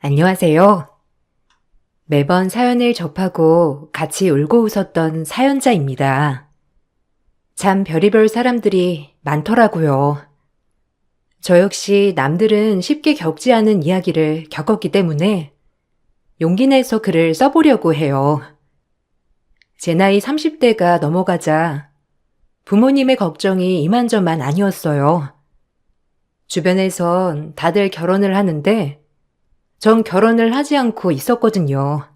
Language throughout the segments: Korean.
안녕하세요. 매번 사연을 접하고 같이 울고 웃었던 사연자입니다. 참 별의별 사람들이 많더라고요. 저 역시 남들은 쉽게 겪지 않은 이야기를 겪었기 때문에 용기 내서 글을 써보려고 해요. 제 나이 30대가 넘어가자 부모님의 걱정이 이만저만 아니었어요. 주변에선 다들 결혼을 하는데 전 결혼을 하지 않고 있었거든요.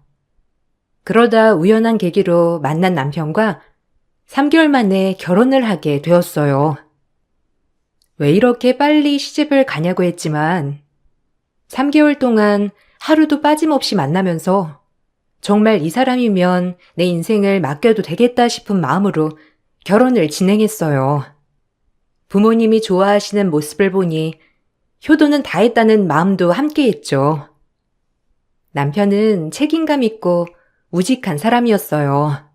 그러다 우연한 계기로 만난 남편과 3개월 만에 결혼을 하게 되었어요. 왜 이렇게 빨리 시집을 가냐고 했지만 3개월 동안 하루도 빠짐없이 만나면서 정말 이 사람이면 내 인생을 맡겨도 되겠다 싶은 마음으로 결혼을 진행했어요. 부모님이 좋아하시는 모습을 보니 효도는 다했다는 마음도 함께했죠. 남편은 책임감 있고 우직한 사람이었어요.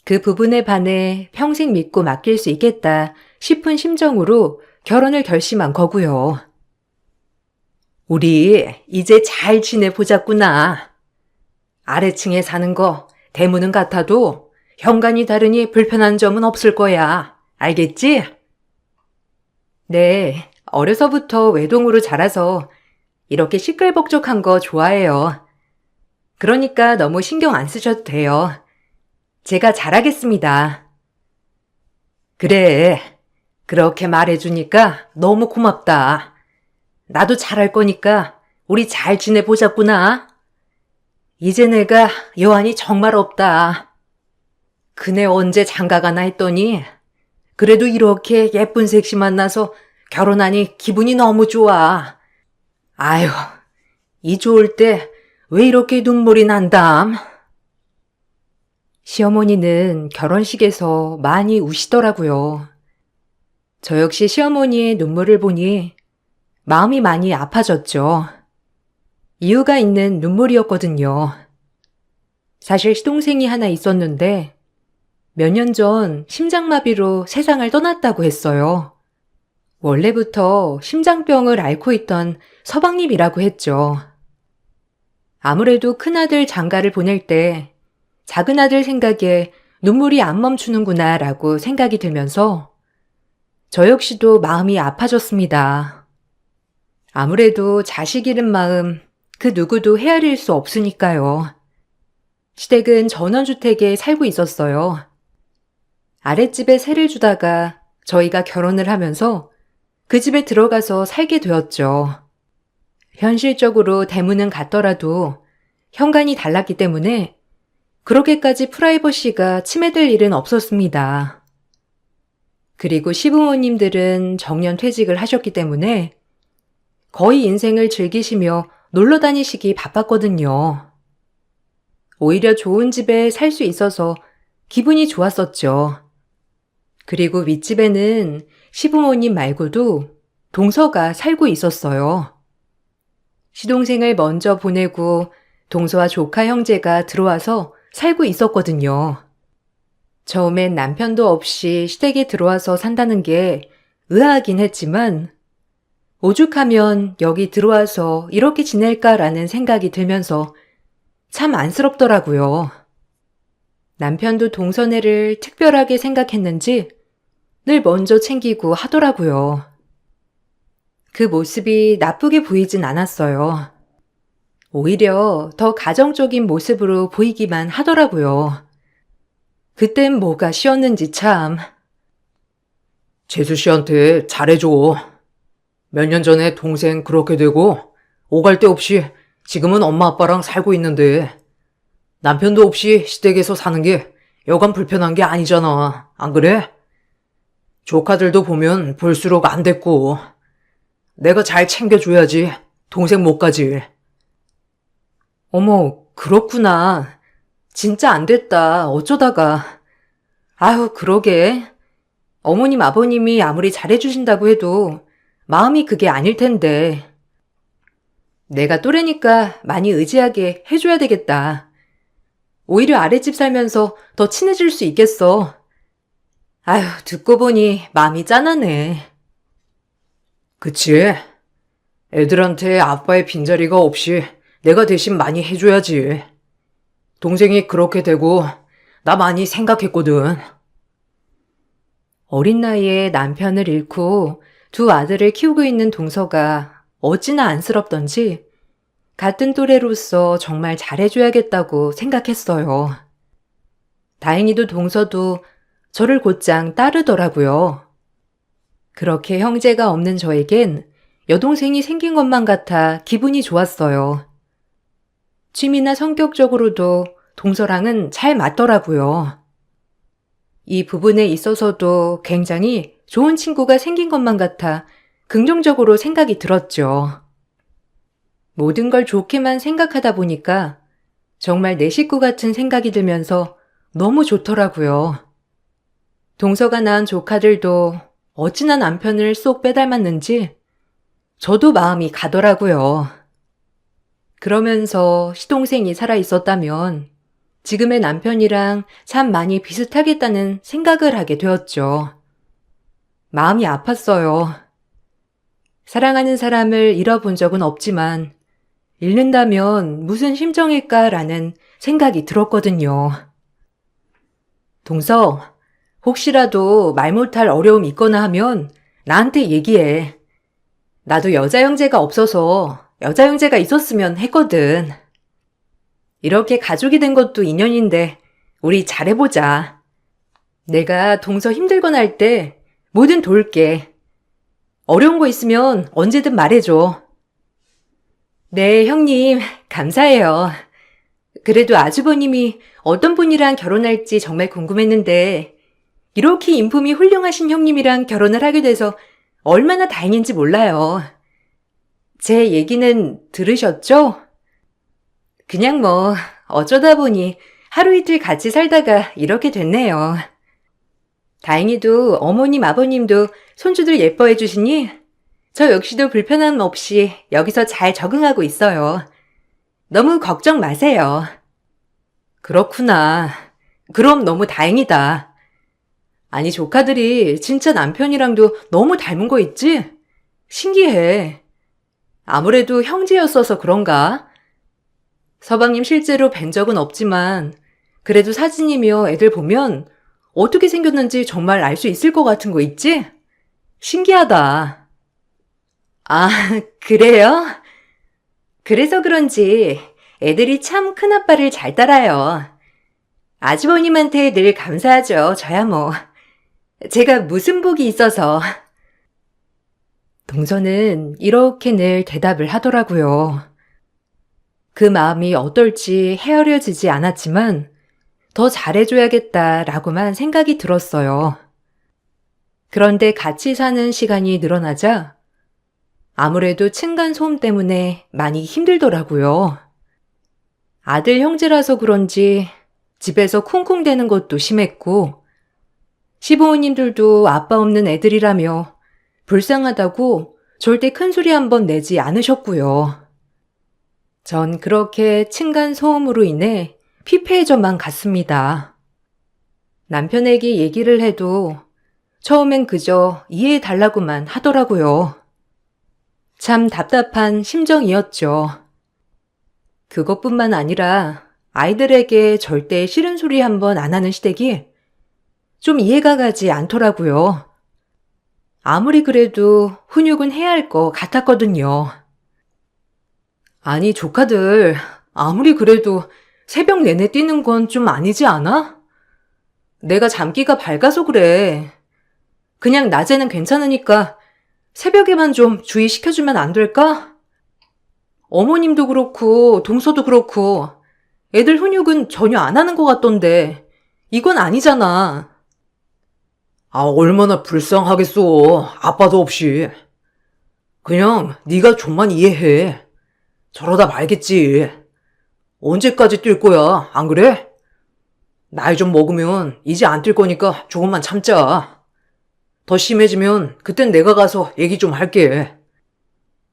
그 부분에 반해 평생 믿고 맡길 수 있겠다 싶은 심정으로 결혼을 결심한 거고요. 우리 이제 잘 지내보자꾸나. 아래층에 사는 거 대문은 같아도 현관이 다르니 불편한 점은 없을 거야. 알겠지? 네, 어려서부터 외동으로 자라서 이렇게 시끌벅적한 거 좋아해요. 그러니까 너무 신경 안 쓰셔도 돼요. 제가 잘하겠습니다. 그래, 그렇게 말해주니까 너무 고맙다. 나도 잘할 거니까 우리 잘 지내보자꾸나. 이제 내가 여한이 정말 없다. 그네 언제 장가가나 했더니 그래도 이렇게 예쁜 색시 만나서 결혼하니 기분이 너무 좋아. 아휴, 이 좋을 때 왜 이렇게 눈물이 난담? 시어머니는 결혼식에서 많이 우시더라고요. 저 역시 시어머니의 눈물을 보니 마음이 많이 아파졌죠. 이유가 있는 눈물이었거든요. 사실 시동생이 하나 있었는데 몇 년 전 심장마비로 세상을 떠났다고 했어요. 원래부터 심장병을 앓고 있던 서방님이라고 했죠. 아무래도 큰아들 장가를 보낼 때 작은아들 생각에 눈물이 안 멈추는구나 라고 생각이 들면서 저 역시도 마음이 아파졌습니다. 아무래도 자식 잃은 마음 그 누구도 헤아릴 수 없으니까요. 시댁은 전원주택에 살고 있었어요. 아랫집에 세를 주다가 저희가 결혼을 하면서 그 집에 들어가서 살게 되었죠. 현실적으로 대문은 같더라도 현관이 달랐기 때문에 그렇게까지 프라이버시가 침해될 일은 없었습니다. 그리고 시부모님들은 정년 퇴직을 하셨기 때문에 거의 인생을 즐기시며 놀러 다니시기 바빴거든요. 오히려 좋은 집에 살 수 있어서 기분이 좋았었죠. 그리고 윗집에는 시부모님 말고도 동서가 살고 있었어요. 시동생을 먼저 보내고 동서와 조카 형제가 들어와서 살고 있었거든요. 처음엔 남편도 없이 시댁에 들어와서 산다는 게 의아하긴 했지만 오죽하면 여기 들어와서 이렇게 지낼까라는 생각이 들면서 참 안쓰럽더라고요. 남편도 동서네를 특별하게 생각했는지 늘 먼저 챙기고 하더라고요. 그 모습이 나쁘게 보이진 않았어요. 오히려 더 가정적인 모습으로 보이기만 하더라고요. 그땐 뭐가 쉬었는지 참. 재수 씨한테 잘해줘. 몇 년 전에 동생 그렇게 되고 오갈 데 없이 지금은 엄마 아빠랑 살고 있는데 남편도 없이 시댁에서 사는 게 여간 불편한 게 아니잖아. 안 그래? 조카들도 보면 볼수록 안 됐고 내가 잘 챙겨줘야지 동생 못 가지. 어머, 그렇구나. 진짜 안 됐다. 어쩌다가. 아휴, 그러게. 어머님, 아버님이 아무리 잘해주신다고 해도 마음이 그게 아닐 텐데. 내가 또래니까 많이 의지하게 해줘야 되겠다. 오히려 아랫집 살면서 더 친해질 수 있겠어. 아휴, 듣고 보니 마음이 짠하네. 그치? 애들한테 아빠의 빈자리가 없이 내가 대신 많이 해줘야지. 동생이 그렇게 되고 나 많이 생각했거든. 어린 나이에 남편을 잃고 두 아들을 키우고 있는 동서가 어찌나 안쓰럽던지 같은 또래로서 정말 잘해줘야겠다고 생각했어요. 다행히도 동서도 저를 곧장 따르더라고요. 그렇게 형제가 없는 저에겐 여동생이 생긴 것만 같아 기분이 좋았어요. 취미나 성격적으로도 동서랑은 잘 맞더라고요. 이 부분에 있어서도 굉장히 좋은 친구가 생긴 것만 같아 긍정적으로 생각이 들었죠. 모든 걸 좋게만 생각하다 보니까 정말 내 식구 같은 생각이 들면서 너무 좋더라고요. 동서가 낳은 조카들도 어찌나 남편을 쏙 빼닮았는지 저도 마음이 가더라고요. 그러면서 시동생이 살아있었다면 지금의 남편이랑 참 많이 비슷하겠다는 생각을 하게 되었죠. 마음이 아팠어요. 사랑하는 사람을 잃어본 적은 없지만 잃는다면 무슨 심정일까라는 생각이 들었거든요. 동서, 혹시라도 말 못할 어려움 있거나 하면 나한테 얘기해. 나도 여자 형제가 없어서 여자 형제가 있었으면 했거든. 이렇게 가족이 된 것도 인연인데 우리 잘해보자. 내가 동서 힘들거나 할 때 뭐든 도울게. 어려운 거 있으면 언제든 말해줘. 네, 형님, 감사해요. 그래도 아주버님이 어떤 분이랑 결혼할지 정말 궁금했는데 이렇게 인품이 훌륭하신 형님이랑 결혼을 하게 돼서 얼마나 다행인지 몰라요. 제 얘기는 들으셨죠? 그냥 뭐 어쩌다 보니 하루 이틀 같이 살다가 이렇게 됐네요. 다행히도 어머님 아버님도 손주들 예뻐해 주시니 저 역시도 불편함 없이 여기서 잘 적응하고 있어요. 너무 걱정 마세요. 그렇구나. 그럼 너무 다행이다. 아니, 조카들이 진짜 남편이랑도 너무 닮은 거 있지? 신기해. 아무래도 형제였어서 그런가? 서방님 실제로 뵌 적은 없지만 그래도 사진이며 애들 보면 어떻게 생겼는지 정말 알 수 있을 것 같은 거 있지? 신기하다. 아, 그래요? 그래서 그런지 애들이 참 큰아빠를 잘 따라요. 아주버님한테 늘 감사하죠. 저야 뭐. 제가 무슨 복이 있어서. 동서는 이렇게 늘 대답을 하더라고요. 그 마음이 어떨지 헤아려지지 않았지만 더 잘해줘야겠다라고만 생각이 들었어요. 그런데 같이 사는 시간이 늘어나자 아무래도 층간소음 때문에 많이 힘들더라고요. 아들 형제라서 그런지 집에서 쿵쿵대는 것도 심했고 시부모님들도 아빠 없는 애들이라며 불쌍하다고 절대 큰소리 한번 내지 않으셨고요. 전 그렇게 층간소음으로 인해 피폐해져만 갔습니다. 남편에게 얘기를 해도 처음엔 그저 이해해달라고만 하더라고요. 참 답답한 심정이었죠. 그것뿐만 아니라 아이들에게 절대 싫은 소리 한번 안 하는 시댁이 좀 이해가 가지 않더라고요. 아무리 그래도 훈육은 해야 할 것 같았거든요. 아니, 조카들, 아무리 그래도 새벽 내내 뛰는 건 좀 아니지 않아? 내가 잠기가 밝아서 그래. 그냥 낮에는 괜찮으니까 새벽에만 좀 주의시켜주면 안 될까? 어머님도 그렇고 동서도 그렇고 애들 훈육은 전혀 안 하는 것 같던데 이건 아니잖아. 아, 얼마나 불쌍하겠어. 아빠도 없이. 그냥 네가 좀만 이해해. 저러다 말겠지. 언제까지 뛸 거야, 안 그래? 나이 좀 먹으면 이제 안 뛸 거니까 조금만 참자. 더 심해지면 그땐 내가 가서 얘기 좀 할게.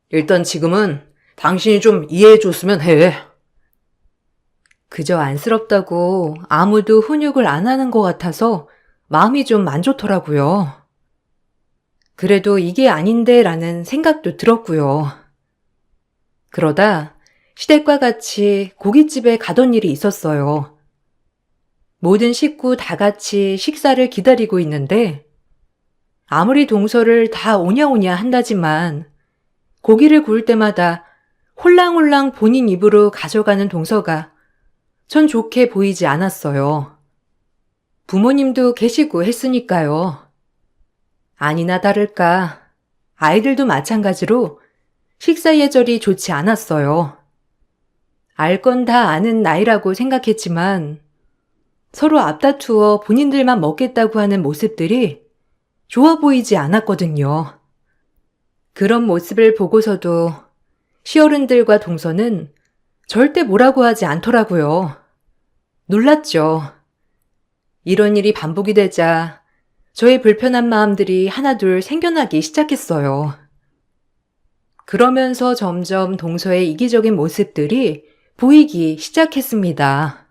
일단 지금은 당신이 좀 이해해 줬으면 해. 그저 안쓰럽다고 아무도 훈육을 안 하는 것 같아서 마음이 좀 안 좋더라고요. 그래도 이게 아닌데 라는 생각도 들었고요. 그러다 시댁과 같이 고깃집에 가던 일이 있었어요. 모든 식구 다 같이 식사를 기다리고 있는데 아무리 동서를 다 오냐오냐 한다지만 고기를 구울 때마다 홀랑홀랑 본인 입으로 가져가는 동서가 전 좋게 보이지 않았어요. 부모님도 계시고 했으니까요. 아니나 다를까 아이들도 마찬가지로 식사 예절이 좋지 않았어요. 알 건 다 아는 나이라고 생각했지만 서로 앞다투어 본인들만 먹겠다고 하는 모습들이 좋아 보이지 않았거든요. 그런 모습을 보고서도 시어른들과 동서는 절대 뭐라고 하지 않더라고요. 놀랐죠. 이런 일이 반복이 되자 저의 불편한 마음들이 하나둘 생겨나기 시작했어요. 그러면서 점점 동서의 이기적인 모습들이 보이기 시작했습니다.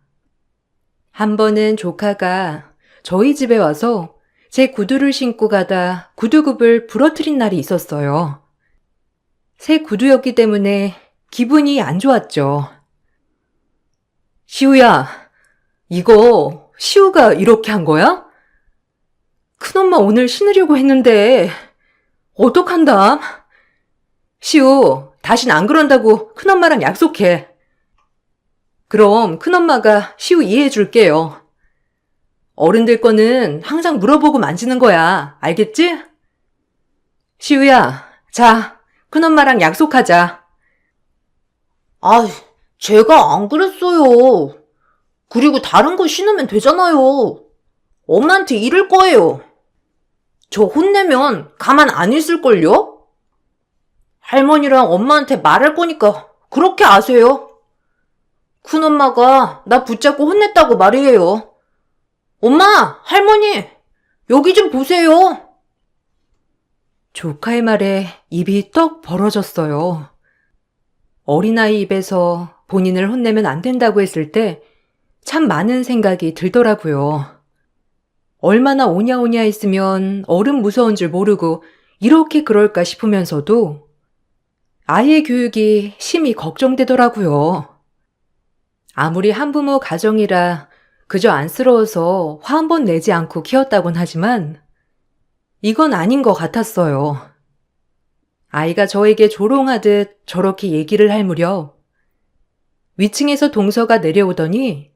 한 번은 조카가 저희 집에 와서 제 구두를 신고 가다 구두굽을 부러뜨린 날이 있었어요. 새 구두였기 때문에 기분이 안 좋았죠. 시우야, 이거 시우가 이렇게 한 거야? 큰엄마 오늘 신으려고 했는데 어떡한다? 시우, 다신 안 그런다고 큰엄마랑 약속해. 그럼 큰엄마가 시우 이해해 줄게요. 어른들 거는 항상 물어보고 만지는 거야. 알겠지? 시우야, 자, 큰엄마랑 약속하자. 아, 제가 안 그랬어요. 그리고 다른 거 신으면 되잖아요. 엄마한테 이럴 거예요. 저 혼내면 가만 안 있을걸요? 할머니랑 엄마한테 말할 거니까 그렇게 아세요. 큰엄마가 나 붙잡고 혼냈다고 말이에요. 엄마, 할머니, 여기 좀 보세요. 조카의 말에 입이 떡 벌어졌어요. 어린아이 입에서 본인을 혼내면 안 된다고 했을 때 참 많은 생각이 들더라고요. 얼마나 오냐오냐 했으면 어른 무서운 줄 모르고 이렇게 그럴까 싶으면서도 아이의 교육이 심히 걱정되더라고요. 아무리 한부모 가정이라 그저 안쓰러워서 화 한 번 내지 않고 키웠다곤 하지만 이건 아닌 것 같았어요. 아이가 저에게 조롱하듯 저렇게 얘기를 할 무렵 위층에서 동서가 내려오더니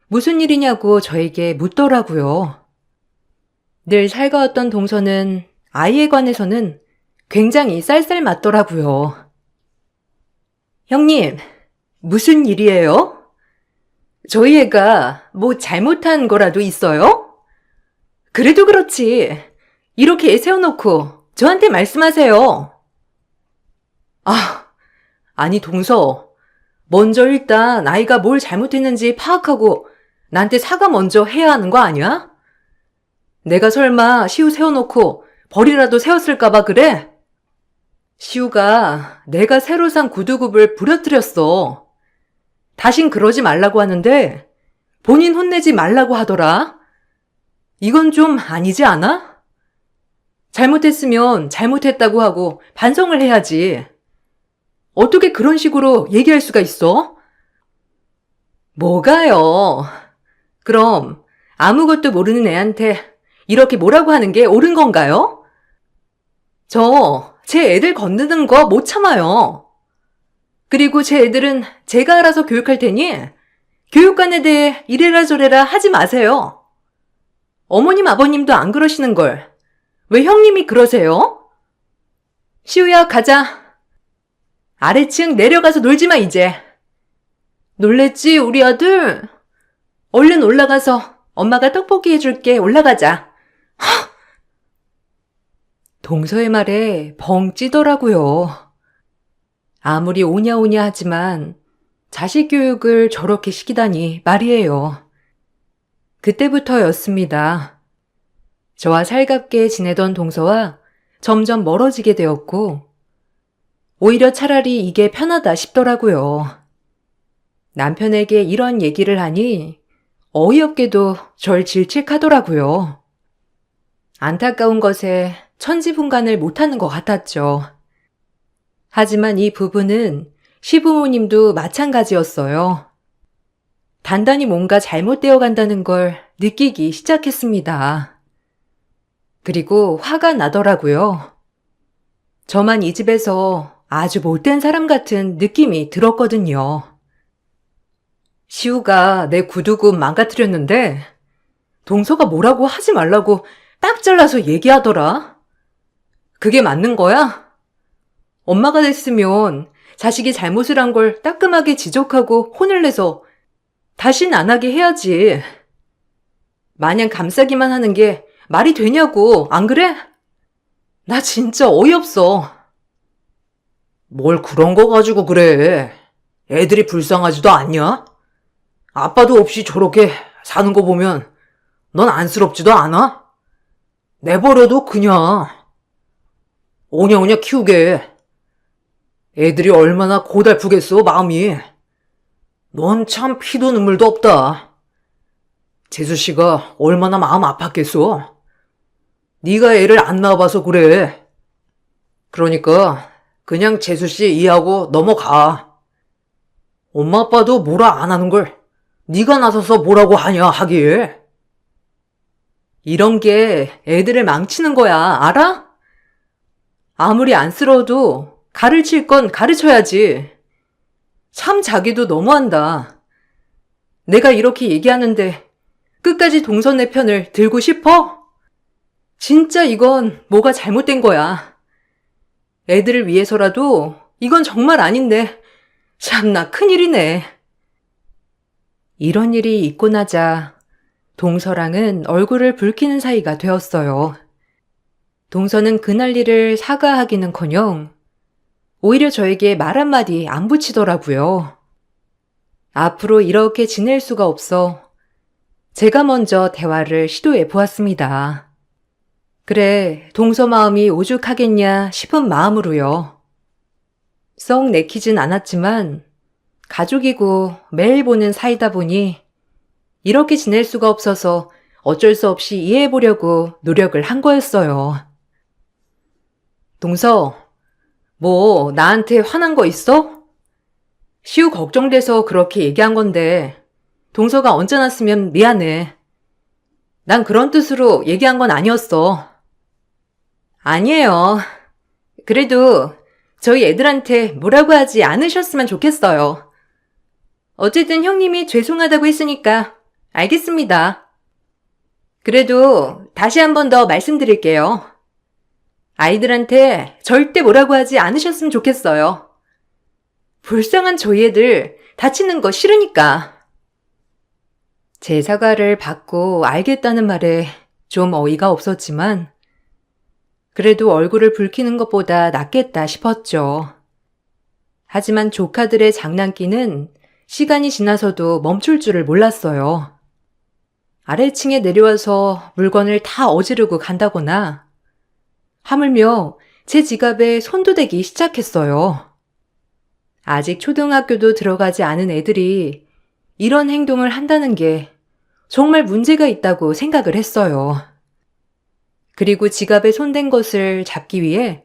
무슨 일이냐고 저에게 묻더라고요. 늘 살가웠던 동서는 아이에 관해서는 굉장히 쌀쌀 맞더라고요. 형님, 무슨 일이에요? 저희 애가 뭐 잘못한 거라도 있어요? 그래도 그렇지. 이렇게 애 세워놓고 저한테 말씀하세요. 아니 동서. 먼저 일단 아이가 뭘 잘못했는지 파악하고 나한테 사과 먼저 해야 하는 거 아니야? 내가 설마 시우 세워놓고 벌이라도 세웠을까봐 그래? 시우가 내가 새로 산 구두굽을 부러뜨렸어. 다신 그러지 말라고 하는데 본인 혼내지 말라고 하더라. 이건 좀 아니지 않아? 잘못했으면 잘못했다고 하고 반성을 해야지. 어떻게 그런 식으로 얘기할 수가 있어? 뭐가요? 그럼 아무것도 모르는 애한테 이렇게 뭐라고 하는 게 옳은 건가요? 저 제 애들 건드는 거 못 참아요. 그리고 제 애들은 제가 알아서 교육할 테니 교육관에 대해 이래라 저래라 하지 마세요. 어머님 아버님도 안 그러시는 걸 왜 형님이 그러세요? 시우야 가자. 아래층 내려가서 놀지 마 이제. 놀랬지 우리 아들? 얼른 올라가서 엄마가 떡볶이 해줄게. 올라가자. 동서의 말에 벙 찌더라고요. 아무리 오냐오냐 하지만 자식 교육을 저렇게 시키다니 말이에요. 그때부터였습니다. 저와 살갑게 지내던 동서와 점점 멀어지게 되었고 오히려 차라리 이게 편하다 싶더라고요. 남편에게 이런 얘기를 하니 어이없게도 절 질책하더라고요. 안타까운 것에 천지분간을 못하는 것 같았죠. 하지만 이 부부는 시부모님도 마찬가지였어요. 단단히 뭔가 잘못되어 간다는 걸 느끼기 시작했습니다. 그리고 화가 나더라고요. 저만 이 집에서 아주 못된 사람 같은 느낌이 들었거든요. 시우가 내 구두굽 망가뜨렸는데 동서가 뭐라고 하지 말라고 딱 잘라서 얘기하더라. 그게 맞는 거야? 엄마가 됐으면 자식이 잘못을 한 걸 따끔하게 지적하고 혼을 내서 다신 안 하게 해야지. 마냥 감싸기만 하는 게 말이 되냐고, 안 그래? 나 진짜 어이없어. 뭘 그런 거 가지고 그래. 애들이 불쌍하지도 않냐? 아빠도 없이 저렇게 사는 거 보면 넌 안쓰럽지도 않아? 내버려도 그냥 오냐오냐 키우게. 애들이 얼마나 고달프겠어, 마음이. 넌 참 피도 눈물도 없다. 재수 씨가 얼마나 마음 아팠겠어. 네가 애를 안 낳아봐서 그래. 그러니까 그냥 재수 씨 이해하고 넘어가. 엄마 아빠도 뭐라 안 하는 걸 네가 나서서 뭐라고 하냐 하길. 이런 게 애들을 망치는 거야, 알아? 아무리 안쓰러워도 가르칠 건 가르쳐야지. 참 자기도 너무한다. 내가 이렇게 얘기하는데 끝까지 동선의 편을 들고 싶어? 진짜 이건 뭐가 잘못된 거야. 애들을 위해서라도 이건 정말 아닌데 참나 큰일이네. 이런 일이 있고 나자 동서랑은 얼굴을 붉히는 사이가 되었어요. 동서는 그날 일을 사과하기는커녕 오히려 저에게 말 한마디 안 붙이더라고요. 앞으로 이렇게 지낼 수가 없어 제가 먼저 대화를 시도해 보았습니다. 그래, 동서 마음이 오죽하겠냐 싶은 마음으로요. 썩 내키진 않았지만 가족이고 매일 보는 사이다 보니 이렇게 지낼 수가 없어서 어쩔 수 없이 이해해 보려고 노력을 한 거였어요. 동서, 뭐 나한테 화난 거 있어? 시우 걱정돼서 그렇게 얘기한 건데 동서가 언짢았으면 미안해. 난 그런 뜻으로 얘기한 건 아니었어. 아니에요. 그래도 저희 애들한테 뭐라고 하지 않으셨으면 좋겠어요. 어쨌든 형님이 죄송하다고 했으니까 알겠습니다. 그래도 다시 한 번 더 말씀드릴게요. 아이들한테 절대 뭐라고 하지 않으셨으면 좋겠어요. 불쌍한 저희 애들 다치는 거 싫으니까. 제 사과를 받고 알겠다는 말에 좀 어이가 없었지만 그래도 얼굴을 붉히는 것보다 낫겠다 싶었죠. 하지만 조카들의 장난기는 시간이 지나서도 멈출 줄을 몰랐어요. 아래층에 내려와서 물건을 다 어지르고 간다거나 하물며 제 지갑에 손도 대기 시작했어요. 아직 초등학교도 들어가지 않은 애들이 이런 행동을 한다는 게 정말 문제가 있다고 생각을 했어요. 그리고 지갑에 손댄 것을 잡기 위해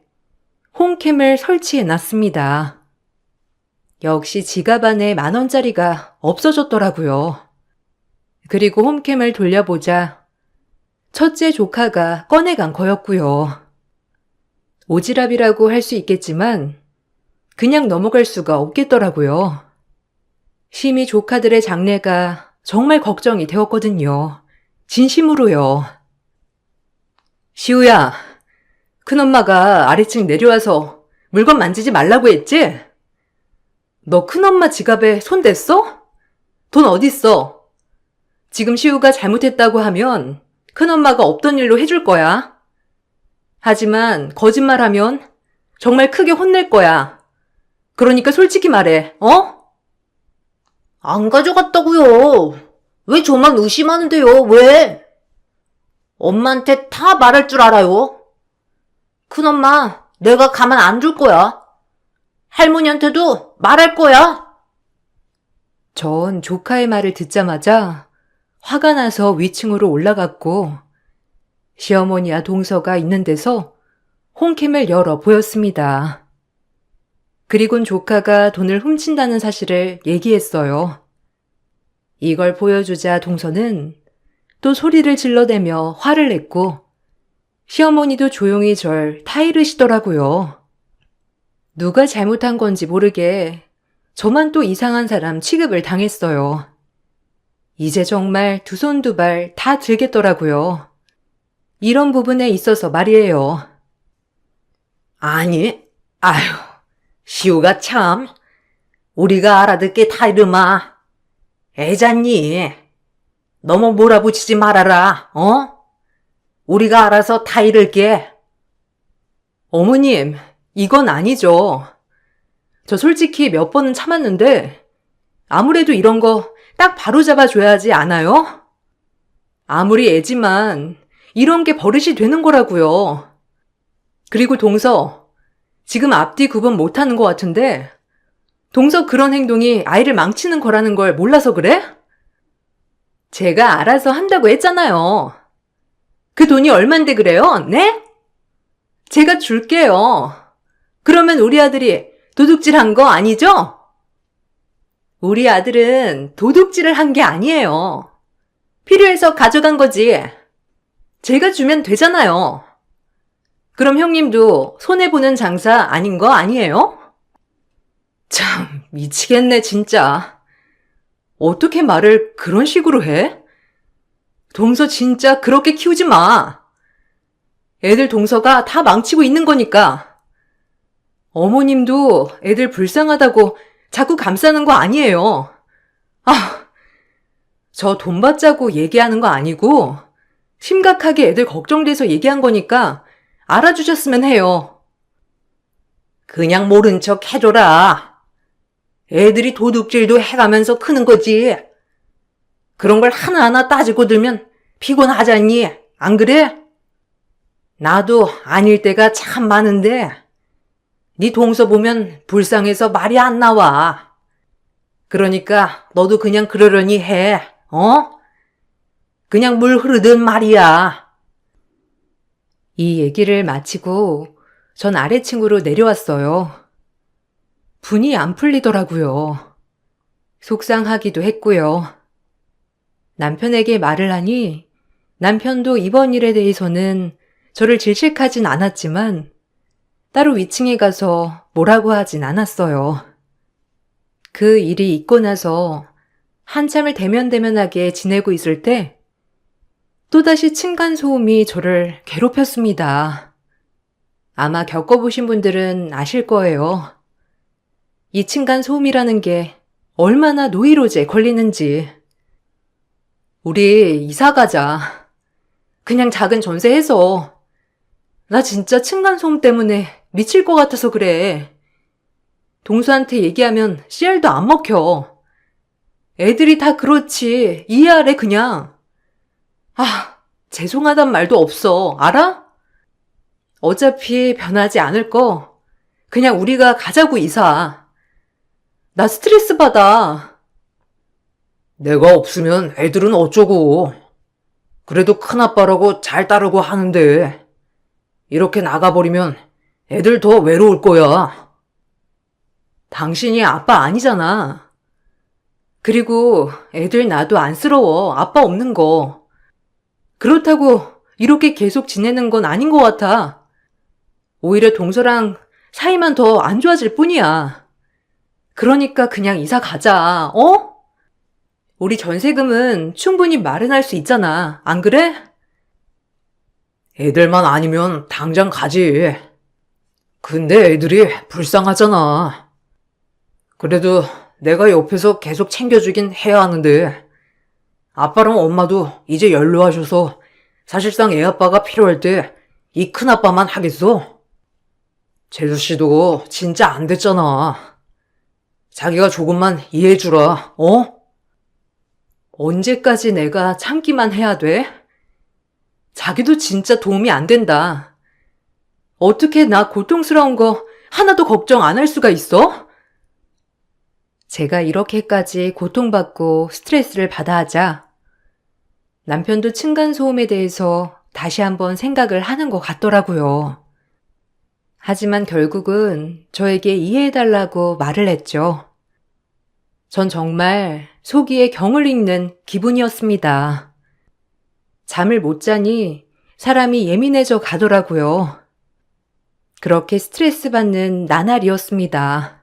홈캠을 설치해 놨습니다. 역시 지갑 안에 10,000원짜리가 없어졌더라고요. 그리고 홈캠을 돌려보자 첫째 조카가 꺼내간 거였고요. 오지랖이라고 할 수 있겠지만 그냥 넘어갈 수가 없겠더라고요. 심히 조카들의 장래가 정말 걱정이 되었거든요. 진심으로요. 시우야, 큰엄마가 아래층 내려와서 물건 만지지 말라고 했지? 너 큰엄마 지갑에 손 댔어? 돈 어딨어? 지금 시우가 잘못했다고 하면 큰엄마가 없던 일로 해줄 거야. 하지만 거짓말하면 정말 크게 혼낼 거야. 그러니까 솔직히 말해, 어? 안 가져갔다고요. 왜 저만 의심하는데요, 왜? 엄마한테 다 말할 줄 알아요. 큰엄마, 내가 가만 안 둘 거야. 할머니한테도 말할 거야. 전 조카의 말을 듣자마자 화가 나서 위층으로 올라갔고 시어머니와 동서가 있는 데서 홈캠을 열어 보였습니다. 그리곤 조카가 돈을 훔친다는 사실을 얘기했어요. 이걸 보여주자 동서는 또 소리를 질러대며 화를 냈고 시어머니도 조용히 절 타이르시더라고요. 누가 잘못한 건지 모르게 저만 또 이상한 사람 취급을 당했어요. 이제 정말 두 손 두 발 다 들겠더라고요. 이런 부분에 있어서 말이에요. 아니, 아휴, 시우가 참. 우리가 알아듣게 타이르마. 애잖니. 너무 몰아붙이지 말아라, 어? 우리가 알아서 타이를게. 어머님, 이건 아니죠. 저 솔직히 몇 번은 참았는데 아무래도 이런 거 딱 바로 잡아줘야지 않아요? 아무리 애지만 이런 게 버릇이 되는 거라고요. 그리고 동서, 지금 앞뒤 구분 못하는 것 같은데 동서 그런 행동이 아이를 망치는 거라는 걸 몰라서 그래? 제가 알아서 한다고 했잖아요. 그 돈이 얼만데 그래요? 네? 제가 줄게요. 그러면 우리 아들이 도둑질한 거 아니죠? 우리 아들은 도둑질을 한 게 아니에요. 필요해서 가져간 거지. 제가 주면 되잖아요. 그럼 형님도 손해보는 장사 아닌 거 아니에요? 참, 미치겠네, 진짜. 어떻게 말을 그런 식으로 해? 동서 진짜 그렇게 키우지 마. 애들 동서가 다 망치고 있는 거니까. 어머님도 애들 불쌍하다고 자꾸 감싸는 거 아니에요. 저 돈 받자고 얘기하는 거 아니고 심각하게 애들 걱정돼서 얘기한 거니까 알아주셨으면 해요. 그냥 모른 척 해줘라. 애들이 도둑질도 해가면서 크는 거지. 그런 걸 하나하나 따지고 들면 피곤하잖니, 안 그래? 나도 아닐 때가 참 많은데 네 동서 보면 불쌍해서 말이 안 나와. 그러니까 너도 그냥 그러려니 해, 어? 그냥 물 흐르듯 말이야. 이 얘기를 마치고 전 아래층으로 내려왔어요. 분이 안 풀리더라고요. 속상하기도 했고요. 남편에게 말을 하니 남편도 이번 일에 대해서는 저를 질책하진 않았지만 따로 위층에 가서 뭐라고 하진 않았어요. 그 일이 있고 나서 한참을 대면대면하게 지내고 있을 때 또다시 층간소음이 저를 괴롭혔습니다. 아마 겪어보신 분들은 아실 거예요. 이 층간소음이라는 게 얼마나 노이로제 걸리는지. 우리 이사 가자. 그냥 작은 전세해서. 나 진짜 층간소음 때문에 미칠 것 같아서 그래. 동수한테 얘기하면 씨알도 안 먹혀. 애들이 다 그렇지. 이해하래 그냥. 죄송하단 말도 없어. 알아? 어차피 변하지 않을 거 그냥 우리가 가자고 이사. 나 스트레스 받아. 내가 없으면 애들은 어쩌고. 그래도 큰아빠라고 잘 따르고 하는데 이렇게 나가버리면 애들 더 외로울 거야. 당신이 아빠 아니잖아. 그리고 애들 나도 안쓰러워. 아빠 없는 거. 그렇다고 이렇게 계속 지내는 건 아닌 것 같아. 오히려 동서랑 사이만 더 안 좋아질 뿐이야. 그러니까 그냥 이사 가자, 어? 우리 전세금은 충분히 마련할 수 있잖아. 안 그래? 애들만 아니면 당장 가지. 근데 애들이 불쌍하잖아. 그래도 내가 옆에서 계속 챙겨주긴 해야 하는데 아빠랑 엄마도 이제 연로하셔서 사실상 애아빠가 필요할 때 이 큰아빠만 하겠어? 재수씨도 진짜 안 됐잖아. 자기가 조금만 이해해주라, 어? 언제까지 내가 참기만 해야 돼? 자기도 진짜 도움이 안 된다. 어떻게 나 고통스러운 거 하나도 걱정 안 할 수가 있어? 제가 이렇게까지 고통받고 스트레스를 받아 하자 남편도 층간소음에 대해서 다시 한번 생각을 하는 것 같더라고요. 하지만 결국은 저에게 이해해달라고 말을 했죠. 전 정말 속이에 경을 읽는 기분이었습니다. 잠을 못 자니 사람이 예민해져 가더라고요. 그렇게 스트레스 받는 나날이었습니다.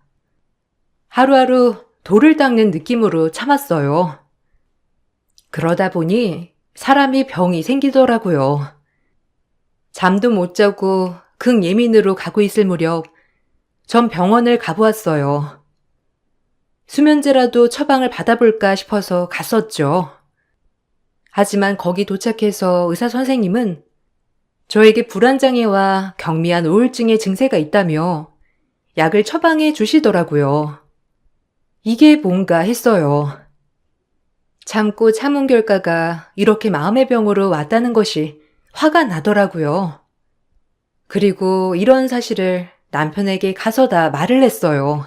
하루하루 돌을 닦는 느낌으로 참았어요. 그러다 보니 사람이 병이 생기더라고요. 잠도 못 자고 극예민으로 가고 있을 무렵 전 병원을 가보았어요. 수면제라도 처방을 받아볼까 싶어서 갔었죠. 하지만 거기 도착해서 의사 선생님은 저에게 불안장애와 경미한 우울증의 증세가 있다며 약을 처방해 주시더라고요. 이게 뭔가 했어요. 참고 참은 결과가 이렇게 마음의 병으로 왔다는 것이 화가 나더라고요. 그리고 이런 사실을 남편에게 가서다 말을 했어요.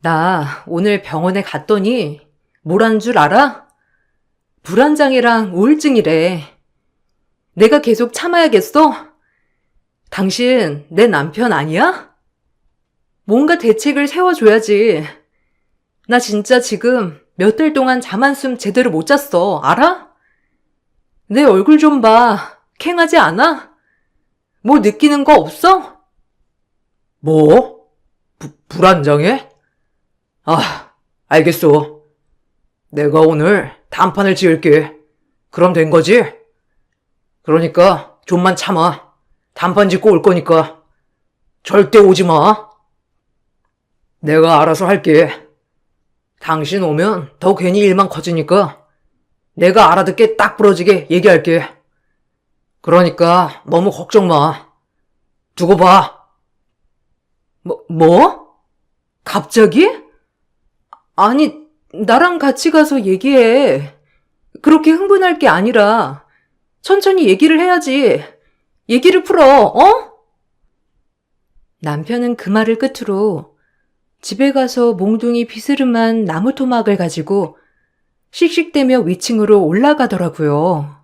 나 오늘 병원에 갔더니 뭐란 줄 알아? 불안장애랑 우울증이래. 내가 계속 참아야겠어? 당신 내 남편 아니야? 뭔가 대책을 세워줘야지. 나 진짜 지금 몇 달 동안 잠 한숨 제대로 못 잤어. 알아? 내 얼굴 좀 봐. 캥하지 않아? 뭐 느끼는 거 없어? 뭐? 불안장애? 아, 알겠어. 내가 오늘 단판을 지을게. 그럼 된 거지? 그러니까 좀만 참아. 단판 짓고 올 거니까. 절대 오지 마. 내가 알아서 할게. 당신 오면 더 괜히 일만 커지니까 내가 알아듣게 딱 부러지게 얘기할게. 그러니까 너무 걱정 마. 두고 봐. 뭐? 갑자기? 아니, 나랑 같이 가서 얘기해. 그렇게 흥분할 게 아니라 천천히 얘기를 해야지. 얘기를 풀어, 어? 남편은 그 말을 끝으로 집에 가서 몽둥이 비스름한 나무 토막을 가지고 씩씩대며 위층으로 올라가더라고요.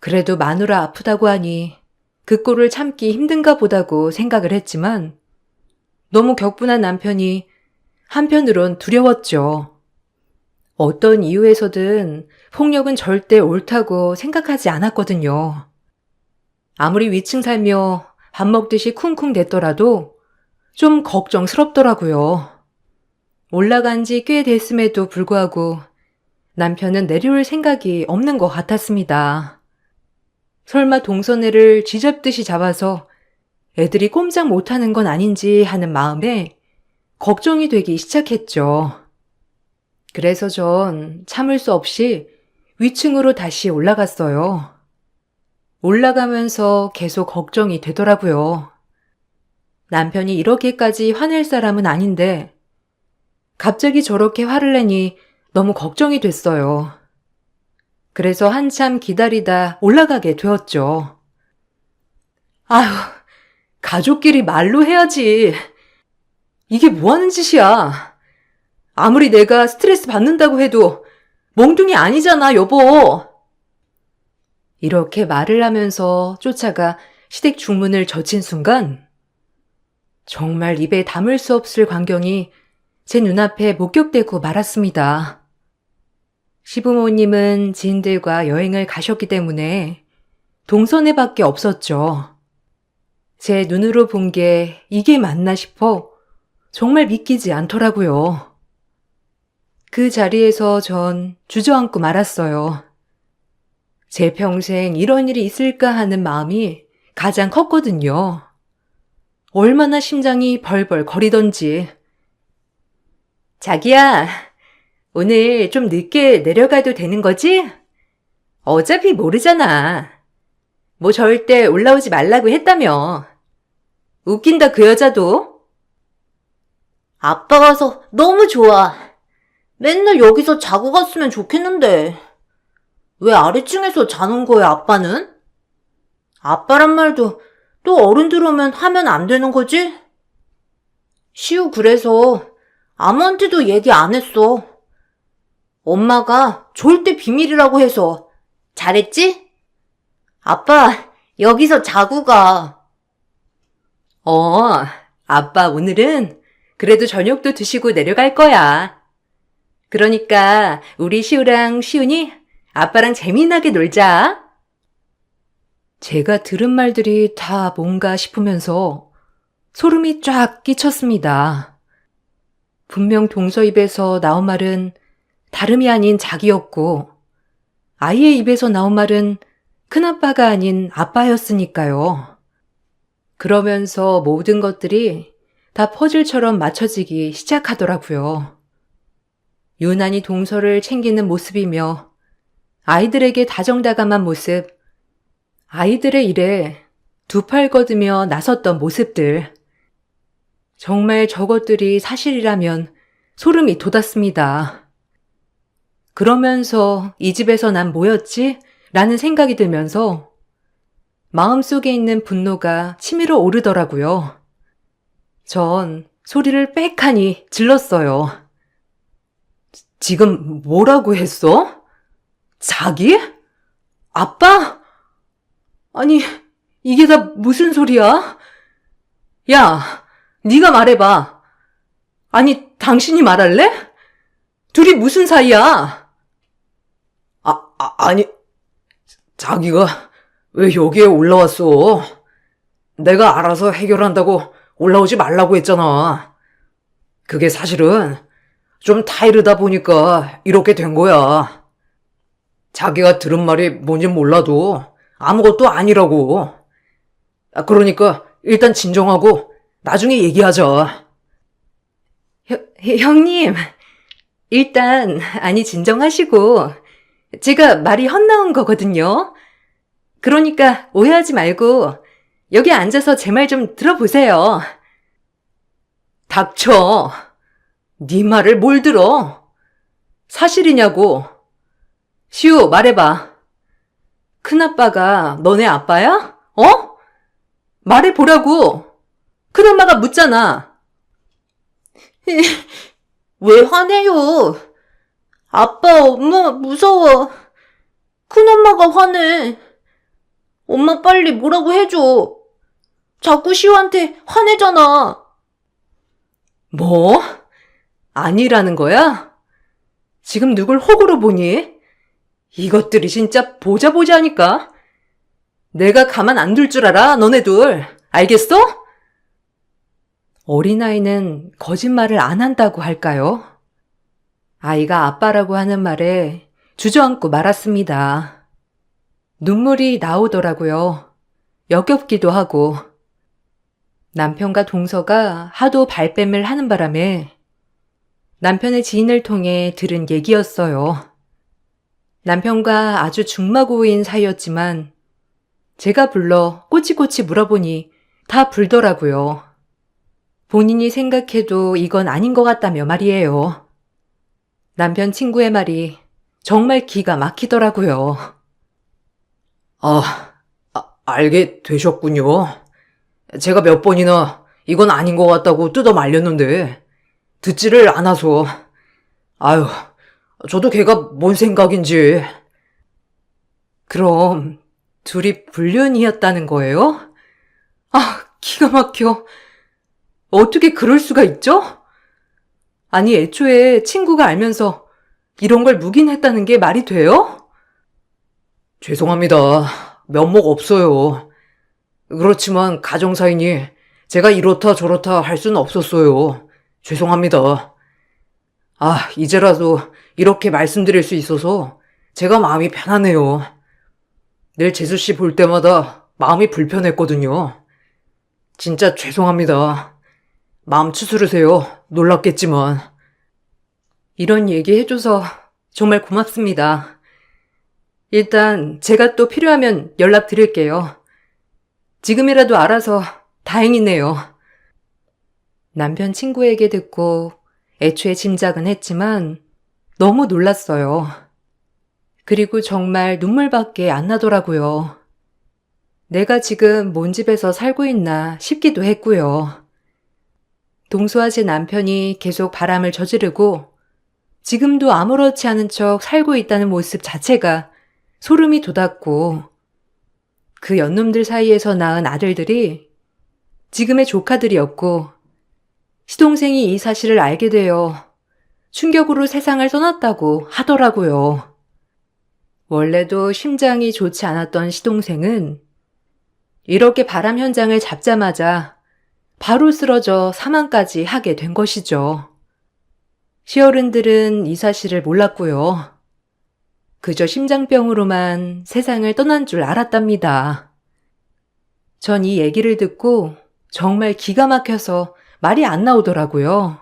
그래도 마누라 아프다고 하니 그 꼴을 참기 힘든가 보다고 생각을 했지만 너무 격분한 남편이 한편으론 두려웠죠. 어떤 이유에서든 폭력은 절대 옳다고 생각하지 않았거든요. 아무리 위층 살며 밥 먹듯이 쿵쿵댔더라도 좀 걱정스럽더라고요. 올라간 지 꽤 됐음에도 불구하고 남편은 내려올 생각이 없는 것 같았습니다. 설마 동서애를 쥐잡듯이 잡아서 애들이 꼼짝 못하는 건 아닌지 하는 마음에 걱정이 되기 시작했죠. 그래서 전 참을 수 없이 위층으로 다시 올라갔어요. 올라가면서 계속 걱정이 되더라고요. 남편이 이렇게까지 화낼 사람은 아닌데 갑자기 저렇게 화를 내니 너무 걱정이 됐어요. 그래서 한참 기다리다 올라가게 되었죠. 아휴, 가족끼리 말로 해야지. 이게 뭐 하는 짓이야. 아무리 내가 스트레스 받는다고 해도 몽둥이 아니잖아, 여보. 이렇게 말을 하면서 쫓아가 시댁 중문을 젖힌 순간 정말 입에 담을 수 없을 광경이 제 눈앞에 목격되고 말았습니다. 시부모님은 지인들과 여행을 가셨기 때문에 동서애밖에 없었죠. 제 눈으로 본 게 이게 맞나 싶어 정말 믿기지 않더라고요. 그 자리에서 전 주저앉고 말았어요. 제 평생 이런 일이 있을까 하는 마음이 가장 컸거든요. 얼마나 심장이 벌벌 거리던지. 자기야, 오늘 좀 늦게 내려가도 되는 거지? 어차피 모르잖아. 뭐 절대 올라오지 말라고 했다며. 웃긴다 그 여자도. 아빠가 서 너무 좋아. 맨날 여기서 자고 갔으면 좋겠는데. 왜 아래층에서 자는 거야, 아빠는? 아빠란 말도 또 어른들 오면 하면 안 되는 거지? 시우 그래서 아무한테도 얘기 안 했어. 엄마가 절대 비밀이라고 해서. 잘했지? 아빠, 여기서 자고 가. 아빠 오늘은 그래도 저녁도 드시고 내려갈 거야. 그러니까 우리 시우랑 시훈이 아빠랑 재미나게 놀자. 제가 들은 말들이 다 뭔가 싶으면서 소름이 쫙 끼쳤습니다. 분명 동서 입에서 나온 말은 다름이 아닌 자기였고 아이의 입에서 나온 말은 큰아빠가 아닌 아빠였으니까요. 그러면서 모든 것들이 다 퍼즐처럼 맞춰지기 시작하더라고요. 유난히 동서를 챙기는 모습이며 아이들에게 다정다감한 모습, 아이들의 일에 두 팔 걷으며 나섰던 모습들. 정말 저것들이 사실이라면 소름이 돋았습니다. 그러면서 이 집에서 난 뭐였지? 라는 생각이 들면서 마음속에 있는 분노가 치밀어 오르더라고요. 전 소리를 빽하니 질렀어요. 지금 뭐라고 했어? 자기? 아빠? 아니, 이게 다 무슨 소리야? 야, 네가 말해봐. 아니, 당신이 말할래? 둘이 무슨 사이야? 아니, 자기가 왜 여기에 올라왔어? 내가 알아서 해결한다고 올라오지 말라고 했잖아. 그게 사실은 좀 타이르다 보니까 이렇게 된 거야. 자기가 들은 말이 뭔지 몰라도 아무것도 아니라고. 그러니까 일단 진정하고 나중에 얘기하자. 형님, 일단, 아니, 진정하시고, 제가 말이 헛나온 거거든요. 그러니까 오해하지 말고, 여기 앉아서 제 말 좀 들어보세요. 닥쳐. 네 말을 뭘 들어? 사실이냐고. 시우, 말해봐. 큰아빠가 너네 아빠야? 말해보라고. 큰엄마가 묻잖아. 왜 화내요? 아빠, 엄마 무서워. 큰엄마가 화내. 엄마 빨리 뭐라고 해줘. 자꾸 시우한테 화내잖아. 뭐? 아니라는 거야? 지금 누굴 호구로 보니? 이것들이 진짜 보자 하니까. 내가 가만 안 둘 줄 알아, 너네들. 알겠어? 어린아이는 거짓말을 안 한다고 할까요? 아이가 아빠라고 하는 말에 주저앉고 말았습니다. 눈물이 나오더라고요. 역겹기도 하고. 남편과 동서가 하도 발뺌을 하는 바람에 남편의 지인을 통해 들은 얘기였어요. 남편과 아주 중마고인 사이였지만 제가 불러 꼬치꼬치 물어보니 다 불더라고요. 본인이 생각해도 이건 아닌 것 같다며 말이에요. 남편 친구의 말이 정말 기가 막히더라고요. 알게 되셨군요. 제가 몇 번이나 이건 아닌 것 같다고 뜯어 말렸는데 듣지를 않아서. 아유, 저도 걔가 뭔 생각인지. 그럼 둘이 불륜이었다는 거예요? 기가 막혀. 어떻게 그럴 수가 있죠? 아니, 애초에 친구가 알면서 이런 걸 묵인했다는 게 말이 돼요? 죄송합니다. 면목 없어요. 그렇지만 가정사이니 제가 이렇다 저렇다 할 수는 없었어요. 죄송합니다. 이제라도 이렇게 말씀드릴 수 있어서 제가 마음이 편하네요. 늘 재수씨 볼 때마다 마음이 불편했거든요. 진짜 죄송합니다. 마음 추스르세요. 놀랍겠지만. 이런 얘기 해줘서 정말 고맙습니다. 일단 제가 또 필요하면 연락드릴게요. 지금이라도 알아서 다행이네요. 남편 친구에게 듣고 애초에 짐작은 했지만 너무 놀랐어요. 그리고 정말 눈물밖에 안 나더라고요. 내가 지금 뭔 집에서 살고 있나 싶기도 했고요. 동서와 제 남편이 계속 바람을 저지르고 지금도 아무렇지 않은 척 살고 있다는 모습 자체가 소름이 돋았고 그 연놈들 사이에서 낳은 아들들이 지금의 조카들이었고, 시동생이 이 사실을 알게 되어 충격으로 세상을 떠났다고 하더라고요. 원래도 심장이 좋지 않았던 시동생은 이렇게 바람 현장을 잡자마자 바로 쓰러져 사망까지 하게 된 것이죠. 시어른들은 이 사실을 몰랐고요. 그저 심장병으로만 세상을 떠난 줄 알았답니다. 전 이 얘기를 듣고 정말 기가 막혀서 말이 안 나오더라고요.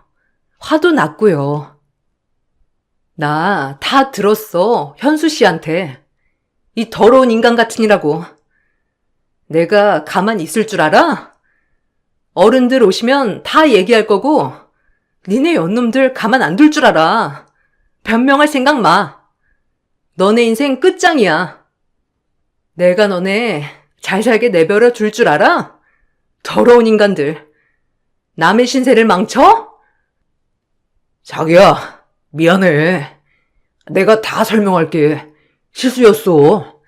화도 났고요. 나 다 들었어, 현수 씨한테. 이 더러운 인간 같으니라고. 내가 가만히 있을 줄 알아? 어른들 오시면 다 얘기할 거고 니네 연놈들 가만 안 둘 줄 알아. 변명할 생각 마. 너네 인생 끝장이야. 내가 너네 잘 살게 내버려 둘 줄 알아? 더러운 인간들. 남의 신세를 망쳐? 자기야, 미안해. 내가 다 설명할게. 실수였어.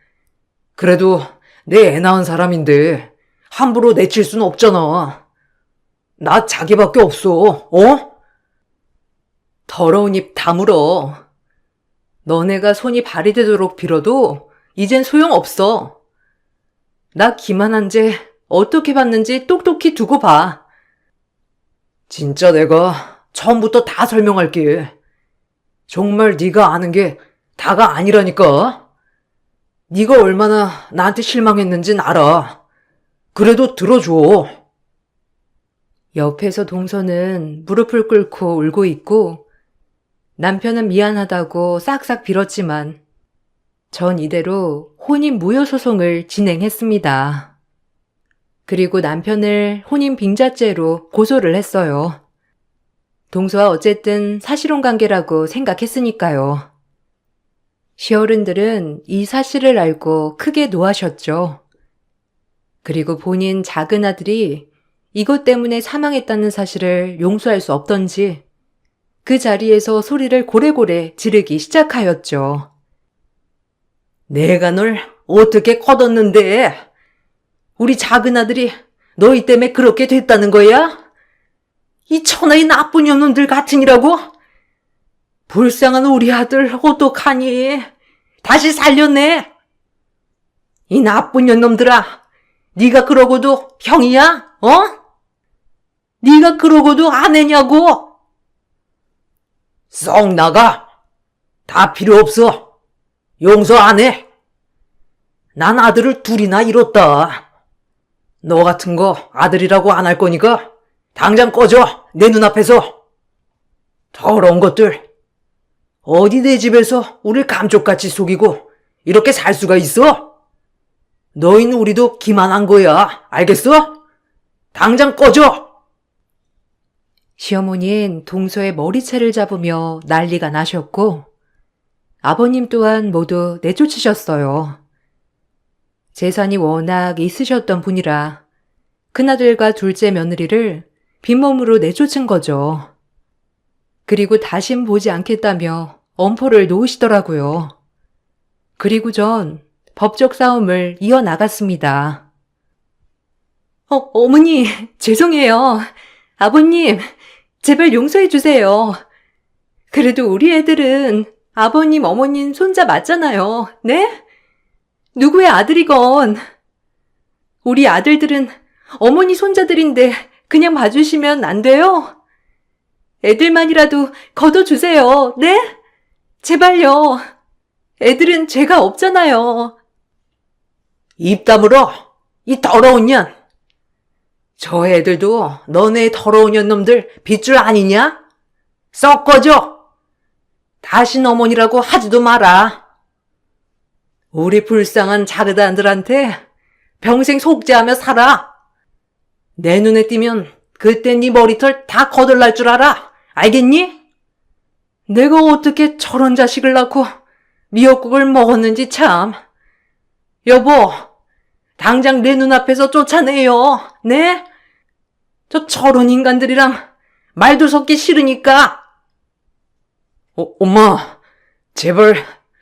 그래도 내 애 낳은 사람인데 함부로 내칠 수는 없잖아. 나 자기밖에 없어, 어? 더러운 입 다물어. 너네가 손이 발이 되도록 빌어도 이젠 소용없어. 나 기만한 죄 어떻게 받는지 똑똑히 두고 봐. 진짜 내가 처음부터 다 설명할게. 정말 네가 아는 게 다가 아니라니까. 네가 얼마나 나한테 실망했는진 알아. 그래도 들어줘. 옆에서 동서는 무릎을 꿇고 울고 있고 남편은 미안하다고 싹싹 빌었지만 전 이대로 혼인 무효 소송을 진행했습니다. 그리고 남편을 혼인 빙자죄로 고소를 했어요. 동서와 어쨌든 사실혼 관계라고 생각했으니까요. 시어른들은 이 사실을 알고 크게 노하셨죠. 그리고 본인 작은 아들이 이것 때문에 사망했다는 사실을 용서할 수 없던지 그 자리에서 소리를 고래고래 지르기 시작하였죠. 내가 널 어떻게 거뒀는데? 우리 작은 아들이 너희 때문에 그렇게 됐다는 거야? 이 천하의 나쁜 년놈들 같으니라고? 불쌍한 우리 아들 어떡하니? 다시 살렸네. 이 나쁜 년놈들아, 네가 그러고도 형이야? 어? 네가 그러고도 아내냐고? 썩 나가. 다 필요 없어. 용서 안 해. 난 아들을 둘이나 잃었다. 너 같은 거 아들이라고 안 할 거니까 당장 꺼져. 내 눈앞에서. 더러운 것들. 어디 내 집에서 우릴 감쪽같이 속이고 이렇게 살 수가 있어? 너희는 우리도 기만한 거야. 알겠어? 당장 꺼져. 시어머니는 동서의 머리채를 잡으며 난리가 나셨고 아버님 또한 모두 내쫓으셨어요. 재산이 워낙 있으셨던 분이라 큰아들과 둘째 며느리를 빈몸으로 내쫓은 거죠. 그리고 다신 보지 않겠다며 엄포를 놓으시더라고요. 그리고 전 법적 싸움을 이어나갔습니다. 어머니, 죄송해요. 아버님, 제발 용서해 주세요. 그래도 우리 애들은 아버님, 어머님 손자 맞잖아요. 네? 누구의 아들이건. 우리 아들들은 어머니 손자들인데 그냥 봐주시면 안 돼요? 애들만이라도 걷어주세요. 네? 제발요. 애들은 죄가 없잖아요. 입 다물어. 이 더러운 년. 저 애들도 너네 더러운 년놈들 빚줄 아니냐? 썩 꺼져. 다신 어머니라고 하지도 마라. 우리 불쌍한 자그단들한테 평생 속죄하며 살아. 내 눈에 띄면 그때 네 머리털 다 거덜날 줄 알아. 알겠니? 내가 어떻게 저런 자식을 낳고 미역국을 먹었는지 참. 여보, 당장 내 눈앞에서 쫓아내요. 네? 저런 인간들이랑 말도 섞기 싫으니까. 엄마, 제발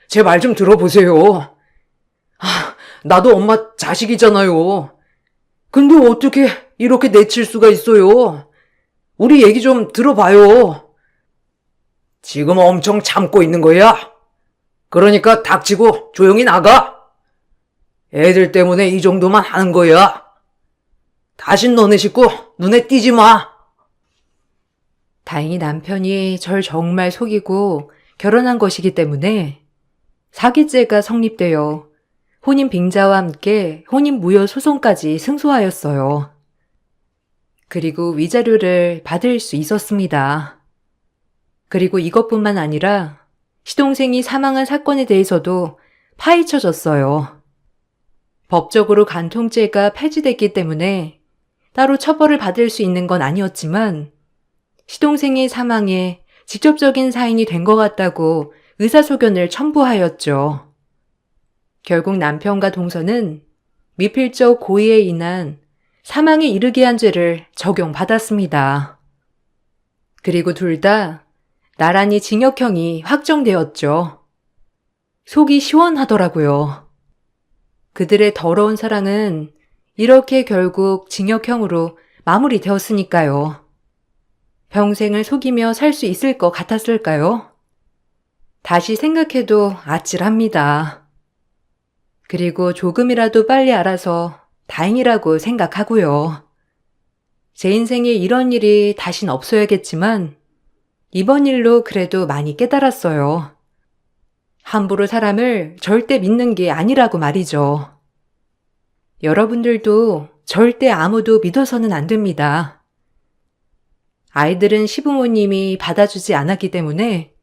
제 말 좀 들어보세요. 나도 엄마 자식이잖아요. 근데 어떻게 이렇게 내칠 수가 있어요? 우리 얘기 좀 들어봐요. 지금 엄청 참고 있는 거야. 그러니까 닥치고 조용히 나가. 애들 때문에 이 정도만 하는 거야. 다신 너네 식구 눈에 띄지 마. 다행히 남편이 절 정말 속이고 결혼한 것이기 때문에 사기죄가 성립되어 혼인 빙자와 함께 혼인 무효 소송까지 승소하였어요. 그리고 위자료를 받을 수 있었습니다. 그리고 이것뿐만 아니라 시동생이 사망한 사건에 대해서도 파헤쳐졌어요. 법적으로 간통죄가 폐지됐기 때문에 따로 처벌을 받을 수 있는 건 아니었지만 시동생의 사망에 직접적인 사인이 된 것 같다고 의사소견을 첨부하였죠. 결국 남편과 동서는 미필적 고의에 인한 사망에 이르게 한 죄를 적용받았습니다. 그리고 둘 다 나란히 징역형이 확정되었죠. 속이 시원하더라고요. 그들의 더러운 사랑은 이렇게 결국 징역형으로 마무리되었으니까요. 평생을 속이며 살 수 있을 것 같았을까요? 다시 생각해도 아찔합니다. 그리고 조금이라도 빨리 알아서 다행이라고 생각하고요. 제 인생에 이런 일이 다신 없어야겠지만 이번 일로 그래도 많이 깨달았어요. 함부로 사람을 절대 믿는 게 아니라고 말이죠. 여러분들도 절대 아무도 믿어서는 안 됩니다. 아이들은 시부모님이 받아주지 않았기 때문에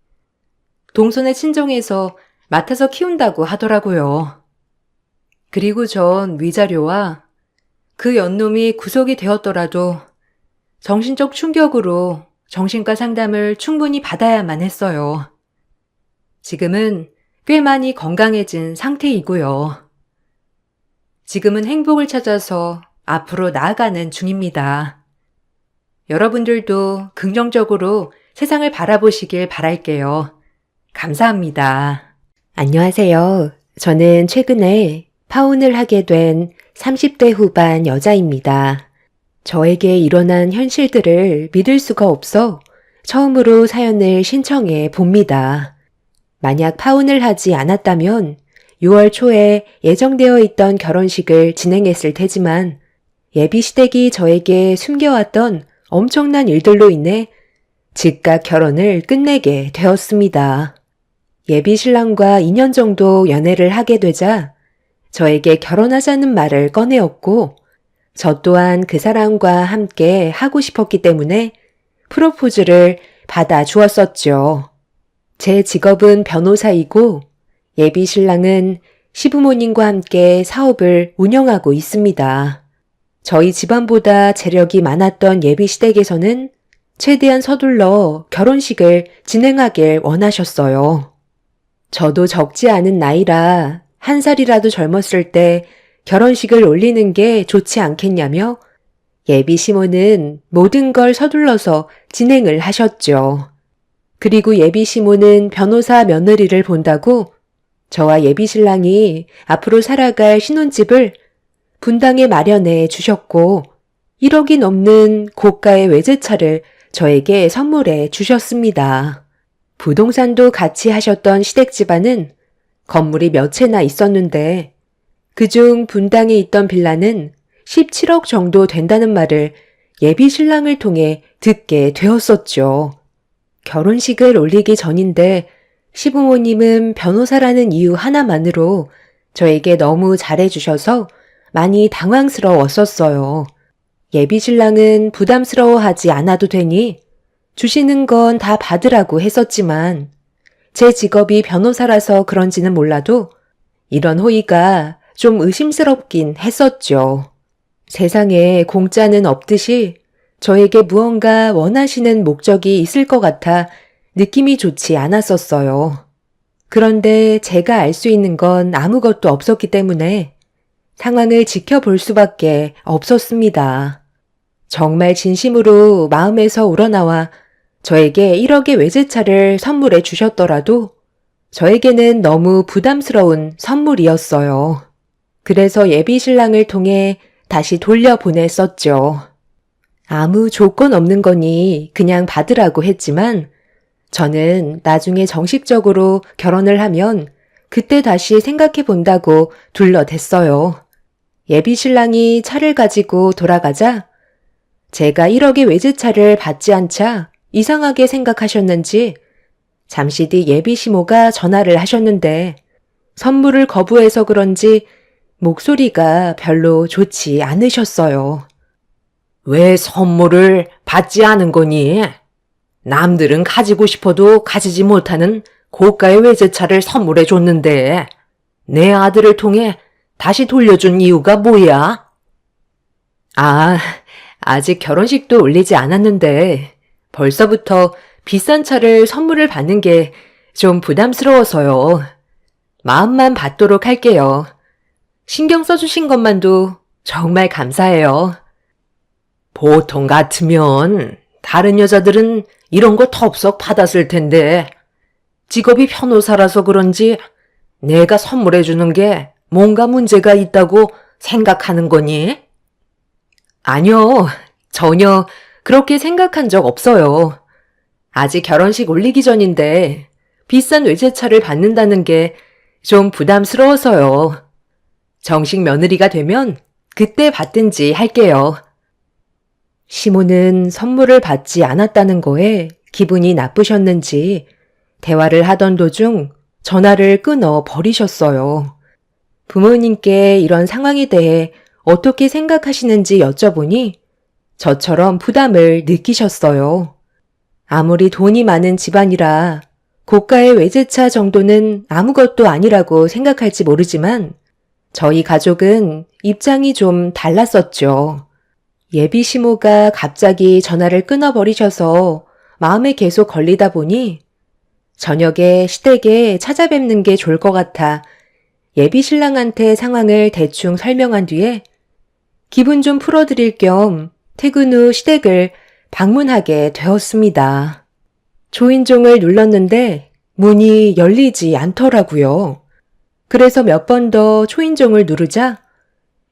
동선의 친정에서 맡아서 키운다고 하더라고요. 그리고 전 위자료와 그 연놈이 구속이 되었더라도 정신적 충격으로 정신과 상담을 충분히 받아야만 했어요. 지금은 꽤 많이 건강해진 상태이고요. 지금은 행복을 찾아서 앞으로 나아가는 중입니다. 여러분들도 긍정적으로 세상을 바라보시길 바랄게요. 감사합니다. 안녕하세요. 저는 최근에 파혼을 하게 된 30대 후반 여자입니다. 저에게 일어난 현실들을 믿을 수가 없어 처음으로 사연을 신청해 봅니다. 만약 파혼을 하지 않았다면 6월 초에 예정되어 있던 결혼식을 진행했을 테지만 예비시댁이 저에게 숨겨왔던 엄청난 일들로 인해 즉각 결혼을 끝내게 되었습니다. 예비신랑과 2년 정도 연애를 하게 되자 저에게 결혼하자는 말을 꺼내었고 저 또한 그 사람과 함께 하고 싶었기 때문에 프로포즈를 받아주었었죠. 제 직업은 변호사이고 예비신랑은 시부모님과 함께 사업을 운영하고 있습니다. 저희 집안보다 재력이 많았던 예비시댁에서는 최대한 서둘러 결혼식을 진행하길 원하셨어요. 저도 적지 않은 나이라 1살이라도 젊었을 때 결혼식을 올리는 게 좋지 않겠냐며 예비시모는 모든 걸 서둘러서 진행을 하셨죠. 그리고 예비시모는 변호사 며느리를 본다고 저와 예비신랑이 앞으로 살아갈 신혼집을 분당에 마련해 주셨고 1억이 넘는 고가의 외제차를 저에게 선물해 주셨습니다. 부동산도 같이 하셨던 시댁 집안은 건물이 몇 채나 있었는데 그중 분당에 있던 빌라는 17억 정도 된다는 말을 예비신랑을 통해 듣게 되었었죠. 결혼식을 올리기 전인데 시부모님은 변호사라는 이유 하나만으로 저에게 너무 잘해주셔서 많이 당황스러웠었어요. 예비신랑은 부담스러워하지 않아도 되니 주시는 건 다 받으라고 했었지만 제 직업이 변호사라서 그런지는 몰라도 이런 호의가 좀 의심스럽긴 했었죠. 세상에 공짜는 없듯이 저에게 무언가 원하시는 목적이 있을 것 같아 느낌이 좋지 않았었어요. 그런데 제가 알 수 있는 건 아무것도 없었기 때문에 상황을 지켜볼 수밖에 없었습니다. 정말 진심으로 마음에서 우러나와 저에게 1억의 외제차를 선물해 주셨더라도 저에게는 너무 부담스러운 선물이었어요. 그래서 예비신랑을 통해 다시 돌려보냈었죠. 아무 조건 없는 거니 그냥 받으라고 했지만 저는 나중에 정식적으로 결혼을 하면 그때 다시 생각해 본다고 둘러댔어요. 예비 신랑이 차를 가지고 돌아가자 제가 1억의 외제차를 받지 않자 이상하게 생각하셨는지 잠시 뒤 예비 시모가 전화를 하셨는데 선물을 거부해서 그런지 목소리가 별로 좋지 않으셨어요. 왜 선물을 받지 않은 거니? 남들은 가지고 싶어도 가지지 못하는 고가의 외제차를 선물해 줬는데 내 아들을 통해 다시 돌려준 이유가 뭐야? 아, 아직 결혼식도 올리지 않았는데 벌써부터 비싼 차를 선물을 받는 게 좀 부담스러워서요. 마음만 받도록 할게요. 신경 써주신 것만도 정말 감사해요. 보통 같으면 다른 여자들은 이런 거 덥석 받았을 텐데 직업이 변호사라서 그런지 내가 선물해 주는 게 뭔가 문제가 있다고 생각하는 거니? 아니요, 전혀 그렇게 생각한 적 없어요. 아직 결혼식 올리기 전인데 비싼 외제차를 받는다는 게 좀 부담스러워서요. 정식 며느리가 되면 그때 받든지 할게요. 시모는 선물을 받지 않았다는 거에 기분이 나쁘셨는지 대화를 하던 도중 전화를 끊어 버리셨어요. 부모님께 이런 상황에 대해 어떻게 생각하시는지 여쭤보니 저처럼 부담을 느끼셨어요. 아무리 돈이 많은 집안이라 고가의 외제차 정도는 아무것도 아니라고 생각할지 모르지만 저희 가족은 입장이 좀 달랐었죠. 예비 시모가 갑자기 전화를 끊어버리셔서 마음에 계속 걸리다 보니 저녁에 시댁에 찾아뵙는 게 좋을 것 같아 예비 신랑한테 상황을 대충 설명한 뒤에 기분 좀 풀어드릴 겸 퇴근 후 시댁을 방문하게 되었습니다. 초인종을 눌렀는데 문이 열리지 않더라고요. 그래서 몇 번 더 초인종을 누르자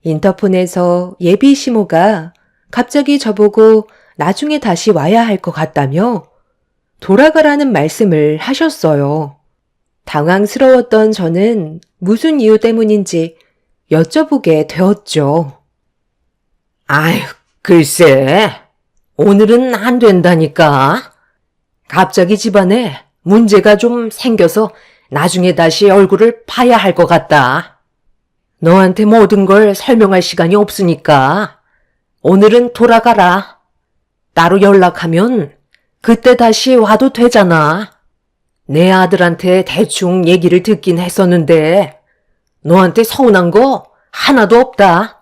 인터폰에서 예비 시모가 갑자기 저보고 나중에 다시 와야 할 것 같다며 돌아가라는 말씀을 하셨어요. 당황스러웠던 저는 무슨 이유 때문인지 여쭤보게 되었죠. 아휴, 글쎄, 오늘은 안 된다니까. 갑자기 집안에 문제가 좀 생겨서 나중에 다시 얼굴을 봐야 할 것 같다. 너한테 모든 걸 설명할 시간이 없으니까 오늘은 돌아가라. 따로 연락하면 그때 다시 와도 되잖아. 내 아들한테 대충 얘기를 듣긴 했었는데 너한테 서운한 거 하나도 없다.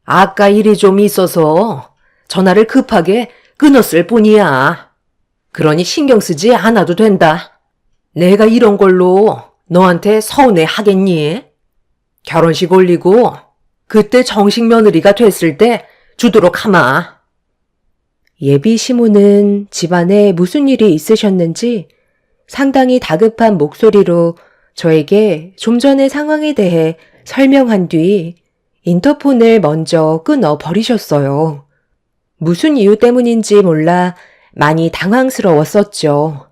아까 일이 좀 있어서 전화를 급하게 끊었을 뿐이야. 그러니 신경 쓰지 않아도 된다. 내가 이런 걸로 너한테 서운해 하겠니? 결혼식 올리고 그때 정식 며느리가 됐을 때 주도록 하마. 예비 시모는 집안에 무슨 일이 있으셨는지 상당히 다급한 목소리로 저에게 좀 전의 상황에 대해 설명한 뒤 인터폰을 먼저 끊어 버리셨어요. 무슨 이유 때문인지 몰라 많이 당황스러웠었죠.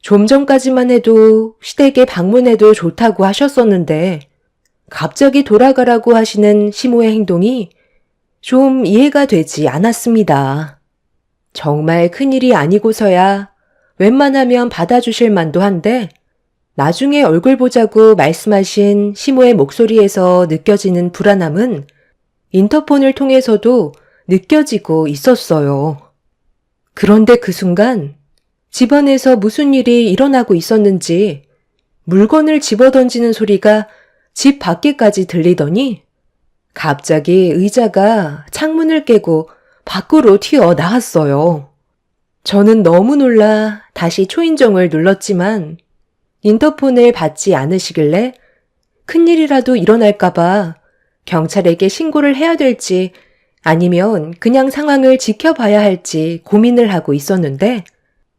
좀 전까지만 해도 시댁에 방문해도 좋다고 하셨었는데 갑자기 돌아가라고 하시는 시모의 행동이 좀 이해가 되지 않았습니다. 정말 큰일이 아니고서야 웬만하면 받아주실 만도 한데 나중에 얼굴 보자고 말씀하신 시모의 목소리에서 느껴지는 불안함은 인터폰을 통해서도 느껴지고 있었어요. 그런데 그 순간 집안에서 무슨 일이 일어나고 있었는지 물건을 집어던지는 소리가 집 밖에까지 들리더니 갑자기 의자가 창문을 깨고 밖으로 튀어나왔어요. 저는 너무 놀라 다시 초인종을 눌렀지만 인터폰을 받지 않으시길래 큰일이라도 일어날까봐 경찰에게 신고를 해야 될지 아니면 그냥 상황을 지켜봐야 할지 고민을 하고 있었는데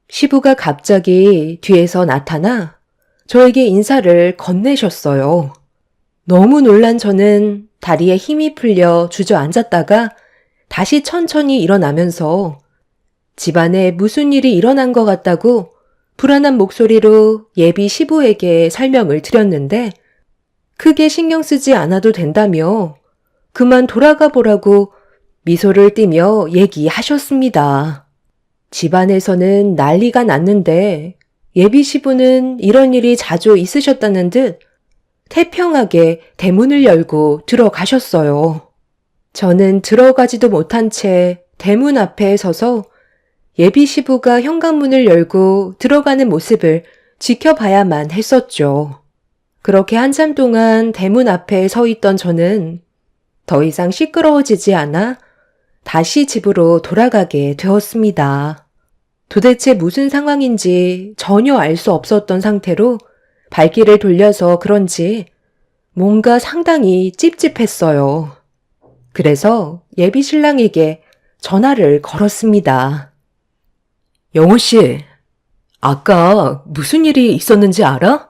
시부가 갑자기 뒤에서 나타나 저에게 인사를 건네셨어요. 너무 놀란 저는 다리에 힘이 풀려 주저앉았다가 다시 천천히 일어나면서 집안에 무슨 일이 일어난 것 같다고 불안한 목소리로 예비 시부에게 설명을 드렸는데 크게 신경 쓰지 않아도 된다며 그만 돌아가 보라고 미소를 띠며 얘기하셨습니다. 집안에서는 난리가 났는데 예비 시부는 이런 일이 자주 있으셨다는 듯 태평하게 대문을 열고 들어가셨어요. 저는 들어가지도 못한 채 대문 앞에 서서 예비 시부가 현관문을 열고 들어가는 모습을 지켜봐야만 했었죠. 그렇게 한참 동안 대문 앞에 서 있던 저는 더 이상 시끄러워지지 않아 다시 집으로 돌아가게 되었습니다. 도대체 무슨 상황인지 전혀 알 수 없었던 상태로 발길을 돌려서 그런지 뭔가 상당히 찝찝했어요. 그래서 예비 신랑에게 전화를 걸었습니다. 영호 씨, 아까 무슨 일이 있었는지 알아?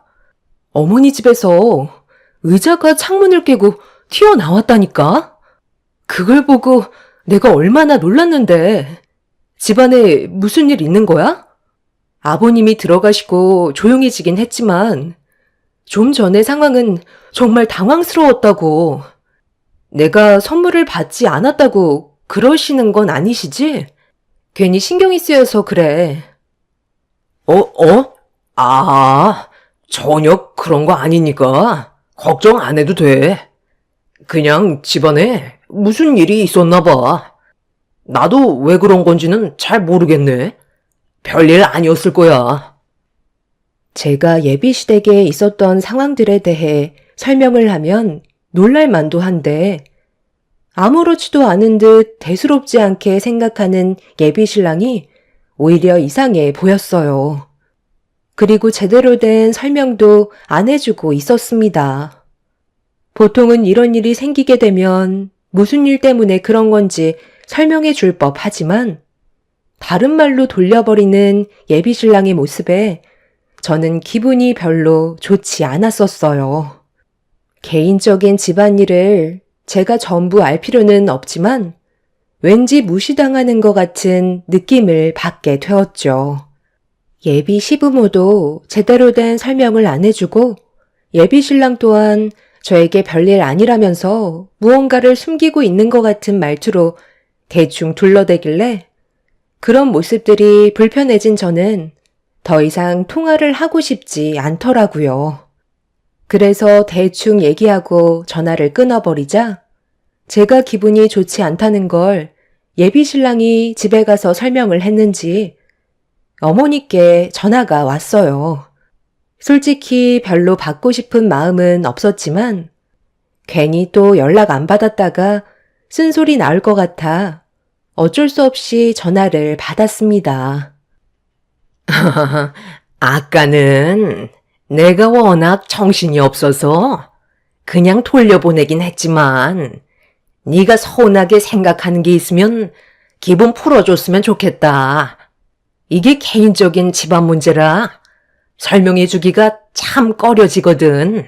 어머니 집에서 의자가 창문을 깨고 튀어나왔다니까? 그걸 보고 내가 얼마나 놀랐는데. 집안에 무슨 일 있는 거야? 아버님이 들어가시고 조용해지긴 했지만 좀 전의 상황은 정말 당황스러웠다고. 내가 선물을 받지 않았다고 그러시는 건 아니시지? 괜히 신경이 쓰여서 그래. 전혀 그런 거 아니니까 걱정 안 해도 돼. 그냥 집안에 무슨 일이 있었나 봐. 나도 왜 그런 건지는 잘 모르겠네. 별일 아니었을 거야. 제가 예비 시댁에 있었던 상황들에 대해 설명을 하면 놀랄만도 한데 아무렇지도 않은 듯 대수롭지 않게 생각하는 예비 신랑이 오히려 이상해 보였어요. 그리고 제대로 된 설명도 안 해주고 있었습니다. 보통은 이런 일이 생기게 되면 무슨 일 때문에 그런 건지 설명해 줄 법하지만 다른 말로 돌려버리는 예비 신랑의 모습에 저는 기분이 별로 좋지 않았었어요. 개인적인 집안일을 제가 전부 알 필요는 없지만 왠지 무시당하는 것 같은 느낌을 받게 되었죠. 예비 시부모도 제대로 된 설명을 안 해주고 예비 신랑 또한 저에게 별일 아니라면서 무언가를 숨기고 있는 것 같은 말투로 대충 둘러대길래 그런 모습들이 불편해진 저는 더 이상 통화를 하고 싶지 않더라고요. 그래서 대충 얘기하고 전화를 끊어버리자 제가 기분이 좋지 않다는 걸 예비 신랑이 집에 가서 설명을 했는지 어머니께 전화가 왔어요. 솔직히 별로 받고 싶은 마음은 없었지만 괜히 또 연락 안 받았다가 쓴소리 나올 것 같아 어쩔 수 없이 전화를 받았습니다. 아까는 내가 워낙 정신이 없어서 그냥 돌려보내긴 했지만 네가 서운하게 생각하는 게 있으면 기분 풀어줬으면 좋겠다. 이게 개인적인 집안 문제라 설명해주기가 참 꺼려지거든.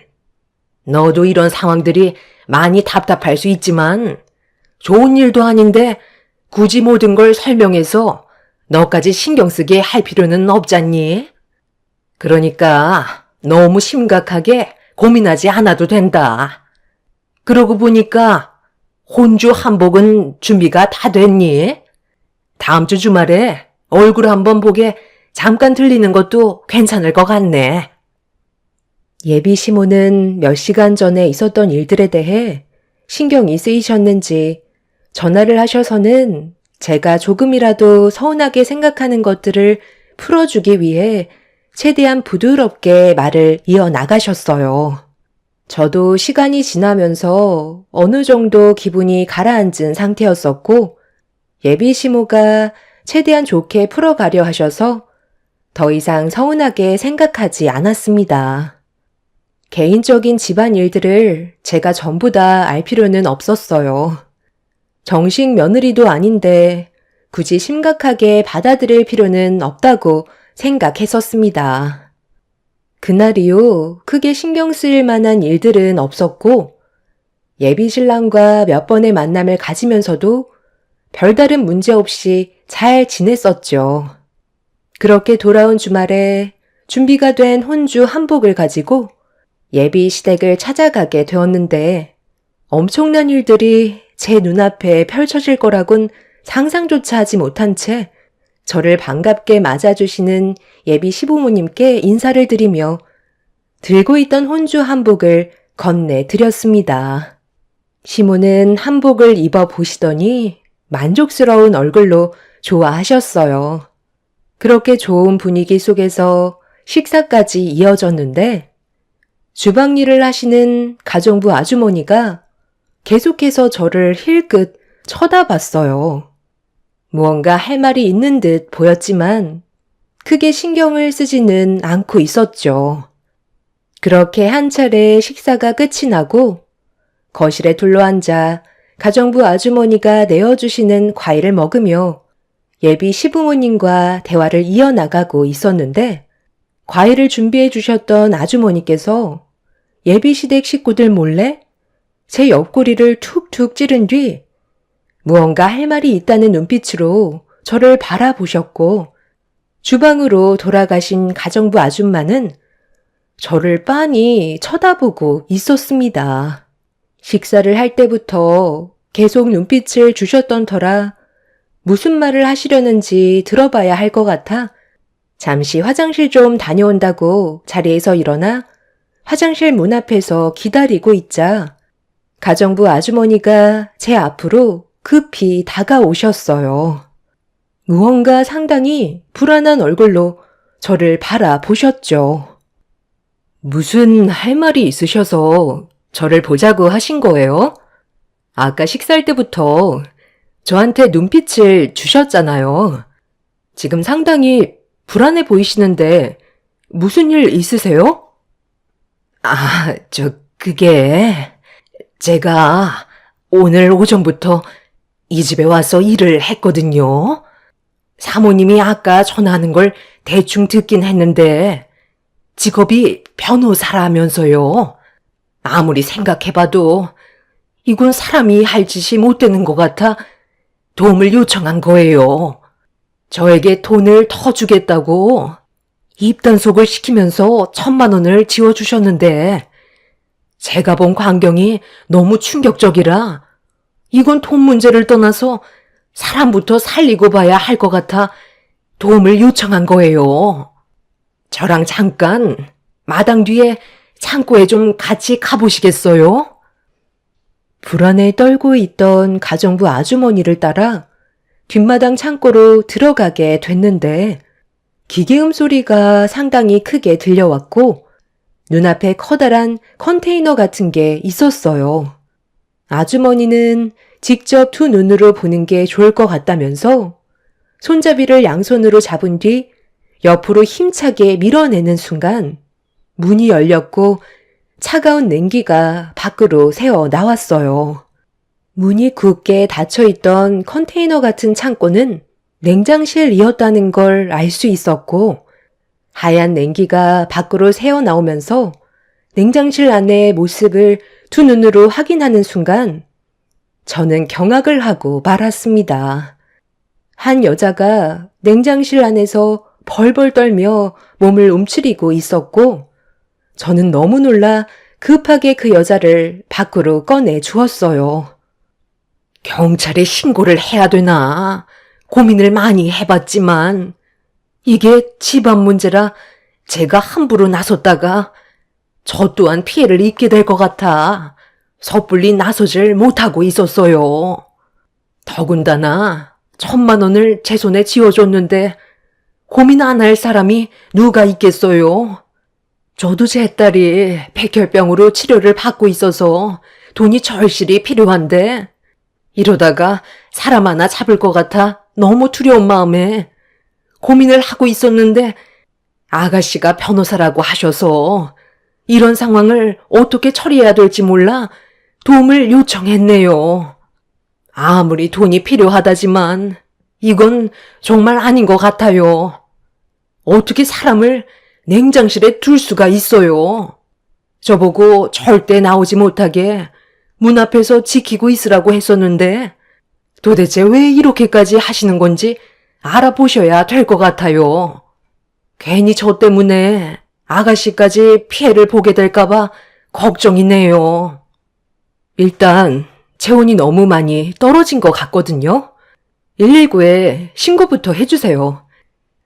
너도 이런 상황들이 많이 답답할 수 있지만 좋은 일도 아닌데 굳이 모든 걸 설명해서 너까지 신경 쓰게 할 필요는 없잖니? 그러니까 너무 심각하게 고민하지 않아도 된다. 그러고 보니까 혼주 한복은 준비가 다 됐니? 다음 주 주말에 얼굴 한번 보게 잠깐 들리는 것도 괜찮을 것 같네. 예비 시모는 몇 시간 전에 있었던 일들에 대해 신경이 쓰이셨는지 전화를 하셔서는 제가 조금이라도 서운하게 생각하는 것들을 풀어주기 위해 최대한 부드럽게 말을 이어나가셨어요. 저도 시간이 지나면서 어느 정도 기분이 가라앉은 상태였었고 예비 시모가 최대한 좋게 풀어가려 하셔서 더 이상 서운하게 생각하지 않았습니다. 개인적인 집안 일들을 제가 전부 다 알 필요는 없었어요. 정식 며느리도 아닌데 굳이 심각하게 받아들일 필요는 없다고 생각했었습니다. 그날 이후 크게 신경 쓰일 만한 일들은 없었고 예비 신랑과 몇 번의 만남을 가지면서도 별다른 문제 없이 잘 지냈었죠. 그렇게 돌아온 주말에 준비가 된 혼주 한복을 가지고 예비 시댁을 찾아가게 되었는데 엄청난 일들이 제 눈앞에 펼쳐질 거라곤 상상조차 하지 못한 채 저를 반갑게 맞아주시는 예비 시부모님께 인사를 드리며 들고 있던 혼주 한복을 건네드렸습니다. 시모는 한복을 입어보시더니 만족스러운 얼굴로 좋아하셨어요. 그렇게 좋은 분위기 속에서 식사까지 이어졌는데 주방 일을 하시는 가정부 아주머니가 계속해서 저를 힐끗 쳐다봤어요. 무언가 할 말이 있는 듯 보였지만 크게 신경을 쓰지는 않고 있었죠. 그렇게 한 차례 식사가 끝이 나고 거실에 둘러앉아 가정부 아주머니가 내어주시는 과일을 먹으며 예비 시부모님과 대화를 이어나가고 있었는데 과일을 준비해 주셨던 아주머니께서 예비 시댁 식구들 몰래 제 옆구리를 툭툭 찌른 뒤 무언가 할 말이 있다는 눈빛으로 저를 바라보셨고 주방으로 돌아가신 가정부 아줌마는 저를 빤히 쳐다보고 있었습니다. 식사를 할 때부터 계속 눈빛을 주셨던 터라 무슨 말을 하시려는지 들어봐야 할 것 같아 잠시 화장실 좀 다녀온다고 자리에서 일어나 화장실 문 앞에서 기다리고 있자 가정부 아주머니가 제 앞으로 급히 다가오셨어요. 무언가 상당히 불안한 얼굴로 저를 바라보셨죠. 무슨 할 말이 있으셔서 저를 보자고 하신 거예요? 아까 식사할 때부터 저한테 눈빛을 주셨잖아요. 지금 상당히 불안해 보이시는데 무슨 일 있으세요? 그게 제가 오늘 오전부터 이 집에 와서 일을 했거든요. 사모님이 아까 전화하는 걸 대충 듣긴 했는데 직업이 변호사라면서요. 아무리 생각해봐도 이건 사람이 할 짓이 못 되는 것 같아 도움을 요청한 거예요. 저에게 돈을 더 주겠다고 입단속을 시키면서 1,000만 원을 지어주셨는데 제가 본 광경이 너무 충격적이라 이건 돈 문제를 떠나서 사람부터 살리고 봐야 할 것 같아 도움을 요청한 거예요. 저랑 잠깐 마당 뒤에 창고에 좀 같이 가보시겠어요? 불안에 떨고 있던 가정부 아주머니를 따라 뒷마당 창고로 들어가게 됐는데 기계음 소리가 상당히 크게 들려왔고 눈앞에 커다란 컨테이너 같은 게 있었어요. 아주머니는 직접 두 눈으로 보는 게 좋을 것 같다면서 손잡이를 양손으로 잡은 뒤 옆으로 힘차게 밀어내는 순간 문이 열렸고 차가운 냉기가 밖으로 새어 나왔어요. 문이 굳게 닫혀있던 컨테이너 같은 창고는 냉장실이었다는 걸 알 수 있었고 하얀 냉기가 밖으로 새어 나오면서 냉장실 안의 모습을 두 눈으로 확인하는 순간 저는 경악을 하고 말았습니다. 한 여자가 냉장실 안에서 벌벌 떨며 몸을 움츠리고 있었고 저는 너무 놀라 급하게 그 여자를 밖으로 꺼내 주었어요. 경찰에 신고를 해야 되나 고민을 많이 해봤지만 이게 집안 문제라 제가 함부로 나섰다가 저 또한 피해를 입게 될 것 같아 섣불리 나서질 못하고 있었어요. 더군다나 1,000만 원을 제 손에 쥐어줬는데 고민 안 할 사람이 누가 있겠어요. 저도 제 딸이 백혈병으로 치료를 받고 있어서 돈이 절실히 필요한데 이러다가 사람 하나 잡을 것 같아 너무 두려운 마음에 고민을 하고 있었는데 아가씨가 변호사라고 하셔서 이런 상황을 어떻게 처리해야 될지 몰라 도움을 요청했네요. 아무리 돈이 필요하다지만 이건 정말 아닌 것 같아요. 어떻게 사람을 냉장실에 둘 수가 있어요. 저보고 절대 나오지 못하게 문 앞에서 지키고 있으라고 했었는데 도대체 왜 이렇게까지 하시는 건지 알아보셔야 될 것 같아요. 괜히 저 때문에 아가씨까지 피해를 보게 될까봐 걱정이네요. 일단 체온이 너무 많이 떨어진 것 같거든요. 119에 신고부터 해주세요.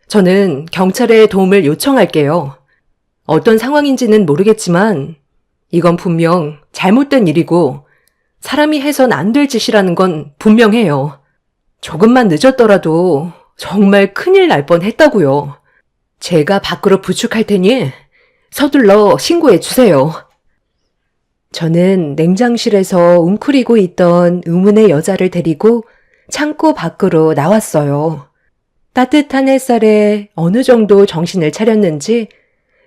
저는 경찰에 도움을 요청할게요. 어떤 상황인지는 모르겠지만 이건 분명 잘못된 일이고 사람이 해선 안 될 짓이라는 건 분명해요. 조금만 늦었더라도 정말 큰일 날 뻔했다고요. 제가 밖으로 부축할 테니 서둘러 신고해 주세요. 저는 냉장실에서 웅크리고 있던 의문의 여자를 데리고 창고 밖으로 나왔어요. 따뜻한 햇살에 어느 정도 정신을 차렸는지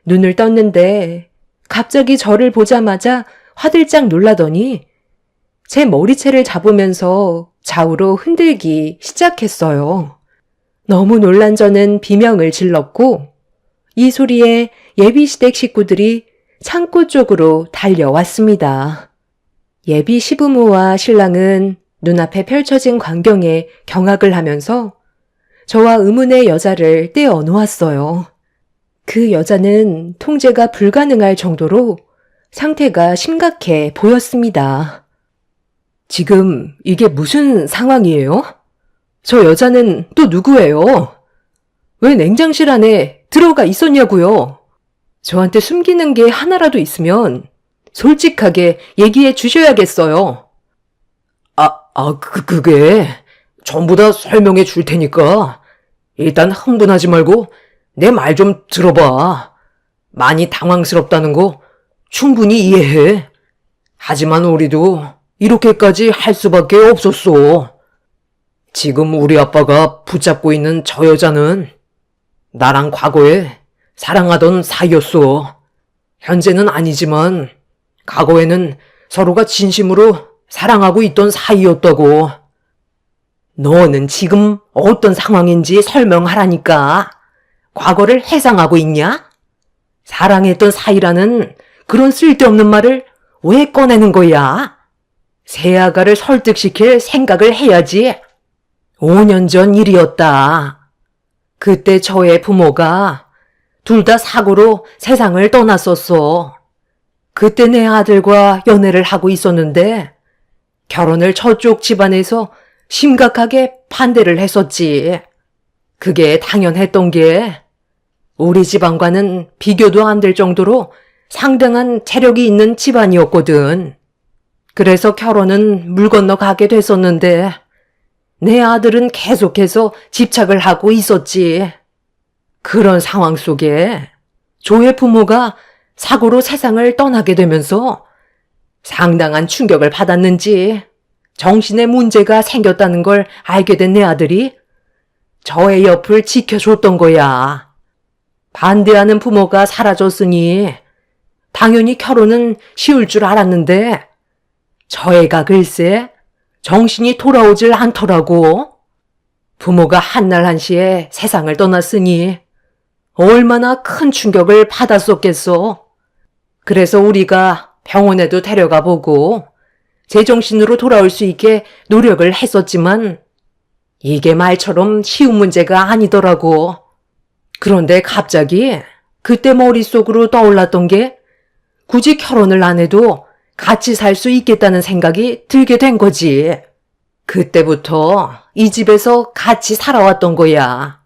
눈을 떴는데 갑자기 저를 보자마자 화들짝 놀라더니 제 머리채를 잡으면서 좌우로 흔들기 시작했어요. 너무 놀란 저는 비명을 질렀고 이 소리에 예비시댁 식구들이 창고 쪽으로 달려왔습니다. 예비 시부모와 신랑은 눈앞에 펼쳐진 광경에 경악을 하면서 저와 의문의 여자를 떼어 놓았어요. 그 여자는 통제가 불가능할 정도로 상태가 심각해 보였습니다. 지금 이게 무슨 상황이에요? 저 여자는 또 누구예요? 왜 냉장실 안에 들어가 있었냐고요? 저한테 숨기는 게 하나라도 있으면 솔직하게 얘기해 주셔야겠어요. 그게 전부 다 설명해 줄 테니까 일단 흥분하지 말고 내 말 좀 들어봐. 많이 당황스럽다는 거 충분히 이해해. 하지만 우리도 이렇게까지 할 수밖에 없었어. 지금 우리 아빠가 붙잡고 있는 저 여자는 나랑 과거에 사랑하던 사이였어. 현재는 아니지만 과거에는 서로가 진심으로 사랑하고 있던 사이였다고. 너는 지금 어떤 상황인지 설명하라니까. 과거를 회상하고 있냐? 사랑했던 사이라는 그런 쓸데없는 말을 왜 꺼내는 거야? 새아가를 설득시킬 생각을 해야지. 5년 전 일이었다. 그때 저의 부모가 둘 다 사고로 세상을 떠났었어. 그때 내 아들과 연애를 하고 있었는데 결혼을 저쪽 집안에서 심각하게 반대를 했었지. 그게 당연했던 게 우리 집안과는 비교도 안 될 정도로 상당한 재력이 있는 집안이었거든. 그래서 결혼은 물 건너 가게 됐었는데 내 아들은 계속해서 집착을 하고 있었지. 그런 상황 속에 조의 부모가 사고로 세상을 떠나게 되면서 상당한 충격을 받았는지 정신에 문제가 생겼다는 걸 알게 된 내 아들이 저의 옆을 지켜줬던 거야. 반대하는 부모가 사라졌으니 당연히 결혼은 쉬울 줄 알았는데 저 애가 글쎄 정신이 돌아오질 않더라고. 부모가 한날 한시에 세상을 떠났으니 얼마나 큰 충격을 받았었겠어. 그래서 우리가 병원에도 데려가 보고 제정신으로 돌아올 수 있게 노력을 했었지만 이게 말처럼 쉬운 문제가 아니더라고. 그런데 갑자기 그때 머릿속으로 떠올랐던 게 굳이 결혼을 안 해도 같이 살 수 있겠다는 생각이 들게 된 거지. 그때부터 이 집에서 같이 살아왔던 거야.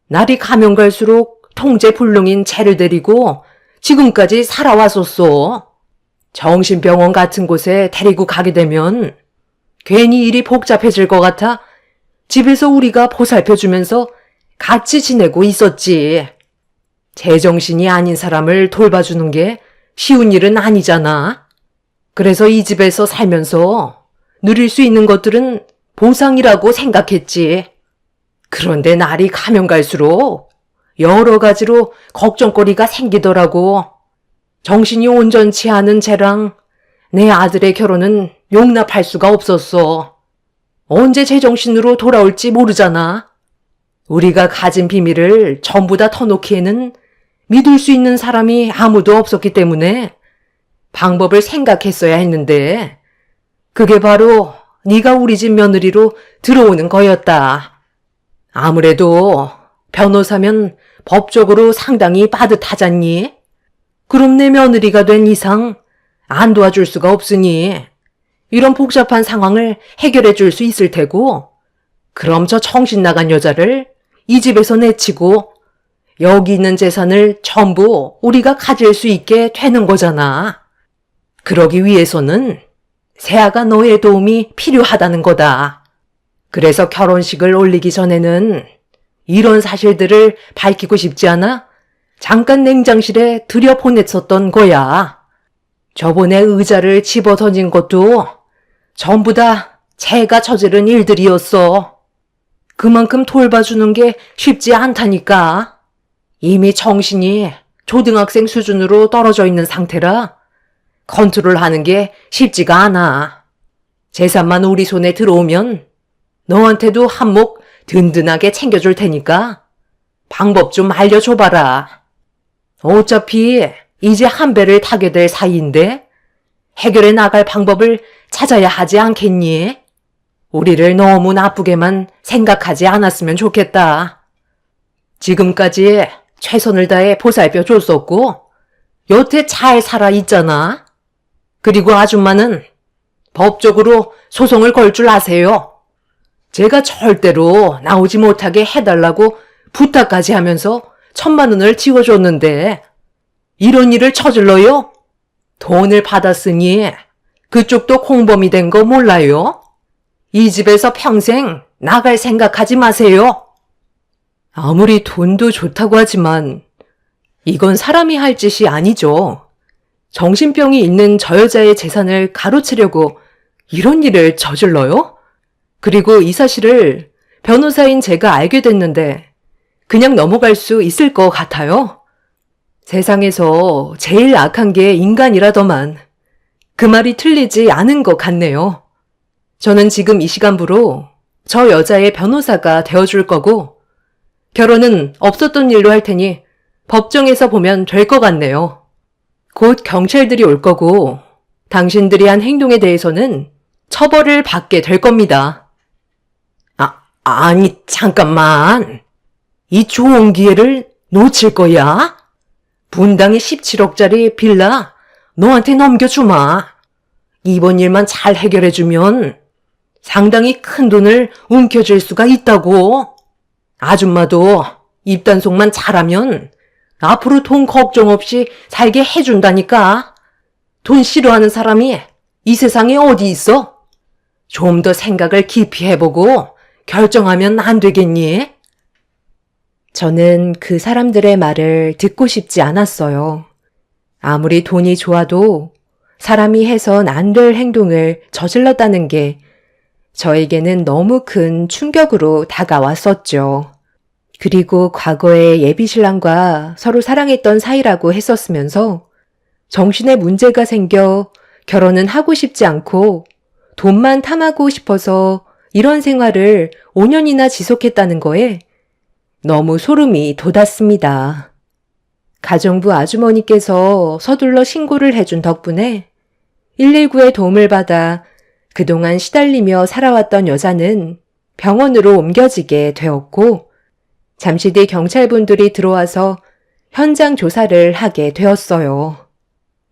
날이 가면 갈수록 통제불능인 쟤를 데리고 지금까지 살아왔었어. 정신병원 같은 곳에 데리고 가게 되면 괜히 일이 복잡해질 것 같아 집에서 우리가 보살펴주면서 같이 지내고 있었지. 제정신이 아닌 사람을 돌봐주는 게 쉬운 일은 아니잖아. 그래서 이 집에서 살면서 누릴 수 있는 것들은 보상이라고 생각했지. 그런데 날이 가면 갈수록 여러 가지로 걱정거리가 생기더라고. 정신이 온전치 않은 쟤랑 내 아들의 결혼은 용납할 수가 없었어. 언제 제정신으로 돌아올지 모르잖아. 우리가 가진 비밀을 전부 다 터놓기에는 믿을 수 있는 사람이 아무도 없었기 때문에 방법을 생각했어야 했는데 그게 바로 네가 우리 집 며느리로 들어오는 거였다. 아무래도 변호사면 법적으로 상당히 빠듯하잖니? 그럼 내 며느리가 된 이상 안 도와줄 수가 없으니 이런 복잡한 상황을 해결해 줄 수 있을 테고, 그럼 저 정신 나간 여자를 이 집에서 내치고 여기 있는 재산을 전부 우리가 가질 수 있게 되는 거잖아. 그러기 위해서는 세아가 너의 도움이 필요하다는 거다. 그래서 결혼식을 올리기 전에는 이런 사실들을 밝히고 싶지 않아 잠깐 냉장실에 들여보냈었던 거야. 저번에 의자를 집어 던진 것도 전부 다 제가 저지른 일들이었어. 그만큼 돌봐주는 게 쉽지 않다니까. 이미 정신이 초등학생 수준으로 떨어져 있는 상태라 컨트롤하는 게 쉽지가 않아. 재산만 우리 손에 들어오면 너한테도 한몫 든든하게 챙겨줄 테니까 방법 좀 알려줘봐라. 어차피 이제 한 배를 타게 될 사이인데 해결해 나갈 방법을 찾아야 하지 않겠니? 우리를 너무 나쁘게만 생각하지 않았으면 좋겠다. 지금까지 최선을 다해 보살펴 줬었고 여태 잘 살아 있잖아. 그리고 아줌마는 법적으로 소송을 걸 줄 아세요. 제가 절대로 나오지 못하게 해달라고 부탁까지 하면서 1,000만 원을 지워줬는데 이런 일을 저질러요? 돈을 받았으니 그쪽도 공범이 된 거 몰라요? 이 집에서 평생 나갈 생각하지 마세요. 아무리 돈도 좋다고 하지만 이건 사람이 할 짓이 아니죠. 정신병이 있는 저 여자의 재산을 가로채려고 이런 일을 저질러요? 그리고 이 사실을 변호사인 제가 알게 됐는데 그냥 넘어갈 수 있을 것 같아요. 세상에서 제일 악한 게 인간이라더만 그 말이 틀리지 않은 것 같네요. 저는 지금 이 시간부로 저 여자의 변호사가 되어줄 거고 결혼은 없었던 일로 할 테니 법정에서 보면 될 것 같네요. 곧 경찰들이 올 거고 당신들이 한 행동에 대해서는 처벌을 받게 될 겁니다. 아니 잠깐만. 이 좋은 기회를 놓칠 거야? 분당의 17억짜리 빌라 너한테 넘겨주마. 이번 일만 잘 해결해주면 상당히 큰 돈을 움켜쥘 수가 있다고. 아줌마도 입단속만 잘하면 앞으로 돈 걱정 없이 살게 해준다니까. 돈 싫어하는 사람이 이 세상에 어디 있어? 좀 더 생각을 깊이 해보고 결정하면 안 되겠니? 저는 그 사람들의 말을 듣고 싶지 않았어요. 아무리 돈이 좋아도 사람이 해선 안 될 행동을 저질렀다는 게 저에게는 너무 큰 충격으로 다가왔었죠. 그리고 과거에 예비신랑과 서로 사랑했던 사이라고 했었으면서 정신에 문제가 생겨 결혼은 하고 싶지 않고 돈만 탐하고 싶어서 이런 생활을 5년이나 지속했다는 거에 너무 소름이 돋았습니다. 가정부 아주머니께서 서둘러 신고를 해준 덕분에 119의 도움을 받아 그동안 시달리며 살아왔던 여자는 병원으로 옮겨지게 되었고 잠시 뒤 경찰분들이 들어와서 현장 조사를 하게 되었어요.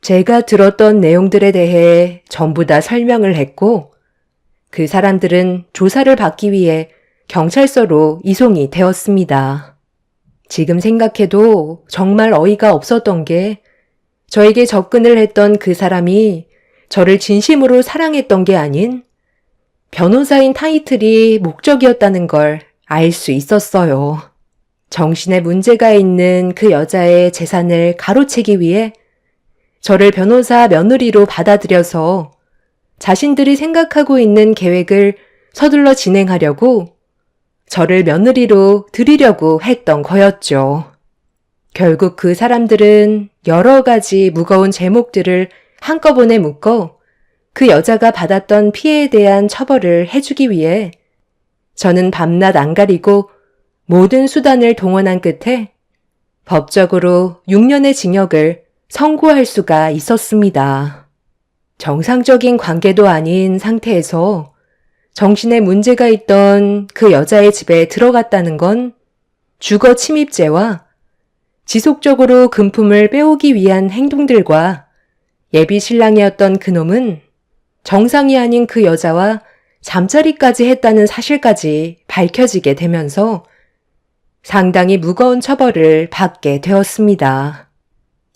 제가 들었던 내용들에 대해 전부 다 설명을 했고 그 사람들은 조사를 받기 위해 경찰서로 이송이 되었습니다. 지금 생각해도 정말 어이가 없었던 게 저에게 접근을 했던 그 사람이 저를 진심으로 사랑했던 게 아닌 변호사인 타이틀이 목적이었다는 걸 알 수 있었어요. 정신에 문제가 있는 그 여자의 재산을 가로채기 위해 저를 변호사 며느리로 받아들여서 자신들이 생각하고 있는 계획을 서둘러 진행하려고 저를 며느리로 들이려고 했던 거였죠. 결국 그 사람들은 여러 가지 무거운 제목들을 한꺼번에 묶어 그 여자가 받았던 피해에 대한 처벌을 해주기 위해 저는 밤낮 안 가리고 모든 수단을 동원한 끝에 법적으로 6년의 징역을 선고할 수가 있었습니다. 정상적인 관계도 아닌 상태에서 정신에 문제가 있던 그 여자의 집에 들어갔다는 건 주거 침입죄와 지속적으로 금품을 빼오기 위한 행동들과 예비 신랑이었던 그놈은 정상이 아닌 그 여자와 잠자리까지 했다는 사실까지 밝혀지게 되면서 상당히 무거운 처벌을 받게 되었습니다.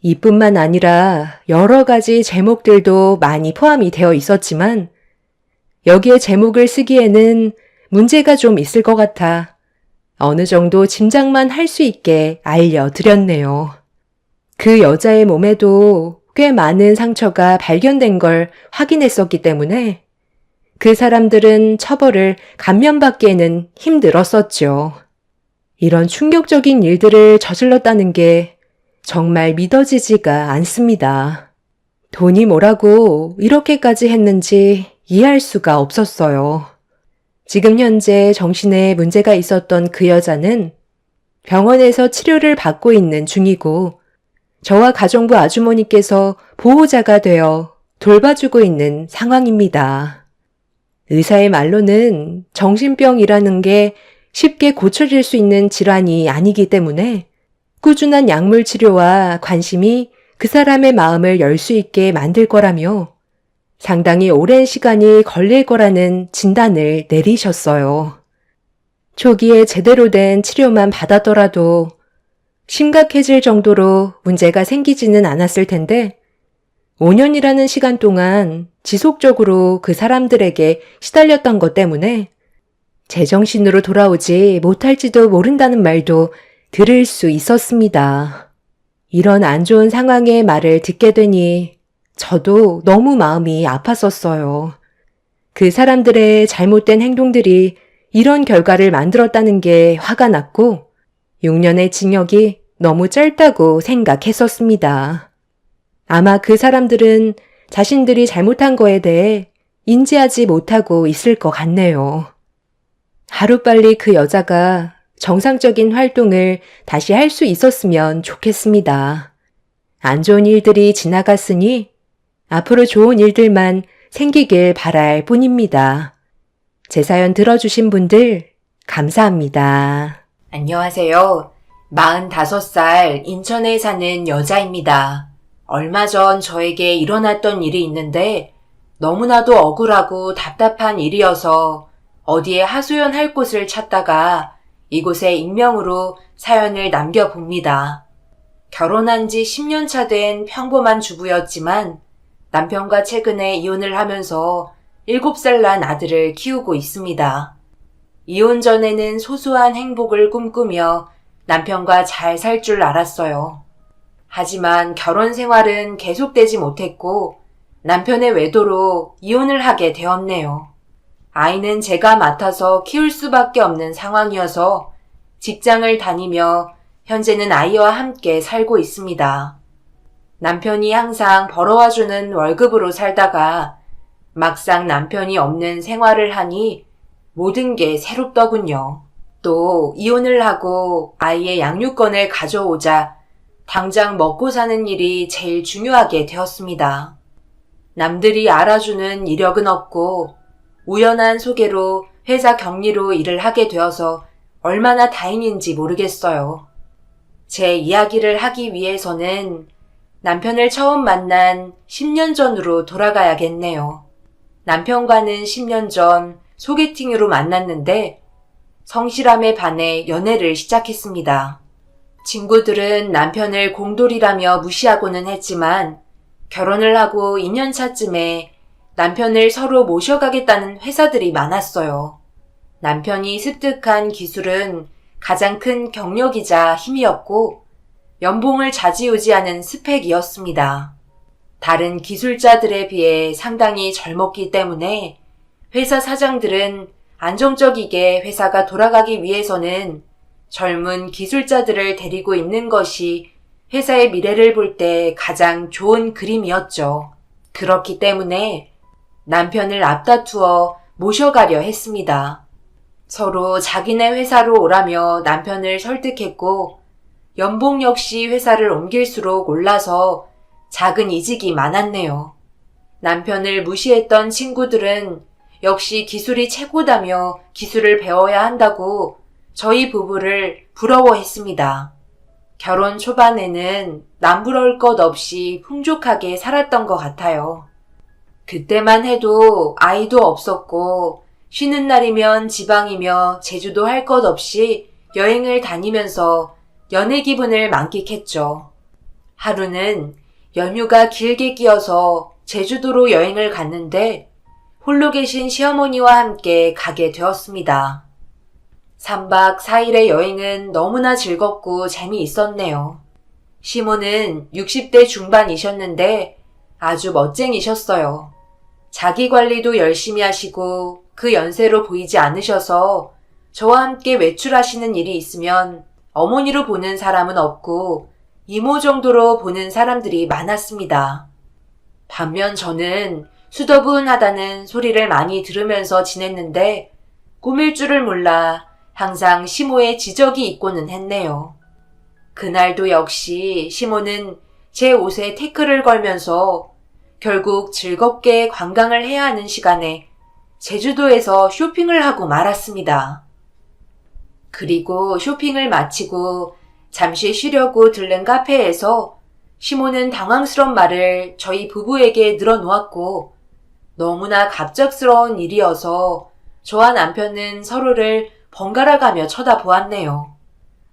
이뿐만 아니라 여러 가지 제목들도 많이 포함이 되어 있었지만 여기에 제목을 쓰기에는 문제가 좀 있을 것 같아 어느 정도 짐작만 할 수 있게 알려드렸네요. 그 여자의 몸에도 꽤 많은 상처가 발견된 걸 확인했었기 때문에 그 사람들은 처벌을 감면받기에는 힘들었었죠. 이런 충격적인 일들을 저질렀다는 게 정말 믿어지지가 않습니다. 돈이 뭐라고 이렇게까지 했는지 이해할 수가 없었어요. 지금 현재 정신에 문제가 있었던 그 여자는 병원에서 치료를 받고 있는 중이고 저와 가정부 아주머니께서 보호자가 되어 돌봐주고 있는 상황입니다. 의사의 말로는 정신병이라는 게 쉽게 고쳐질 수 있는 질환이 아니기 때문에 꾸준한 약물 치료와 관심이 그 사람의 마음을 열 수 있게 만들 거라며 상당히 오랜 시간이 걸릴 거라는 진단을 내리셨어요. 초기에 제대로 된 치료만 받았더라도 심각해질 정도로 문제가 생기지는 않았을 텐데 5년이라는 시간 동안 지속적으로 그 사람들에게 시달렸던 것 때문에 제정신으로 돌아오지 못할지도 모른다는 말도 들을 수 있었습니다. 이런 안 좋은 상황의 말을 듣게 되니 저도 너무 마음이 아팠었어요. 그 사람들의 잘못된 행동들이 이런 결과를 만들었다는 게 화가 났고 6년의 징역이 너무 짧다고 생각했었습니다. 아마 그 사람들은 자신들이 잘못한 거에 대해 인지하지 못하고 있을 것 같네요. 하루빨리 그 여자가 정상적인 활동을 다시 할 수 있었으면 좋겠습니다. 안 좋은 일들이 지나갔으니 앞으로 좋은 일들만 생기길 바랄 뿐입니다. 제 사연 들어주신 분들 감사합니다. 안녕하세요. 45살 인천에 사는 여자입니다. 얼마 전 저에게 일어났던 일이 있는데 너무나도 억울하고 답답한 일이어서 어디에 하소연할 곳을 찾다가 이곳에 익명으로 사연을 남겨봅니다. 결혼한 지 10년 차 된 평범한 주부였지만 남편과 최근에 이혼을 하면서 7살 난 아들을 키우고 있습니다. 이혼 전에는 소소한 행복을 꿈꾸며 남편과 잘 살 줄 알았어요. 하지만 결혼 생활은 계속되지 못했고 남편의 외도로 이혼을 하게 되었네요. 아이는 제가 맡아서 키울 수밖에 없는 상황이어서 직장을 다니며 현재는 아이와 함께 살고 있습니다. 남편이 항상 벌어와주는 월급으로 살다가 막상 남편이 없는 생활을 하니 모든 게 새롭더군요. 또 이혼을 하고 아이의 양육권을 가져오자 당장 먹고 사는 일이 제일 중요하게 되었습니다. 남들이 알아주는 이력은 없고 우연한 소개로 회사 격리로 일을 하게 되어서 얼마나 다행인지 모르겠어요. 제 이야기를 하기 위해서는 남편을 처음 만난 10년 전으로 돌아가야겠네요. 남편과는 10년 전 소개팅으로 만났는데 성실함에 반해 연애를 시작했습니다. 친구들은 남편을 공돌이라며 무시하고는 했지만 결혼을 하고 2년 차쯤에 남편을 서로 모셔가겠다는 회사들이 많았어요. 남편이 습득한 기술은 가장 큰 경력이자 힘이었고 연봉을 좌지우지하는 스펙이었습니다. 다른 기술자들에 비해 상당히 젊었기 때문에 회사 사장들은 안정적이게 회사가 돌아가기 위해서는 젊은 기술자들을 데리고 있는 것이 회사의 미래를 볼 때 가장 좋은 그림이었죠. 그렇기 때문에 남편을 앞다투어 모셔가려 했습니다. 서로 자기네 회사로 오라며 남편을 설득했고 연봉 역시 회사를 옮길수록 올라서 작은 이직이 많았네요. 남편을 무시했던 친구들은 역시 기술이 최고다며 기술을 배워야 한다고 저희 부부를 부러워했습니다. 결혼 초반에는 남부러울 것 없이 풍족하게 살았던 것 같아요. 그때만 해도 아이도 없었고 쉬는 날이면 지방이며 제주도 할 것 없이 여행을 다니면서 연애 기분을 만끽했죠. 하루는 연휴가 길게 끼어서 제주도로 여행을 갔는데 홀로 계신 시어머니와 함께 가게 되었습니다. 3박 4일의 여행은 너무나 즐겁고 재미있었네요. 시모는 60대 중반이셨는데 아주 멋쟁이셨어요. 자기 관리도 열심히 하시고 그 연세로 보이지 않으셔서 저와 함께 외출하시는 일이 있으면 어머니로 보는 사람은 없고 이모 정도로 보는 사람들이 많았습니다. 반면 저는 수더분하다는 소리를 많이 들으면서 지냈는데 꾸밀 줄을 몰라 항상 시모의 지적이 있고는 했네요. 그날도 역시 시모는 제 옷에 태클을 걸면서 결국 즐겁게 관광을 해야 하는 시간에 제주도에서 쇼핑을 하고 말았습니다. 그리고 쇼핑을 마치고 잠시 쉬려고 들른 카페에서 시모는 당황스러운 말을 저희 부부에게 늘어놓았고 너무나 갑작스러운 일이어서 저와 남편은 서로를 번갈아가며 쳐다보았네요.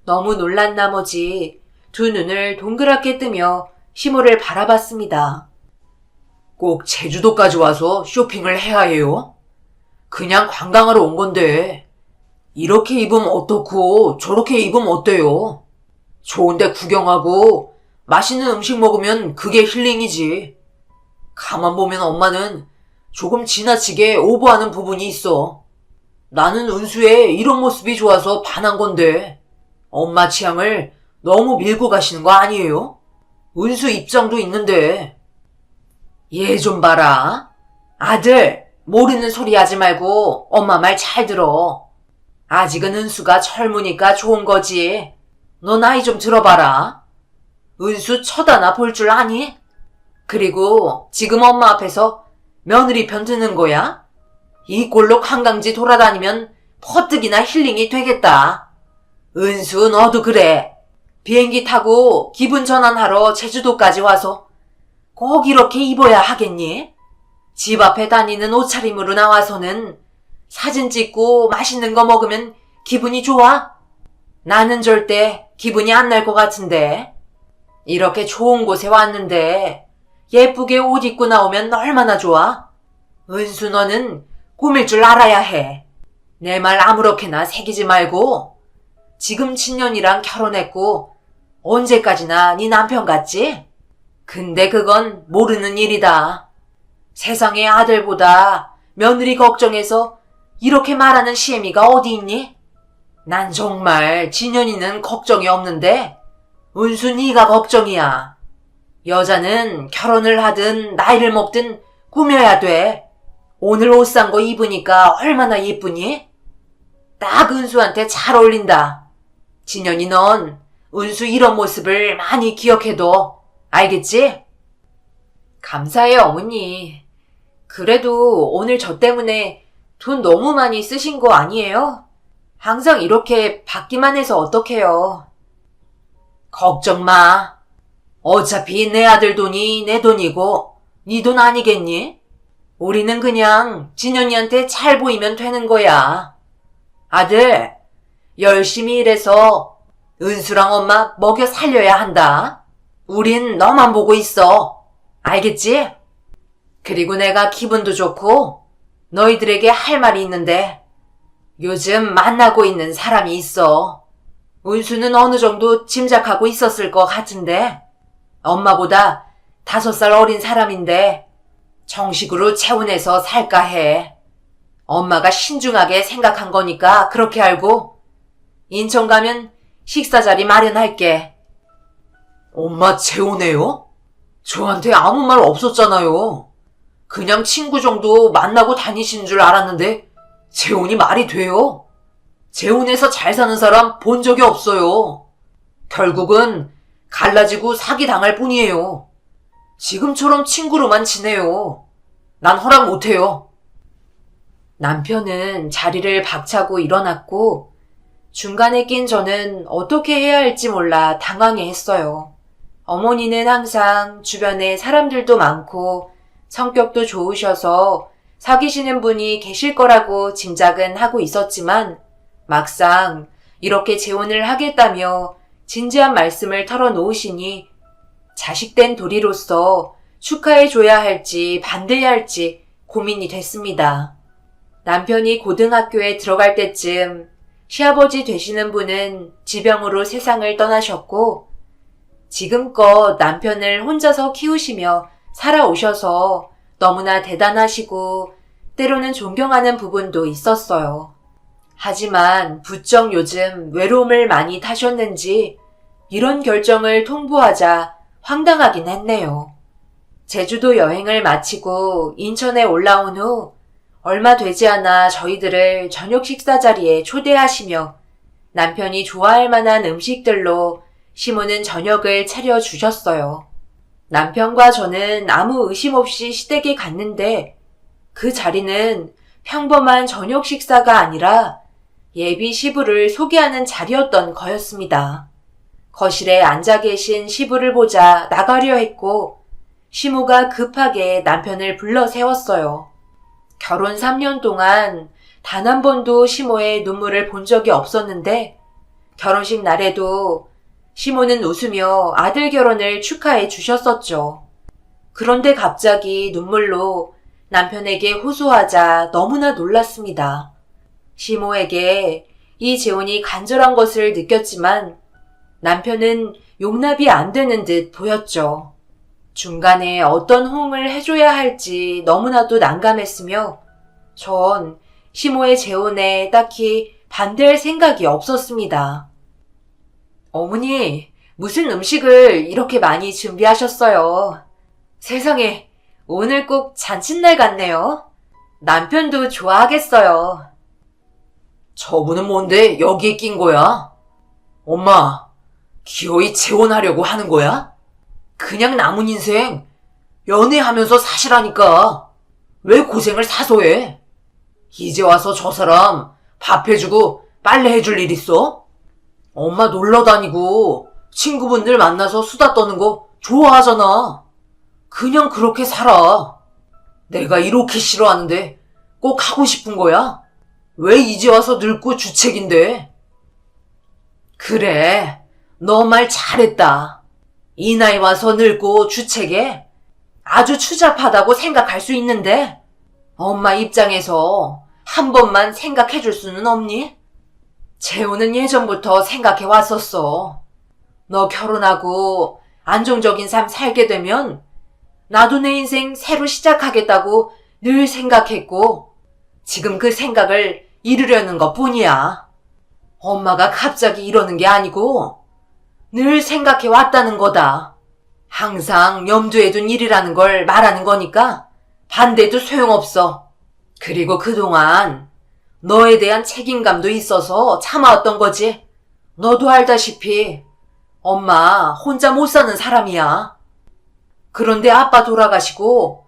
너무 놀란 나머지 두 눈을 동그랗게 뜨며 시모를 바라봤습니다. 꼭 제주도까지 와서 쇼핑을 해야 해요? 그냥 관광하러 온 건데 이렇게 입으면 어떻고 저렇게 입으면 어때요? 좋은데 구경하고 맛있는 음식 먹으면 그게 힐링이지. 가만 보면 엄마는 조금 지나치게 오버하는 부분이 있어. 나는 은수의 이런 모습이 좋아서 반한 건데 엄마 취향을 너무 밀고 가시는 거 아니에요? 은수 입장도 있는데. 얘 좀 봐라. 아들, 모르는 소리 하지 말고 엄마 말 잘 들어. 아직은 은수가 젊으니까 좋은 거지. 너 나이 좀 들어봐라. 은수 쳐다나 볼 줄 아니? 그리고 지금 엄마 앞에서 며느리 편 드는 거야? 이 꼴로 관광지 돌아다니면 퍼뜩이나 힐링이 되겠다. 은수 너도 그래. 비행기 타고 기분 전환하러 제주도까지 와서 꼭 이렇게 입어야 하겠니? 집 앞에 다니는 옷차림으로 나와서는 사진 찍고 맛있는 거 먹으면 기분이 좋아? 나는 절대 기분이 안 날 것 같은데. 이렇게 좋은 곳에 왔는데 예쁘게 옷 입고 나오면 얼마나 좋아? 은수 너는 꾸밀 줄 알아야 해. 내 말 아무렇게나 새기지 말고. 지금 친년이랑 결혼했고 언제까지나 네 남편 같지? 근데 그건 모르는 일이다. 세상에 아들보다 며느리 걱정해서 이렇게 말하는 시애미가 어디 있니? 난 정말 진현이는 걱정이 없는데 은수 네가 걱정이야. 여자는 결혼을 하든 나이를 먹든 꾸며야 돼. 오늘 옷 산 거 입으니까 얼마나 예쁘니? 딱 은수한테 잘 어울린다. 진현이 넌 은수 이런 모습을 많이 기억해둬. 알겠지? 감사해요, 어머니. 그래도 오늘 저 때문에 돈 너무 많이 쓰신 거 아니에요? 항상 이렇게 받기만 해서 어떡해요. 걱정 마. 어차피 내 아들 돈이 내 돈이고 네 돈 아니겠니? 우리는 그냥 진현이한테 잘 보이면 되는 거야. 아들, 열심히 일해서 은수랑 엄마 먹여 살려야 한다. 우린 너만 보고 있어. 알겠지? 그리고 내가 기분도 좋고 너희들에게 할 말이 있는데 요즘 만나고 있는 사람이 있어. 은수는 어느 정도 짐작하고 있었을 것 같은데 엄마보다 5살 어린 사람인데 정식으로 재혼해서 살까 해. 엄마가 신중하게 생각한 거니까 그렇게 알고 인천 가면 식사 자리 마련할게. 엄마 재혼해요? 저한테 아무 말 없었잖아요. 그냥 친구 정도 만나고 다니신 줄 알았는데 재혼이 말이 돼요? 재혼해서 잘 사는 사람 본 적이 없어요. 결국은 갈라지고 사기당할 뿐이에요. 지금처럼 친구로만 지내요. 난 허락 못해요. 남편은 자리를 박차고 일어났고 중간에 낀 저는 어떻게 해야 할지 몰라 당황해했어요. 어머니는 항상 주변에 사람들도 많고 성격도 좋으셔서 사귀시는 분이 계실 거라고 짐작은 하고 있었지만 막상 이렇게 재혼을 하겠다며 진지한 말씀을 털어놓으시니 자식된 도리로서 축하해줘야 할지 반대해야 할지 고민이 됐습니다. 남편이 고등학교에 들어갈 때쯤 시아버지 되시는 분은 지병으로 세상을 떠나셨고 지금껏 남편을 혼자서 키우시며 살아오셔서 너무나 대단하시고 때로는 존경하는 부분도 있었어요. 하지만 부쩍 요즘 외로움을 많이 타셨는지 이런 결정을 통보하자 황당하긴 했네요. 제주도 여행을 마치고 인천에 올라온 후 얼마 되지 않아 저희들을 저녁 식사 자리에 초대하시며 남편이 좋아할 만한 음식들로 시모는 저녁을 차려주셨어요. 남편과 저는 아무 의심 없이 시댁에 갔는데 그 자리는 평범한 저녁 식사가 아니라 예비 시부를 소개하는 자리였던 거였습니다. 거실에 앉아 계신 시부를 보자 나가려 했고 시모가 급하게 남편을 불러 세웠어요. 결혼 3년 동안 단 한 번도 시모의 눈물을 본 적이 없었는데 결혼식 날에도 시모는 웃으며 아들 결혼을 축하해 주셨었죠. 그런데 갑자기 눈물로 남편에게 호소하자 너무나 놀랐습니다. 시모에게 이 재혼이 간절한 것을 느꼈지만 남편은 용납이 안 되는 듯 보였죠. 중간에 어떤 호응을 해줘야 할지 너무나도 난감했으며 전 시모의 재혼에 딱히 반대할 생각이 없었습니다. 어머니, 무슨 음식을 이렇게 많이 준비하셨어요? 세상에, 오늘 꼭 잔칫날 같네요. 남편도 좋아하겠어요. 저분은 뭔데 여기에 낀 거야? 엄마, 기어이 재혼하려고 하는 거야? 그냥 남은 인생 연애하면서 사시라니까. 왜 고생을 사서 해? 이제 와서 저 사람 밥 해주고 빨래 해줄 일 있어? 엄마 놀러 다니고 친구분들 만나서 수다 떠는 거 좋아하잖아. 그냥 그렇게 살아. 내가 이렇게 싫어하는데 꼭 하고 싶은 거야? 왜 이제 와서 늙고 주책인데? 그래, 너 말 잘했다. 이 나이 와서 늙고 주책에 아주 추잡하다고 생각할 수 있는데 엄마 입장에서 한 번만 생각해 줄 수는 없니? 재혼은 예전부터 생각해 왔었어. 너 결혼하고 안정적인 삶 살게 되면 나도 내 인생 새로 시작하겠다고 늘 생각했고 지금 그 생각을 이루려는 것 뿐이야. 엄마가 갑자기 이러는 게 아니고 늘 생각해 왔다는 거다. 항상 염두에 둔 일이라는 걸 말하는 거니까 반대도 소용없어. 그리고 그동안 너에 대한 책임감도 있어서 참아왔던 거지. 너도 알다시피 엄마 혼자 못 사는 사람이야. 그런데 아빠 돌아가시고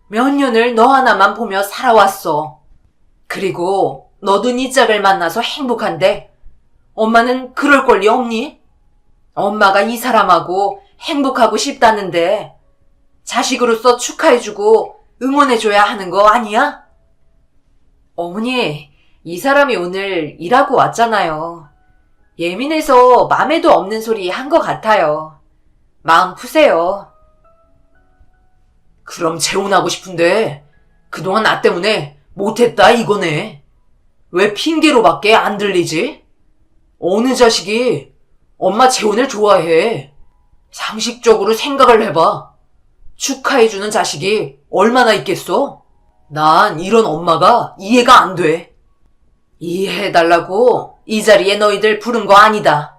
몇 년을 너 하나만 보며 살아왔어. 그리고 너도 네 짝을 만나서 행복한데 엄마는 그럴 권리 없니? 엄마가 이 사람하고 행복하고 싶다는데 자식으로서 축하해주고 응원해줘야 하는 거 아니야? 어머니, 이 사람이 오늘 일하고 왔잖아요. 예민해서 맘에도 없는 소리 한 것 같아요. 마음 푸세요. 그럼 재혼하고 싶은데 그동안 나 때문에 못했다 이거네. 왜 핑계로밖에 안 들리지? 어느 자식이 엄마 재혼을 좋아해. 상식적으로 생각을 해봐. 축하해주는 자식이 얼마나 있겠어? 난 이런 엄마가 이해가 안 돼. 이해해달라고 이 자리에 너희들 부른 거 아니다.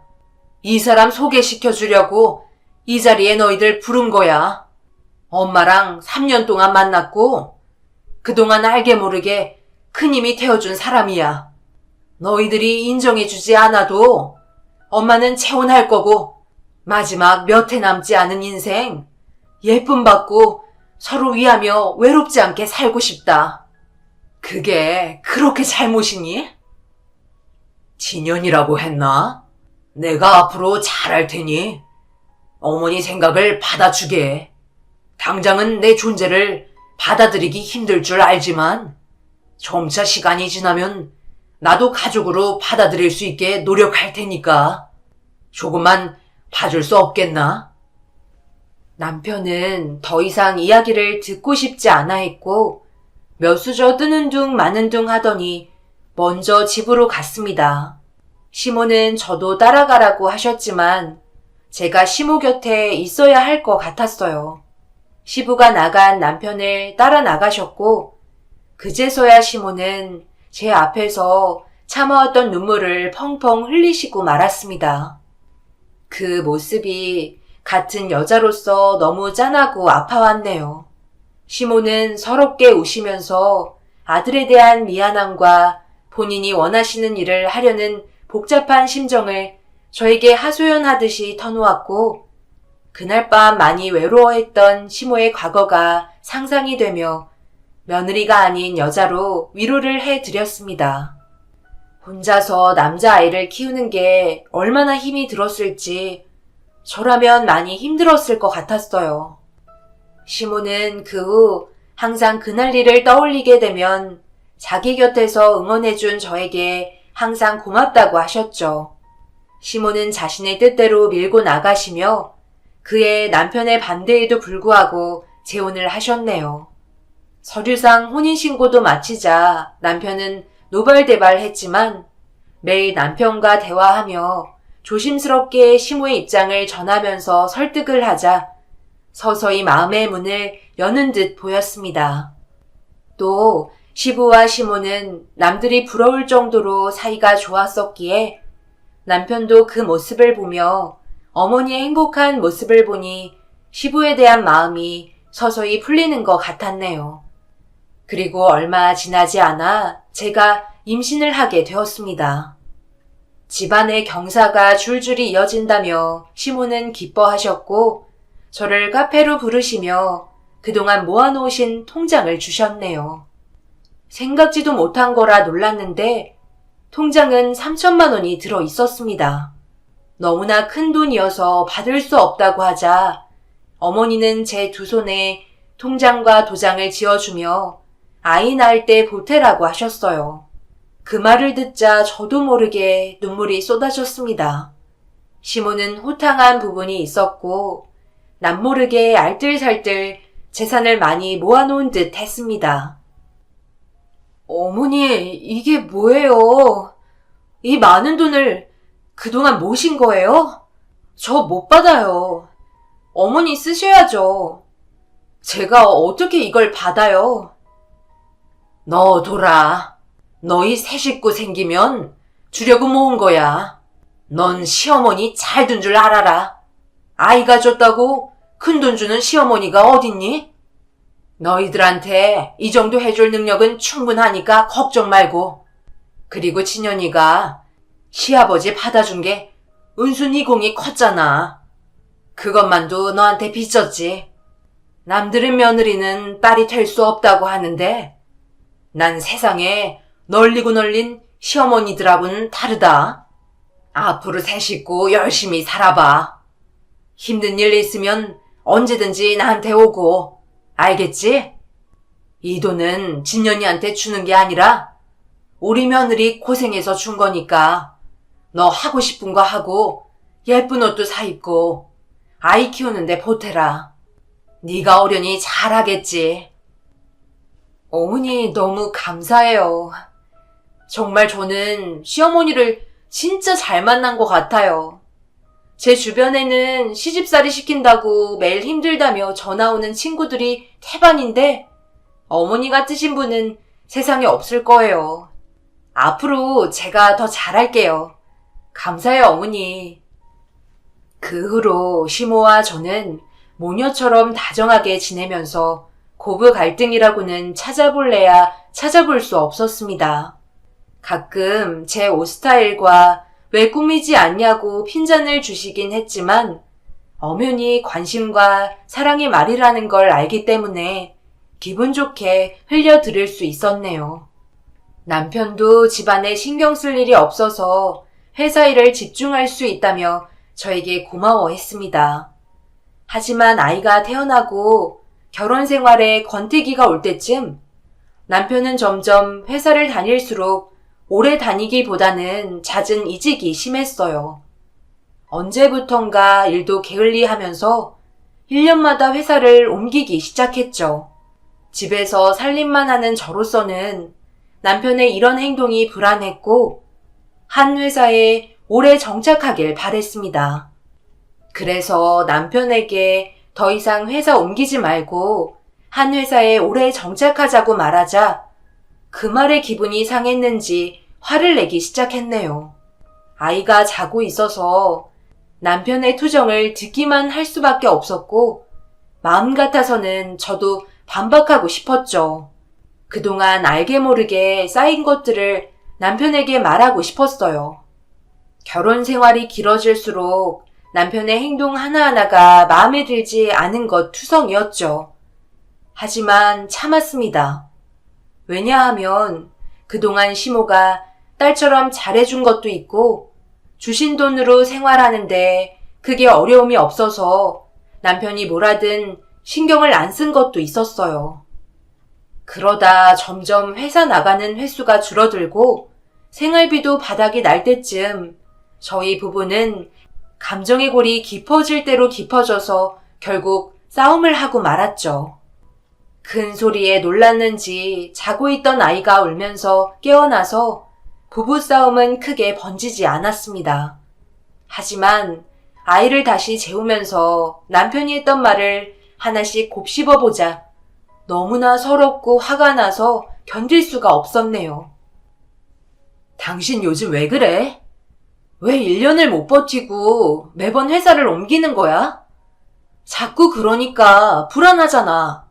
이 사람 소개시켜주려고 이 자리에 너희들 부른 거야. 엄마랑 3년 동안 만났고 그동안 알게 모르게 큰 힘이 되어준 사람이야. 너희들이 인정해주지 않아도 엄마는 재혼할 거고 마지막 몇 해 남지 않은 인생 예쁨 받고 서로 위하며 외롭지 않게 살고 싶다. 그게 그렇게 잘못이니? 진연이라고 했나? 내가 앞으로 잘할 테니 어머니 생각을 받아주게. 당장은 내 존재를 받아들이기 힘들 줄 알지만 점차 시간이 지나면 나도 가족으로 받아들일 수 있게 노력할 테니까 조금만 봐줄 수 없겠나? 남편은 더 이상 이야기를 듣고 싶지 않아 했고 몇 수저 뜨는 둥 마는 둥 하더니 먼저 집으로 갔습니다. 시모는 저도 따라가라고 하셨지만 제가 시모 곁에 있어야 할 것 같았어요. 시부가 나간 남편을 따라 나가셨고 그제서야 시모는 제 앞에서 참아왔던 눈물을 펑펑 흘리시고 말았습니다. 그 모습이 같은 여자로서 너무 짠하고 아파왔네요. 시모는 서럽게 우시면서 아들에 대한 미안함과 본인이 원하시는 일을 하려는 복잡한 심정을 저에게 하소연하듯이 터놓았고 그날 밤 많이 외로워했던 시모의 과거가 상상이 되며 며느리가 아닌 여자로 위로를 해드렸습니다. 혼자서 남자아이를 키우는 게 얼마나 힘이 들었을지 저라면 많이 힘들었을 것 같았어요. 시모는 그 후 항상 그날 일을 떠올리게 되면 자기 곁에서 응원해준 저에게 항상 고맙다고 하셨죠. 시모는 자신의 뜻대로 밀고 나가시며 그의 남편의 반대에도 불구하고 재혼을 하셨네요. 서류상 혼인신고도 마치자 남편은 노발대발했지만 매일 남편과 대화하며 조심스럽게 시모의 입장을 전하면서 설득을 하자 서서히 마음의 문을 여는 듯 보였습니다. 또 시부와 시모는 남들이 부러울 정도로 사이가 좋았었기에 남편도 그 모습을 보며 어머니의 행복한 모습을 보니 시부에 대한 마음이 서서히 풀리는 것 같았네요. 그리고 얼마 지나지 않아 제가 임신을 하게 되었습니다. 집안의 경사가 줄줄이 이어진다며 시모는 기뻐하셨고 저를 카페로 부르시며 그동안 모아놓으신 통장을 주셨네요. 생각지도 못한 거라 놀랐는데 통장은 3천만 원이 들어 있었습니다. 너무나 큰 돈이어서 받을 수 없다고 하자 어머니는 제 두 손에 통장과 도장을 지어주며 아이 낳을 때 보태라고 하셨어요. 그 말을 듣자 저도 모르게 눈물이 쏟아졌습니다. 시모는 호탕한 부분이 있었고 남모르게 알뜰살뜰 재산을 많이 모아놓은 듯 했습니다. 어머니, 이게 뭐예요? 이 많은 돈을 그동안 모신 거예요? 저 못 받아요. 어머니 쓰셔야죠. 제가 어떻게 이걸 받아요? 너 돌아. 너희 새 식구 생기면 주려고 모은 거야. 넌 시어머니 잘 둔 줄 알아라. 아이가 줬다고 큰 돈 주는 시어머니가 어딨니? 너희들한테 이 정도 해줄 능력은 충분하니까 걱정 말고. 그리고 친연이가 시아버지 받아준 게 은순이 공이 컸잖아. 그것만도 너한테 빚졌지. 남들은 며느리는 딸이 될 수 없다고 하는데 난 세상에 널리고 널린 시어머니들하고는 다르다. 앞으로 새 식구 열심히 살아봐. 힘든 일 있으면 언제든지 나한테 오고. 알겠지? 이 돈은 진연이한테 주는 게 아니라 우리 며느리 고생해서 준 거니까 너 하고 싶은 거 하고 예쁜 옷도 사 입고 아이 키우는데 보태라. 네가 어련히 잘하겠지. 어머니 너무 감사해요. 정말 저는 시어머니를 진짜 잘 만난 것 같아요. 제 주변에는 시집살이 시킨다고 매일 힘들다며 전화 오는 친구들이 태반인데 어머니 같으신 분은 세상에 없을 거예요. 앞으로 제가 더 잘할게요. 감사해요, 어머니. 그 후로 시모와 저는 모녀처럼 다정하게 지내면서 고부 갈등이라고는 찾아볼래야 찾아볼 수 없었습니다. 가끔 제 옷 스타일과 왜 꾸미지 않냐고 핀잔을 주시긴 했지만 엄연히 관심과 사랑의 말이라는 걸 알기 때문에 기분 좋게 흘려들을 수 있었네요. 남편도 집안에 신경 쓸 일이 없어서 회사 일을 집중할 수 있다며 저에게 고마워했습니다. 하지만 아이가 태어나고 결혼 생활에 권태기가 올 때쯤 남편은 점점 회사를 다닐수록 오래 다니기보다는 잦은 이직이 심했어요. 언제부턴가 일도 게을리하면서 1년마다 회사를 옮기기 시작했죠. 집에서 살림만 하는 저로서는 남편의 이런 행동이 불안했고 한 회사에 오래 정착하길 바랬습니다. 그래서 남편에게 더 이상 회사 옮기지 말고 한 회사에 오래 정착하자고 말하자 그 말에 기분이 상했는지 화를 내기 시작했네요. 아이가 자고 있어서 남편의 투정을 듣기만 할 수밖에 없었고 마음 같아서는 저도 반박하고 싶었죠. 그동안 알게 모르게 쌓인 것들을 남편에게 말하고 싶었어요. 결혼 생활이 길어질수록 남편의 행동 하나하나가 마음에 들지 않은 것 투성이었죠. 하지만 참았습니다. 왜냐하면 그동안 시모가 딸처럼 잘해준 것도 있고 주신 돈으로 생활하는데 그게 어려움이 없어서 남편이 뭐라든 신경을 안 쓴 것도 있었어요. 그러다 점점 회사 나가는 횟수가 줄어들고 생활비도 바닥이 날 때쯤 저희 부부는 감정의 골이 깊어질 대로 깊어져서 결국 싸움을 하고 말았죠. 큰 소리에 놀랐는지 자고 있던 아이가 울면서 깨어나서 부부싸움은 크게 번지지 않았습니다. 하지만 아이를 다시 재우면서 남편이 했던 말을 하나씩 곱씹어보자 너무나 서럽고 화가 나서 견딜 수가 없었네요. 당신 요즘 왜 그래? 왜 1년을 못 버티고 매번 회사를 옮기는 거야? 자꾸 그러니까 불안하잖아.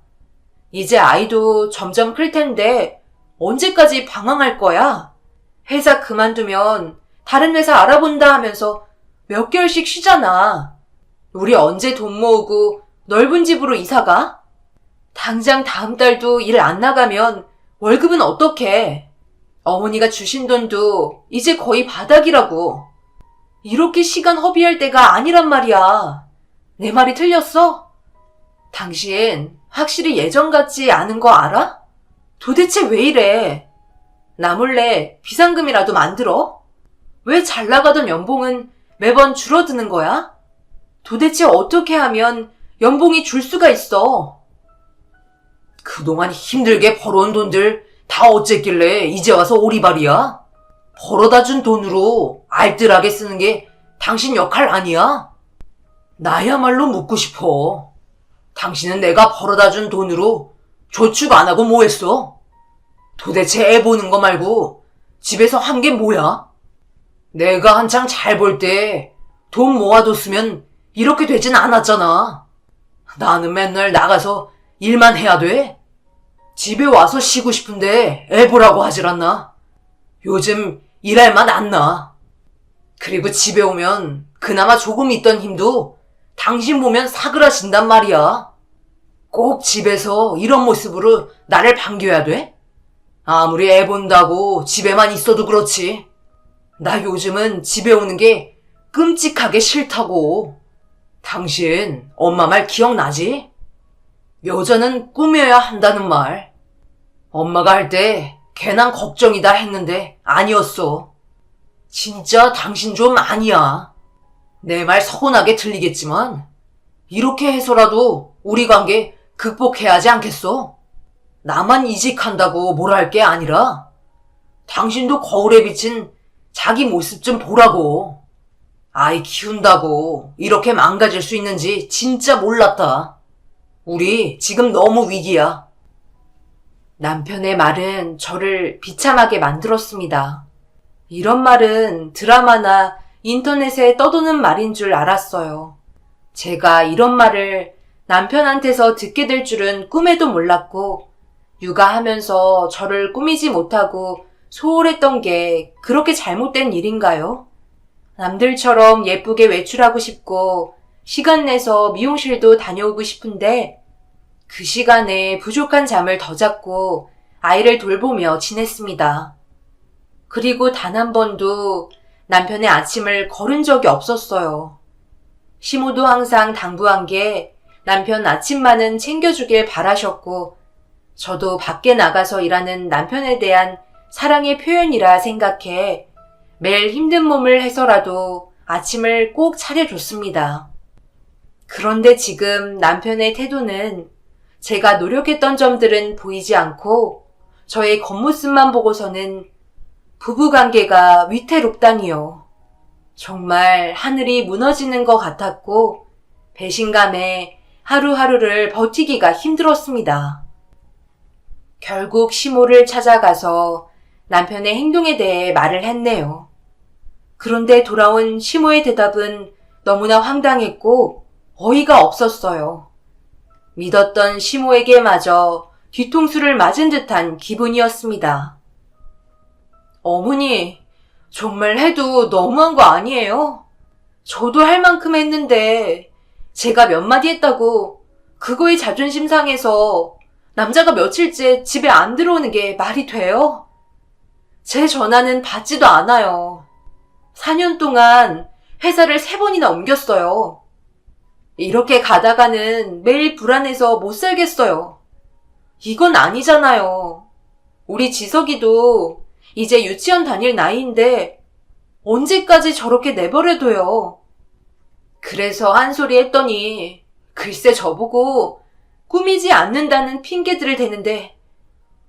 이제 아이도 점점 클 텐데 언제까지 방황할 거야? 회사 그만두면 다른 회사 알아본다 하면서 몇 개월씩 쉬잖아. 우리 언제 돈 모으고 넓은 집으로 이사가? 당장 다음 달도 일 안 나가면 월급은 어떡해? 어머니가 주신 돈도 이제 거의 바닥이라고. 이렇게 시간 허비할 때가 아니란 말이야. 내 말이 틀렸어? 당신 확실히 예전 같지 않은 거 알아? 도대체 왜 이래? 나 몰래 비상금이라도 만들어? 왜 잘 나가던 연봉은 매번 줄어드는 거야? 도대체 어떻게 하면 연봉이 줄 수가 있어? 그동안 힘들게 벌어온 돈들 다 어쨌길래 이제 와서 오리발이야? 벌어다 준 돈으로 알뜰하게 쓰는 게 당신 역할 아니야? 나야말로 묻고 싶어. 당신은 내가 벌어다 준 돈으로 저축 안 하고 뭐 했어? 도대체 애 보는 거 말고 집에서 한 게 뭐야? 내가 한창 잘 벌 때 돈 모아뒀으면 이렇게 되진 않았잖아. 나는 맨날 나가서 일만 해야 돼? 집에 와서 쉬고 싶은데 애 보라고 하질 않나? 요즘 일할 맛 안 나. 그리고 집에 오면 그나마 조금 있던 힘도 당신 보면 사그라진단 말이야. 꼭 집에서 이런 모습으로 나를 반겨야 돼? 아무리 애 본다고 집에만 있어도 그렇지. 나 요즘은 집에 오는 게 끔찍하게 싫다고. 당신 엄마 말 기억나지? 여자는 꾸며야 한다는 말. 엄마가 할 때 괜한 걱정이다 했는데 아니었어. 진짜 당신 좀 아니야. 내 말 서운하게 들리겠지만 이렇게 해서라도 우리 관계 극복해야 하지 않겠어? 나만 이직한다고 뭘 할 게 아니라 당신도 거울에 비친 자기 모습 좀 보라고. 아이 키운다고 이렇게 망가질 수 있는지 진짜 몰랐다. 우리 지금 너무 위기야. 남편의 말은 저를 비참하게 만들었습니다. 이런 말은 드라마나 인터넷에 떠도는 말인 줄 알았어요. 제가 이런 말을 남편한테서 듣게 될 줄은 꿈에도 몰랐고 육아하면서 저를 꾸미지 못하고 소홀했던 게 그렇게 잘못된 일인가요? 남들처럼 예쁘게 외출하고 싶고 시간 내서 미용실도 다녀오고 싶은데 그 시간에 부족한 잠을 더 잤고 아이를 돌보며 지냈습니다. 그리고 단 한 번도 남편의 아침을 거른 적이 없었어요. 시모도 항상 당부한 게 남편 아침만은 챙겨주길 바라셨고 저도 밖에 나가서 일하는 남편에 대한 사랑의 표현이라 생각해 매일 힘든 몸을 해서라도 아침을 꼭 차려줬습니다. 그런데 지금 남편의 태도는 제가 노력했던 점들은 보이지 않고 저의 겉모습만 보고서는 부부관계가 위태롭다니요. 정말 하늘이 무너지는 것 같았고 배신감에 하루하루를 버티기가 힘들었습니다. 결국 시모를 찾아가서 남편의 행동에 대해 말을 했네요. 그런데 돌아온 시모의 대답은 너무나 황당했고 어이가 없었어요. 믿었던 시모에게마저 뒤통수를 맞은 듯한 기분이었습니다. 어머니, 정말 해도 너무한 거 아니에요? 저도 할 만큼 했는데 제가 몇 마디 했다고 그거에 자존심 상해서 남자가 며칠째 집에 안 들어오는 게 말이 돼요? 제 전화는 받지도 않아요. 4년 동안 회사를 3번이나 옮겼어요. 이렇게 가다가는 매일 불안해서 못 살겠어요. 이건 아니잖아요. 우리 지석이도 이제 유치원 다닐 나이인데 언제까지 저렇게 내버려둬요. 그래서 한 소리 했더니 글쎄 저보고 꾸미지 않는다는 핑계들을 대는데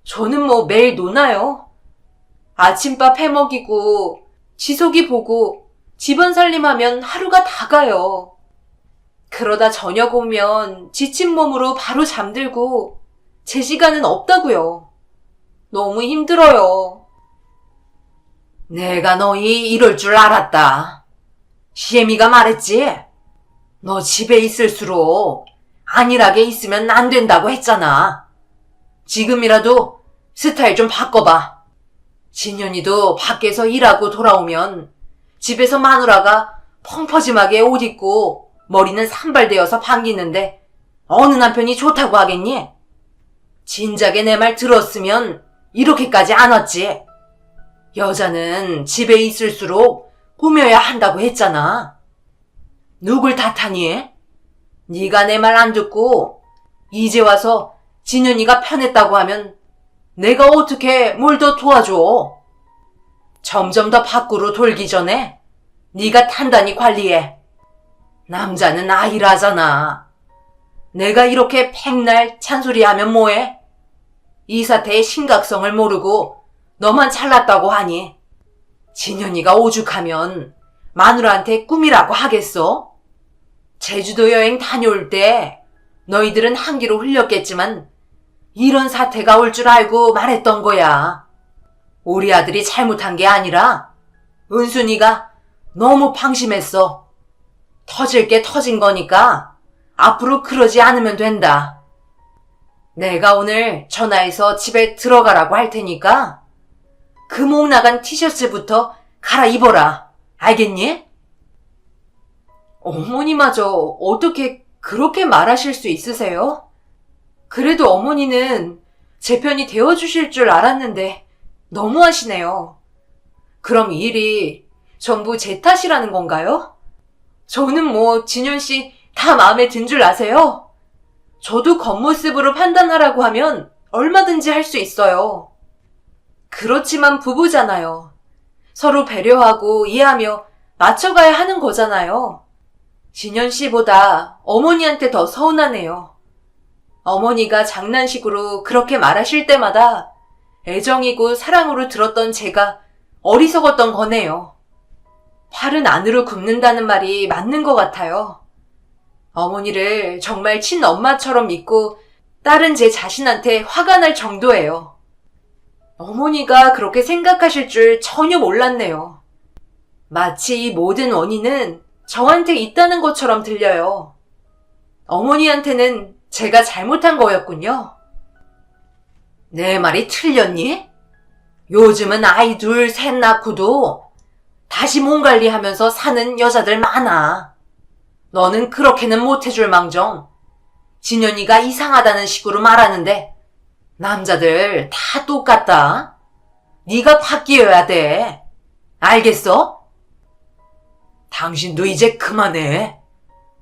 저는 뭐 매일 노나요? 아침밥 해먹이고 지석이 보고 집안 살림하면 하루가 다 가요. 그러다 저녁 오면 지친 몸으로 바로 잠들고 제 시간은 없다고요. 너무 힘들어요. 내가 너희 이럴 줄 알았다. 시애미가 말했지? 너 집에 있을수록 안일하게 있으면 안 된다고 했잖아. 지금이라도 스타일 좀 바꿔봐. 진현이도 밖에서 일하고 돌아오면 집에서 마누라가 펑퍼짐하게 옷 입고 머리는 산발되어서 반기는데 어느 남편이 좋다고 하겠니? 진작에 내 말 들었으면 이렇게까지 안 왔지. 여자는 집에 있을수록 꾸며야 한다고 했잖아. 누굴 탓하니? 네가 내 말 안 듣고 이제 와서 진현이가 편했다고 하면 내가 어떻게 뭘 더 도와줘? 점점 더 밖으로 돌기 전에 네가 단단히 관리해. 남자는 아이라잖아. 내가 이렇게 백날 찬소리하면 뭐해? 이 사태의 심각성을 모르고 너만 잘났다고 하니 진현이가 오죽하면 마누라한테 꿈이라고 하겠어? 제주도 여행 다녀올 때 너희들은 한기로 흘렸겠지만 이런 사태가 올 줄 알고 말했던 거야. 우리 아들이 잘못한 게 아니라 은순이가 너무 방심했어. 터질 게 터진 거니까 앞으로 그러지 않으면 된다. 내가 오늘 전화해서 집에 들어가라고 할 테니까 금옥 나간 티셔츠부터 갈아입어라. 알겠니? 어머니마저 어떻게 그렇게 말하실 수 있으세요? 그래도 어머니는 제 편이 되어주실 줄 알았는데 너무하시네요. 그럼 이 일이 전부 제 탓이라는 건가요? 저는 뭐 진현씨 다 마음에 든 줄 아세요? 저도 겉모습으로 판단하라고 하면 얼마든지 할 수 있어요. 그렇지만 부부잖아요. 서로 배려하고 이해하며 맞춰가야 하는 거잖아요. 진현씨보다 어머니한테 더 서운하네요. 어머니가 장난식으로 그렇게 말하실 때마다 애정이고 사랑으로 들었던 제가 어리석었던 거네요. 팔은 안으로 굽는다는 말이 맞는 것 같아요. 어머니를 정말 친엄마처럼 믿고 딸은 제 자신한테 화가 날 정도예요. 어머니가 그렇게 생각하실 줄 전혀 몰랐네요. 마치 이 모든 원인은 저한테 있다는 것처럼 들려요. 어머니한테는 제가 잘못한 거였군요. 내 말이 틀렸니? 요즘은 아이 둘, 셋 낳고도 다시 몸 관리하면서 사는 여자들 많아. 너는 그렇게는 못해줄 망정. 진현이가 이상하다는 식으로 말하는데 남자들 다 똑같다. 네가 바뀌어야 돼. 알겠어? 당신도 이제 그만해.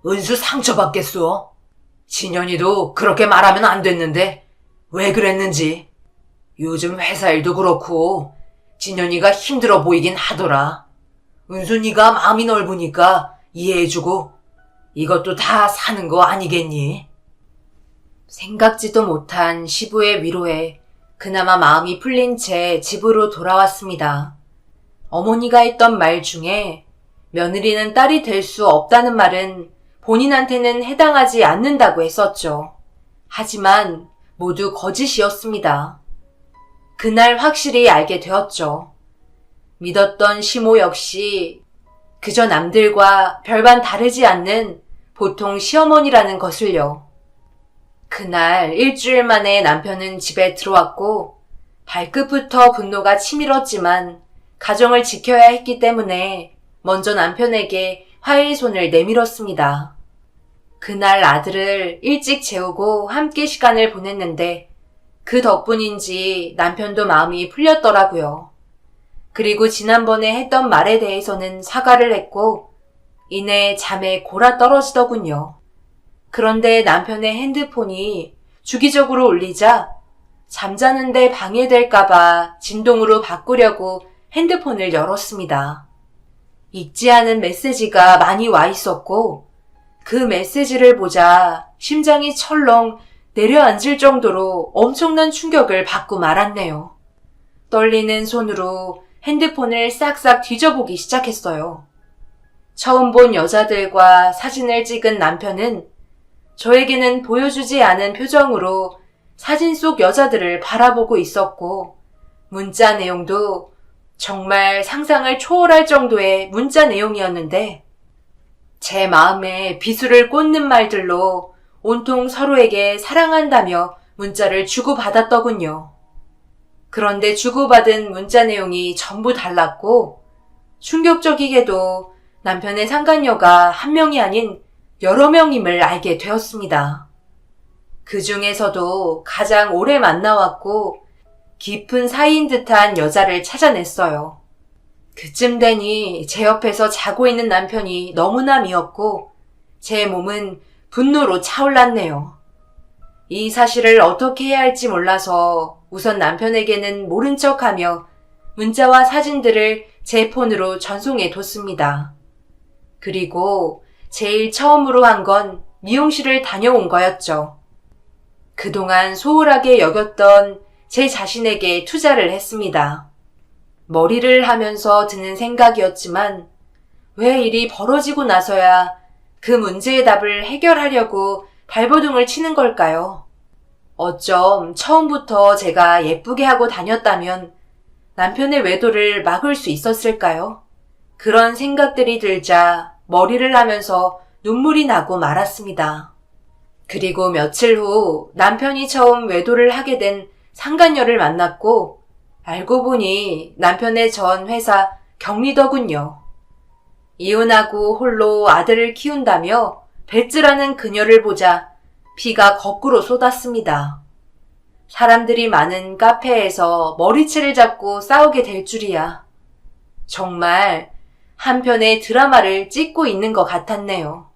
은수 상처받겠어. 진현이도 그렇게 말하면 안 됐는데 왜 그랬는지. 요즘 회사 일도 그렇고 진현이가 힘들어 보이긴 하더라. 은수 네가 마음이 넓으니까 이해해주고 이것도 다 사는 거 아니겠니? 생각지도 못한 시부의 위로에 그나마 마음이 풀린 채 집으로 돌아왔습니다. 어머니가 했던 말 중에 며느리는 딸이 될 수 없다는 말은 본인한테는 해당하지 않는다고 했었죠. 하지만 모두 거짓이었습니다. 그날 확실히 알게 되었죠. 믿었던 시모 역시 그저 남들과 별반 다르지 않는 보통 시어머니라는 것을요. 그날 일주일 만에 남편은 집에 들어왔고 발끝부터 분노가 치밀었지만 가정을 지켜야 했기 때문에 먼저 남편에게 화해의 손을 내밀었습니다. 그날 아들을 일찍 재우고 함께 시간을 보냈는데 그 덕분인지 남편도 마음이 풀렸더라고요. 그리고 지난번에 했던 말에 대해서는 사과를 했고 이내 잠에 골아 떨어지더군요. 그런데 남편의 핸드폰이 주기적으로 울리자 잠자는데 방해될까봐 진동으로 바꾸려고 핸드폰을 열었습니다. 읽지 않은 메시지가 많이 와 있었고 그 메시지를 보자 심장이 철렁 내려앉을 정도로 엄청난 충격을 받고 말았네요. 떨리는 손으로 핸드폰을 싹싹 뒤져보기 시작했어요. 처음 본 여자들과 사진을 찍은 남편은 저에게는 보여주지 않은 표정으로 사진 속 여자들을 바라보고 있었고 문자 내용도 정말 상상을 초월할 정도의 문자 내용이었는데 제 마음에 비수를 꽂는 말들로 온통 서로에게 사랑한다며 문자를 주고받았더군요. 그런데 주고받은 문자 내용이 전부 달랐고 충격적이게도 남편의 상간녀가 한 명이 아닌 여러 명임을 알게 되었습니다. 그 중에서도 가장 오래 만나왔고 깊은 사이인 듯한 여자를 찾아냈어요. 그쯤 되니 제 옆에서 자고 있는 남편이 너무나 미웠고 제 몸은 분노로 차올랐네요. 이 사실을 어떻게 해야 할지 몰라서 우선 남편에게는 모른 척하며 문자와 사진들을 제 폰으로 전송해 뒀습니다. 그리고 제일 처음으로 한 건 미용실을 다녀온 거였죠. 그동안 소홀하게 여겼던 제 자신에게 투자를 했습니다. 머리를 하면서 드는 생각이었지만 왜 일이 벌어지고 나서야 그 문제의 답을 해결하려고 발버둥을 치는 걸까요? 어쩜 처음부터 제가 예쁘게 하고 다녔다면 남편의 외도를 막을 수 있었을까요? 그런 생각들이 들자 머리를 하면서 눈물이 나고 말았습니다. 그리고 며칠 후 남편이 처음 외도를 하게 된 상간녀를 만났고 알고 보니 남편의 전 회사 경리더군요. 이혼하고 홀로 아들을 키운다며 배째라는 그녀를 보자 피가 거꾸로 쏟았습니다. 사람들이 많은 카페에서 머리채를 잡고 싸우게 될 줄이야. 정말 한 편의 드라마를 찍고 있는 것 같았네요.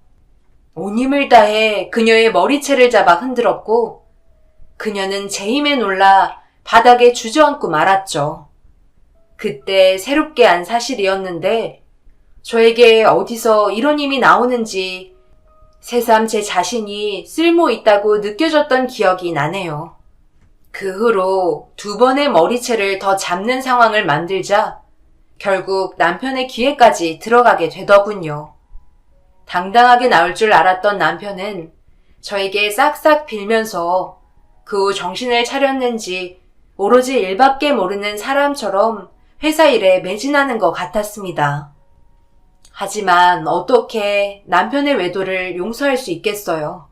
온 힘을 다해 그녀의 머리채를 잡아 흔들었고 그녀는 제 힘에 놀라 바닥에 주저앉고 말았죠. 그때 새롭게 안 사실이었는데 저에게 어디서 이런 힘이 나오는지 새삼 제 자신이 쓸모 있다고 느껴졌던 기억이 나네요. 그 후로 2번의 머리채를 더 잡는 상황을 만들자 결국 남편의 귀에까지 들어가게 되더군요. 당당하게 나올 줄 알았던 남편은 저에게 싹싹 빌면서 그 후 정신을 차렸는지 오로지 일밖에 모르는 사람처럼 회사 일에 매진하는 것 같았습니다. 하지만 어떻게 남편의 외도를 용서할 수 있겠어요.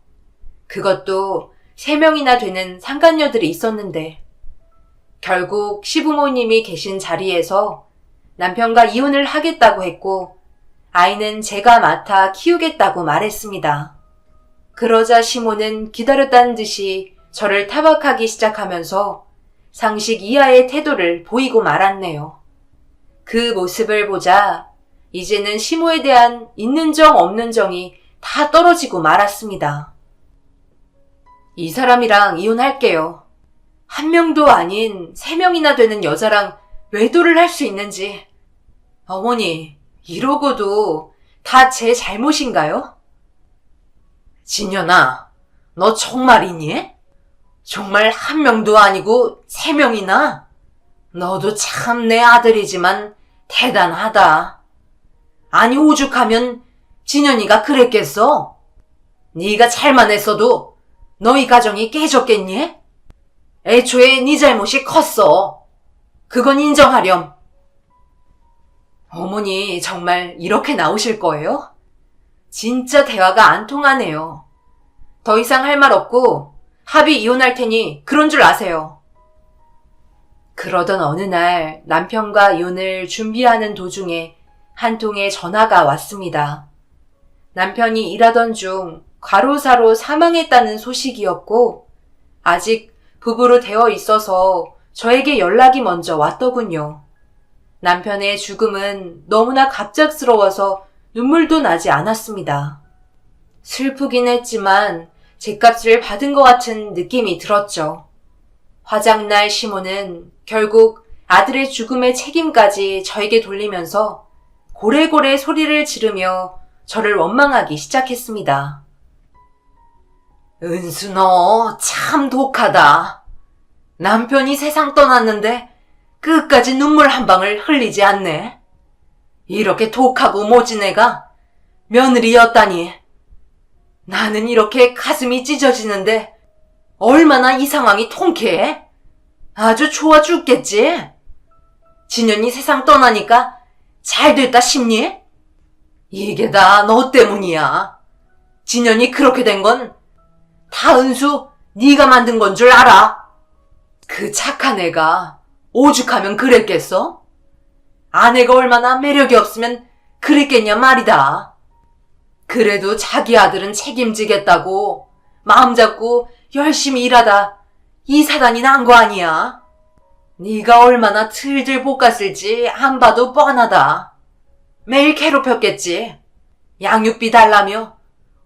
그것도 3명이나 되는 상간녀들이 있었는데 결국 시부모님이 계신 자리에서 남편과 이혼을 하겠다고 했고 아이는 제가 맡아 키우겠다고 말했습니다. 그러자 시모는 기다렸다는 듯이 저를 타박하기 시작하면서 상식 이하의 태도를 보이고 말았네요. 그 모습을 보자 이제는 시모에 대한 있는 정 없는 정이 다 떨어지고 말았습니다. 이 사람이랑 이혼할게요. 한 명도 아닌 3명이나 되는 여자랑 외도를 할 수 있는지. 어머니, 이러고도 다 제 잘못인가요? 진연아, 너 정말이니? 정말 한 명도 아니고 3명이나? 너도 참 내 아들이지만 대단하다. 아니 오죽하면 진연이가 그랬겠어? 네가 잘만 했어도 너희 가정이 깨졌겠니? 애초에 네 잘못이 컸어. 그건 인정하렴. 어머니 정말 이렇게 나오실 거예요? 진짜 대화가 안 통하네요. 더 이상 할 말 없고 합의 이혼할 테니 그런 줄 아세요. 그러던 어느 날 남편과 이혼을 준비하는 도중에 한 통의 전화가 왔습니다. 남편이 일하던 중 과로사로 사망했다는 소식이었고 아직 부부로 되어 있어서 저에게 연락이 먼저 왔더군요. 남편의 죽음은 너무나 갑작스러워서 눈물도 나지 않았습니다. 슬프긴 했지만 죗값을 받은 것 같은 느낌이 들었죠. 화장날 시모는 결국 아들의 죽음의 책임까지 저에게 돌리면서 고래고래 소리를 지르며 저를 원망하기 시작했습니다. 은수 너 참 독하다. 남편이 세상 떠났는데 끝까지 눈물 한 방울 흘리지 않네. 이렇게 독하고 모진 애가 며느리였다니. 나는 이렇게 가슴이 찢어지는데 얼마나 이 상황이 통쾌해? 아주 좋아 죽겠지? 진연이 세상 떠나니까 잘 됐다 싶니? 이게 다 너 때문이야. 진연이 그렇게 된 건 다 은수 네가 만든 건 줄 알아. 그 착한 애가 오죽하면 그랬겠어? 아내가 얼마나 매력이 없으면 그랬겠냐 말이다. 그래도 자기 아들은 책임지겠다고 마음 잡고 열심히 일하다 이 사단이 난 거 아니야. 네가 얼마나 틀들 볶았을지 안 봐도 뻔하다. 매일 괴롭혔겠지. 양육비 달라며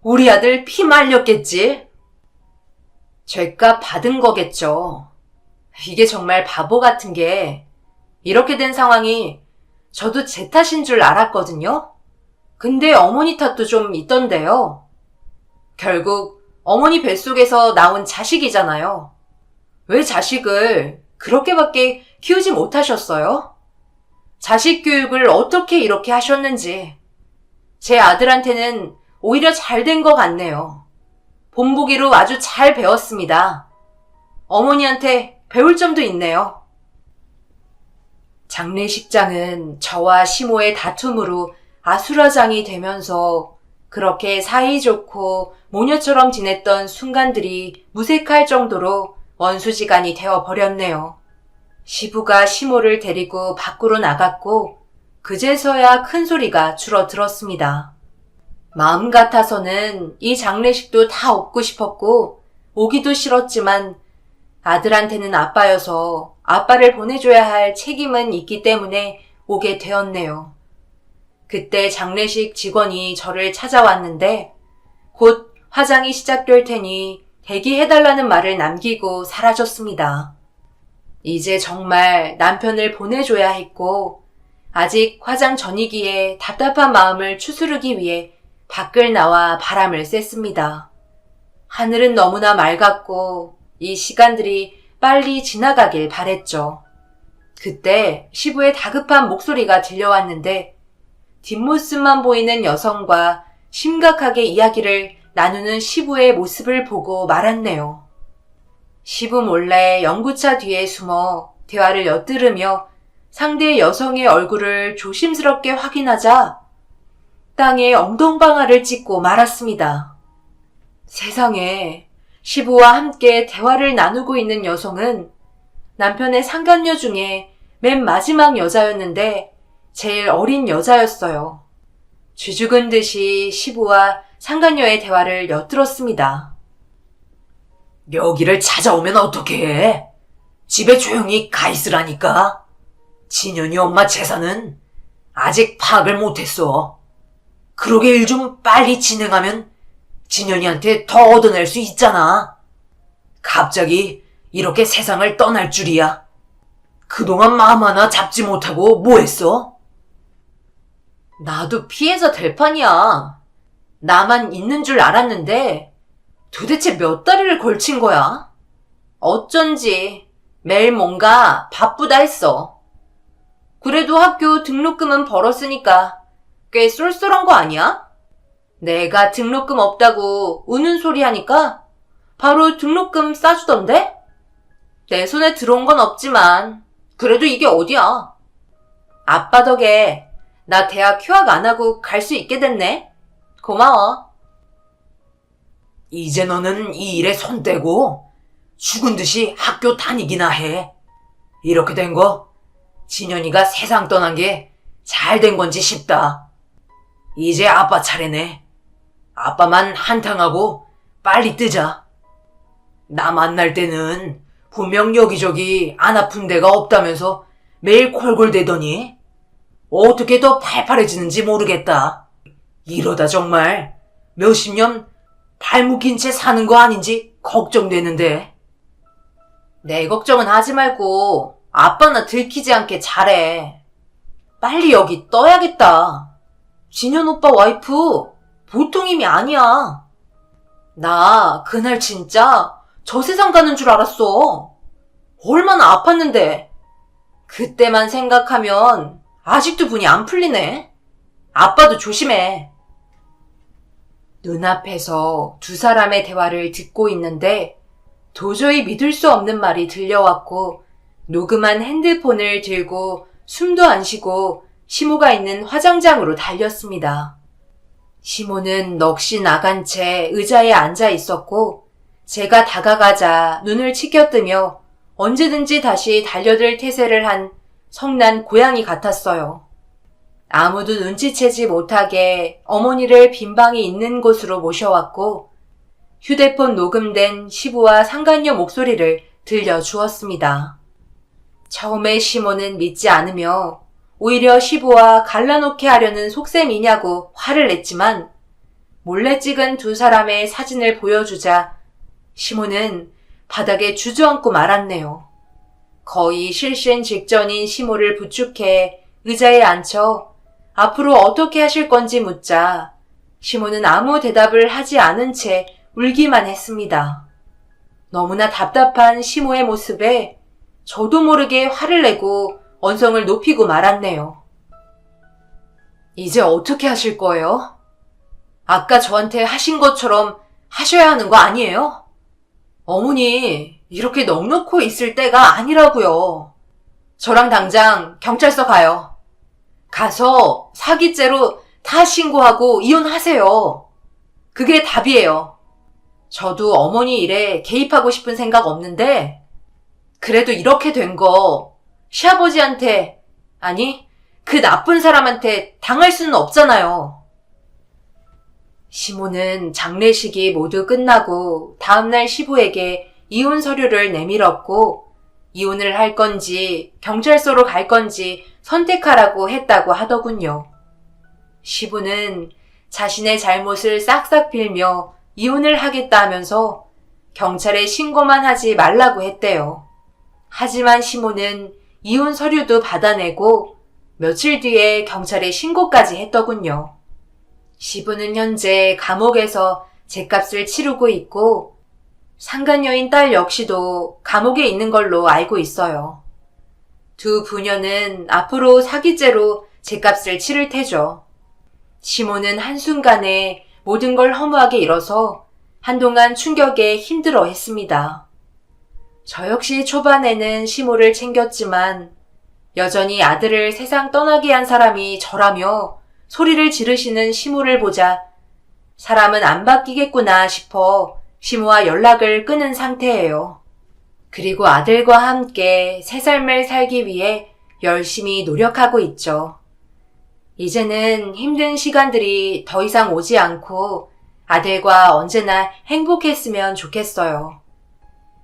우리 아들 피 말렸겠지. 죗값 받은 거겠죠. 이게 정말 바보 같은 게 이렇게 된 상황이 저도 제 탓인 줄 알았거든요. 근데 어머니 탓도 좀 있던데요. 결국 어머니 뱃속에서 나온 자식이잖아요. 왜 자식을 그렇게밖에 키우지 못하셨어요? 자식 교육을 어떻게 이렇게 하셨는지. 제 아들한테는 오히려 잘 된 것 같네요. 본보기로 아주 잘 배웠습니다. 어머니한테 배울 점도 있네요. 장례식장은 저와 시모의 다툼으로 아수라장이 되면서 그렇게 사이좋고 모녀처럼 지냈던 순간들이 무색할 정도로 원수지간이 되어버렸네요. 시부가 시모를 데리고 밖으로 나갔고 그제서야 큰 소리가 줄어들었습니다. 마음 같아서는 이 장례식도 다 없고 싶었고 오기도 싫었지만 아들한테는 아빠여서 아빠를 보내줘야 할 책임은 있기 때문에 오게 되었네요. 그때 장례식 직원이 저를 찾아왔는데 곧 화장이 시작될 테니 대기해달라는 말을 남기고 사라졌습니다. 이제 정말 남편을 보내줘야 했고 아직 화장 전이기에 답답한 마음을 추스르기 위해 밖을 나와 바람을 쐈습니다. 하늘은 너무나 맑았고 이 시간들이 빨리 지나가길 바랬죠. 그때 시부의 다급한 목소리가 들려왔는데 뒷모습만 보이는 여성과 심각하게 이야기를 나누는 시부의 모습을 보고 말았네요. 시부 몰래 연구차 뒤에 숨어 대화를 엿들으며 상대 여성의 얼굴을 조심스럽게 확인하자 땅에 엉덩방아를 찍고 말았습니다. 세상에, 시부와 함께 대화를 나누고 있는 여성은 남편의 상간녀 중에 맨 마지막 여자였는데 제일 어린 여자였어요. 쥐죽은 듯이 시부와 상간녀의 대화를 엿들었습니다. 여기를 찾아오면 어떡해? 집에 조용히 가 있으라니까. 진현이 엄마 재산은 아직 파악을 못했어. 그러게 일 좀 빨리 진행하면 진현이한테 더 얻어낼 수 있잖아. 갑자기 이렇게 세상을 떠날 줄이야. 그동안 마음 하나 잡지 못하고 뭐 했어? 나도 피해자 될 판이야. 나만 있는 줄 알았는데 도대체 몇 다리를 걸친 거야? 어쩐지 매일 뭔가 바쁘다 했어. 그래도 학교 등록금은 벌었으니까 꽤 쏠쏠한 거 아니야? 내가 등록금 없다고 우는 소리 하니까 바로 등록금 싸주던데? 내 손에 들어온 건 없지만 그래도 이게 어디야? 아빠 덕에 나 대학 휴학 안 하고 갈 수 있게 됐네. 고마워. 이제 너는 이 일에 손 떼고 죽은 듯이 학교 다니기나 해. 이렇게 된 거 진현이가 세상 떠난 게 잘 된 건지 싶다. 이제 아빠 차례네. 아빠만 한탕하고 빨리 뜨자. 나 만날 때는 분명 여기저기 안 아픈 데가 없다면서 매일 콜골대더니 어떻게 더 팔팔해지는지 모르겠다. 이러다 정말 몇십 년 발 묶인 채 사는 거 아닌지 걱정되는데. 내 걱정은 하지 말고 아빠나 들키지 않게 잘해. 빨리 여기 떠야겠다. 진현 오빠 와이프 보통 힘이 아니야. 나 그날 진짜 저 세상 가는 줄 알았어. 얼마나 아팠는데. 그때만 생각하면 아직도 분이 안 풀리네. 아빠도 조심해. 눈앞에서 두 사람의 대화를 듣고 있는데 도저히 믿을 수 없는 말이 들려왔고 녹음한 핸드폰을 들고 숨도 안 쉬고 시모가 있는 화장장으로 달렸습니다. 시모는 넋이 나간 채 의자에 앉아 있었고 제가 다가가자 눈을 치켜뜨며 언제든지 다시 달려들 태세를 한 성난 고양이 같았어요. 아무도 눈치채지 못하게 어머니를 빈방이 있는 곳으로 모셔왔고 휴대폰 녹음된 시부와 상간녀 목소리를 들려주었습니다. 처음에 시모는 믿지 않으며 오히려 시부와 갈라놓게 하려는 속셈이냐고 화를 냈지만 몰래 찍은 두 사람의 사진을 보여주자 시모는 바닥에 주저앉고 말았네요. 거의 실신 직전인 시모를 부축해 의자에 앉혀 앞으로 어떻게 하실 건지 묻자 시모는 아무 대답을 하지 않은 채 울기만 했습니다. 너무나 답답한 시모의 모습에 저도 모르게 화를 내고 언성을 높이고 말았네요. 이제 어떻게 하실 거예요? 아까 저한테 하신 것처럼 하셔야 하는 거 아니에요? 어머니, 이렇게 넋놓고 있을 때가 아니라고요. 저랑 당장 경찰서 가요. 가서 사기죄로 다 신고하고 이혼하세요. 그게 답이에요. 저도 어머니 일에 개입하고 싶은 생각 없는데 그래도 이렇게 된 거 시아버지한테, 아니 그 나쁜 사람한테 당할 수는 없잖아요. 시모는 장례식이 모두 끝나고 다음날 시부에게 이혼 서류를 내밀었고 이혼을 할 건지 경찰서로 갈 건지 선택하라고 했다고 하더군요. 시부는 자신의 잘못을 싹싹 빌며 이혼을 하겠다 하면서 경찰에 신고만 하지 말라고 했대요. 하지만 시모는 이혼 서류도 받아내고 며칠 뒤에 경찰에 신고까지 했더군요. 시부는 현재 감옥에서 죗값을 치르고 있고 상간녀인 딸 역시도 감옥에 있는 걸로 알고 있어요. 두 부녀는 앞으로 사기죄로 죗값을 치를 테죠. 시모는 한순간에 모든 걸 허무하게 잃어서 한동안 충격에 힘들어 했습니다. 저 역시 초반에는 시모를 챙겼지만 여전히 아들을 세상 떠나게 한 사람이 저라며 소리를 지르시는 시모를 보자 사람은 안 바뀌겠구나 싶어 시모와 연락을 끊은 상태예요. 그리고 아들과 함께 새 삶을 살기 위해 열심히 노력하고 있죠. 이제는 힘든 시간들이 더 이상 오지 않고 아들과 언제나 행복했으면 좋겠어요.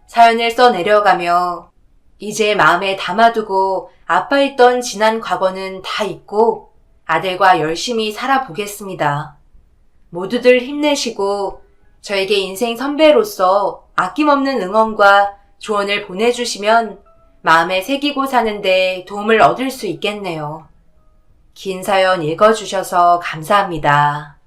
사연을 써내려가며 이제 마음에 담아두고 아파했던 지난 과거는 다 잊고 아들과 열심히 살아보겠습니다. 모두들 힘내시고 저에게 인생 선배로서 아낌없는 응원과 조언을 보내주시면 마음에 새기고 사는데 도움을 얻을 수 있겠네요. 긴 사연 읽어주셔서 감사합니다.